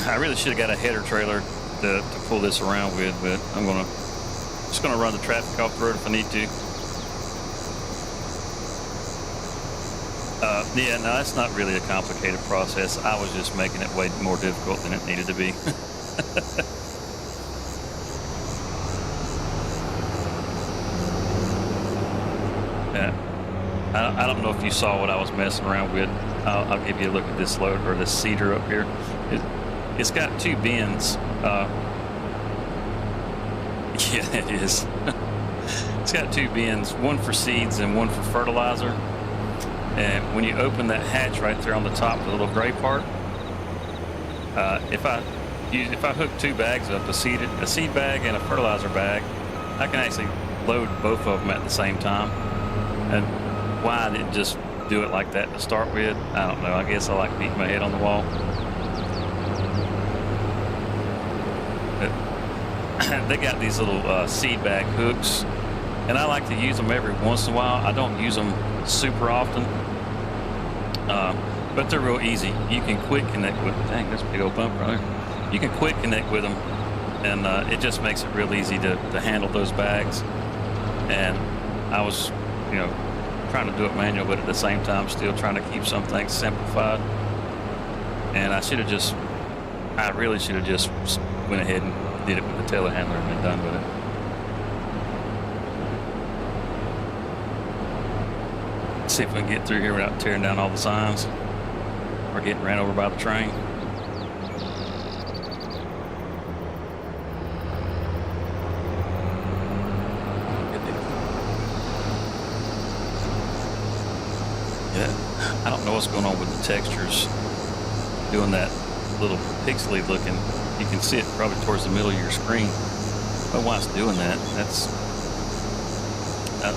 I really should have got a header trailer to pull this around with, but I'm just gonna run the traffic off the road if I need to. Yeah, no, that's not really a complicated process. I was just making it way more difficult than it needed to be. Yeah, I don't know if you saw what I was messing around with. I'll give you a look at this load, or this seeder up here. It's got two bins. Yeah, it is. It's got two bins, one for seeds and one for fertilizer. And when you open that hatch right there on the top, the little gray part, if I hook two bags up, a seed bag and a fertilizer bag, I can actually load both of them at the same time. And why I didn't just do it like that to start with, I don't know. I guess I like beating my head on the wall. They got these little seed bag hooks, and I like to use them every once in a while. I don't use them super often, but they're real easy. You can quick connect with. Dang, there's a big old bump right there. You can quick connect with them, and it just makes it real easy to handle those bags. And I was, trying to do it manual, but at the same time still trying to keep some things simplified. And I really should have just went ahead and did it with the telehandler and been done with it. Let's see if we can get through here without tearing down all the signs or getting ran over by the train. Yeah, I don't know what's going on with the textures doing that little pixely looking. You can see it probably towards the middle of your screen. I don't know why it's doing that.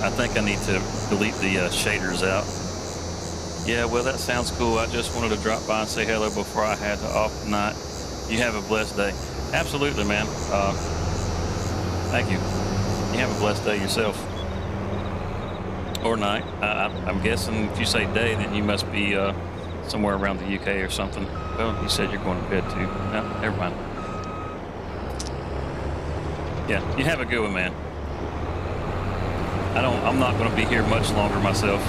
I think I need to delete the shaders out. Yeah, well, that sounds cool. I just wanted to drop by and say hello before I had to off tonight. You have a blessed day. Absolutely, man. Thank you. You have a blessed day yourself. Or night. I'm guessing if you say day, then you must be somewhere around the UK or something. Well, you said you're going to bed too. No, never mind. Yeah, you have a good one, man. I'm not going to be here much longer myself.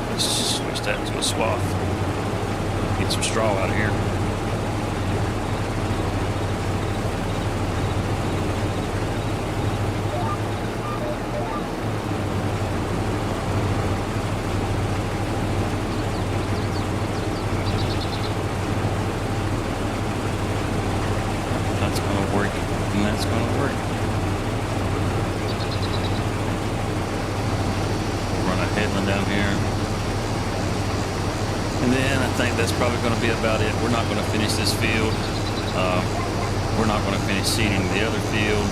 Let's switch that to a swath. Get some straw out of here. About it. We're not going to finish this field. We're not going to finish seeding the other field.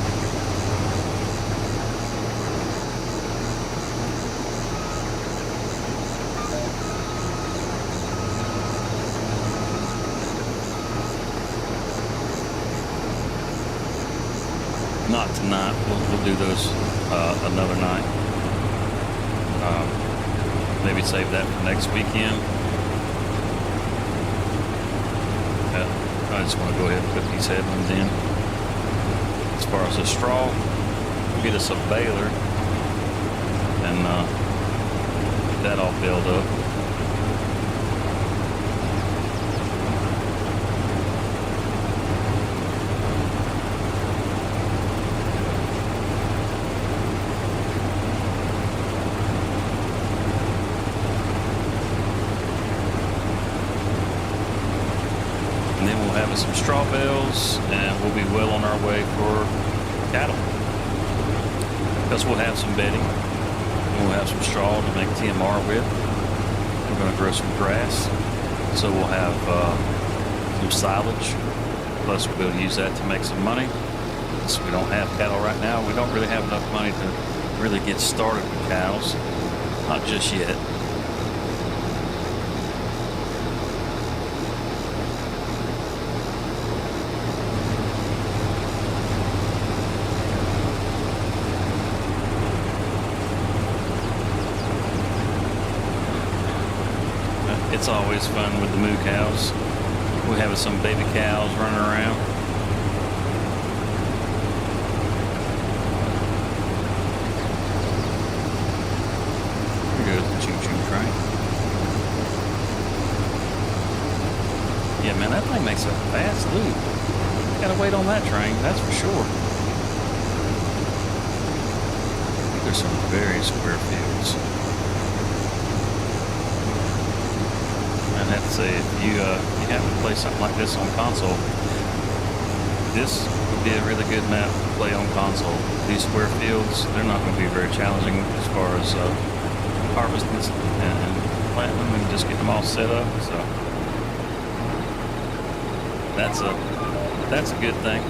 Not tonight. We'll do those another night. Maybe save that for next weekend. I just want to go ahead and put these headlands in. As far as the straw, we'll get us a baler and get that all built up. Some straw bales, and we'll be well on our way for cattle, because we'll have some bedding, we'll have some straw to make TMR with. We're going to grow some grass, so we'll have some silage. Plus, we'll be able to use that to make some money. Since we don't have cattle right now, we don't really have enough money to really get started with cows. Not just yet. It's always fun with the moo cows. We're having some baby cows running around. There goes the choo-choo train. Yeah, man, that thing makes a fast loop. Gotta wait on that train, that's for sure. There's some very square fields. I'd have to say, if you happen to play something like this on console, this would be a really good map to play on console. These square fields, they're not going to be very challenging as far as harvesting and planting them and just getting them all set up. So that's a good thing.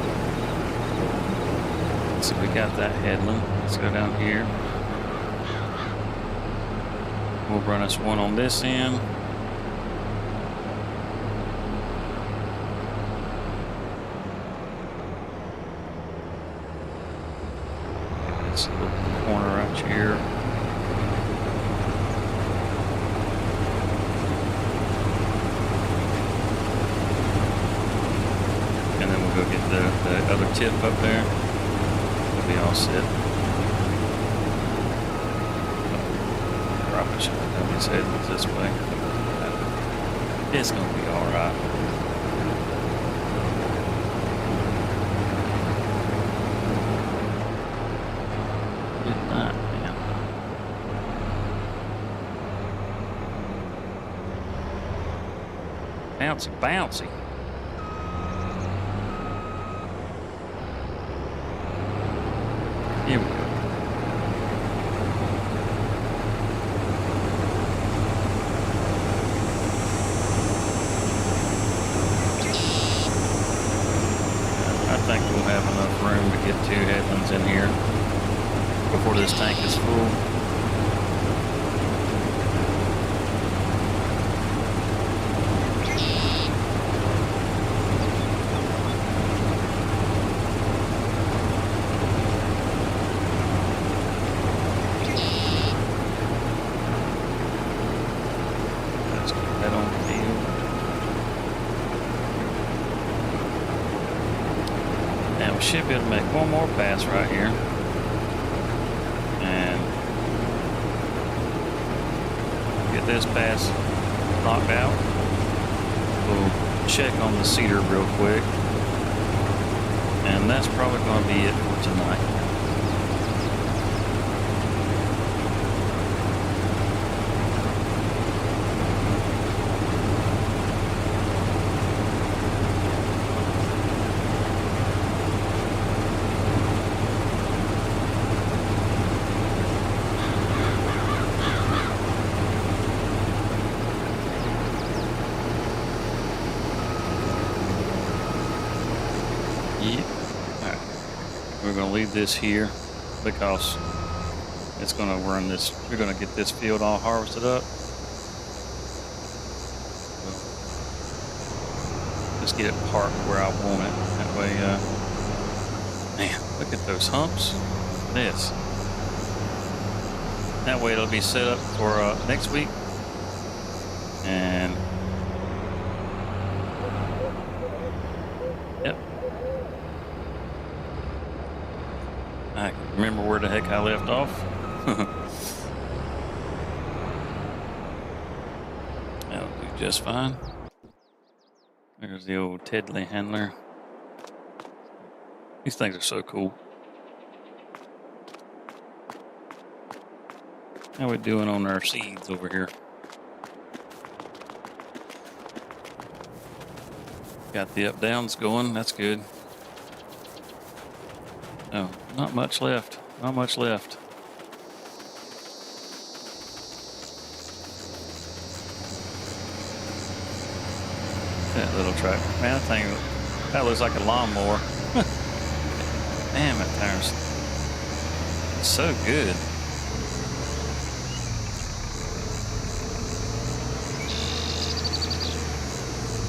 So we got that headland. Let's go down here. We'll run us one on this end. This little corner right here. And then we'll go get the other tip up there. We'll be all set. Probably should have done these headlands this way. It's going to be all right. Bouncy, bouncy. Here we go. I think we'll have enough room to get 2 headlands in here before this tank is full. Should be able to make one more pass right here, and get this pass knocked out. We'll check on the cedar real quick, and that's probably going to be it for tonight. We're going to leave this here because it's going to run this. We're going to get this field all harvested up. Just get it parked where I want it. That way, man, look at those humps. This. That way it'll be set up for next week. And yep. I can remember where the heck I left off. That'll do just fine. There's the old Tedley handler. These things are so cool. How we doing on our seeds over here? Got the up downs going, that's good. No, not much left. Not much left. That little track. Man, that looks like a lawnmower. Damn, it turns so good.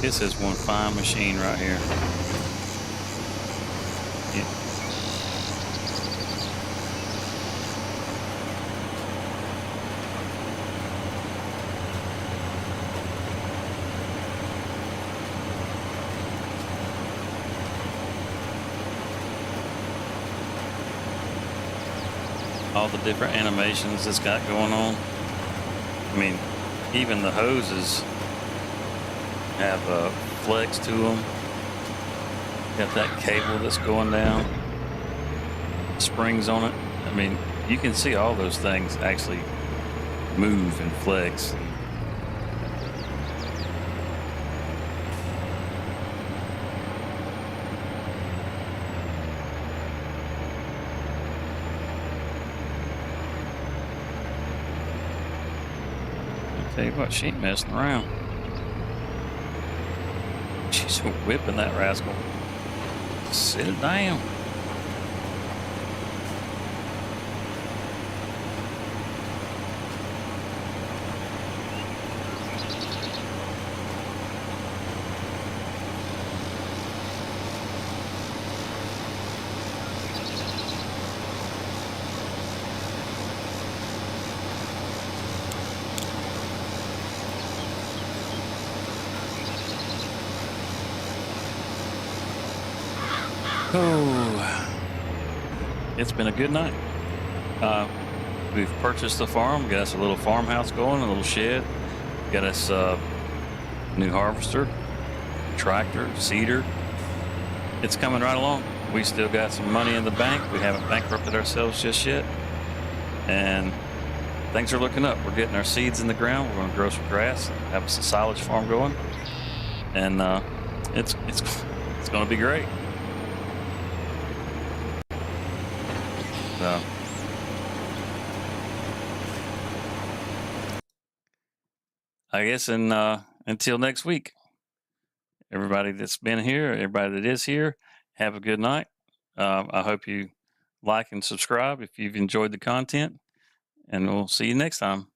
This is one fine machine right here. Yeah. All the different animations it's got going on. I mean, even the hoses have flex to them. Got that cable that's going down, springs on it. I mean, you can see all those things actually move and flex. I tell you what, she ain't messing around. She's whipping that rascal. Sit it down. Oh, it's been a good night. We've purchased the farm, got us a little farmhouse going, a little shed, got us a new harvester, tractor, seeder. It's coming right along. We still got some money in the bank. We haven't bankrupted ourselves just yet. And things are looking up. We're getting our seeds in the ground. We're going to grow some grass, have us a silage farm going. And it's going to be great. So, I guess until next week, everybody that's been here, everybody that is here, have a good night. I hope you like and subscribe if you've enjoyed the content, and we'll see you next time.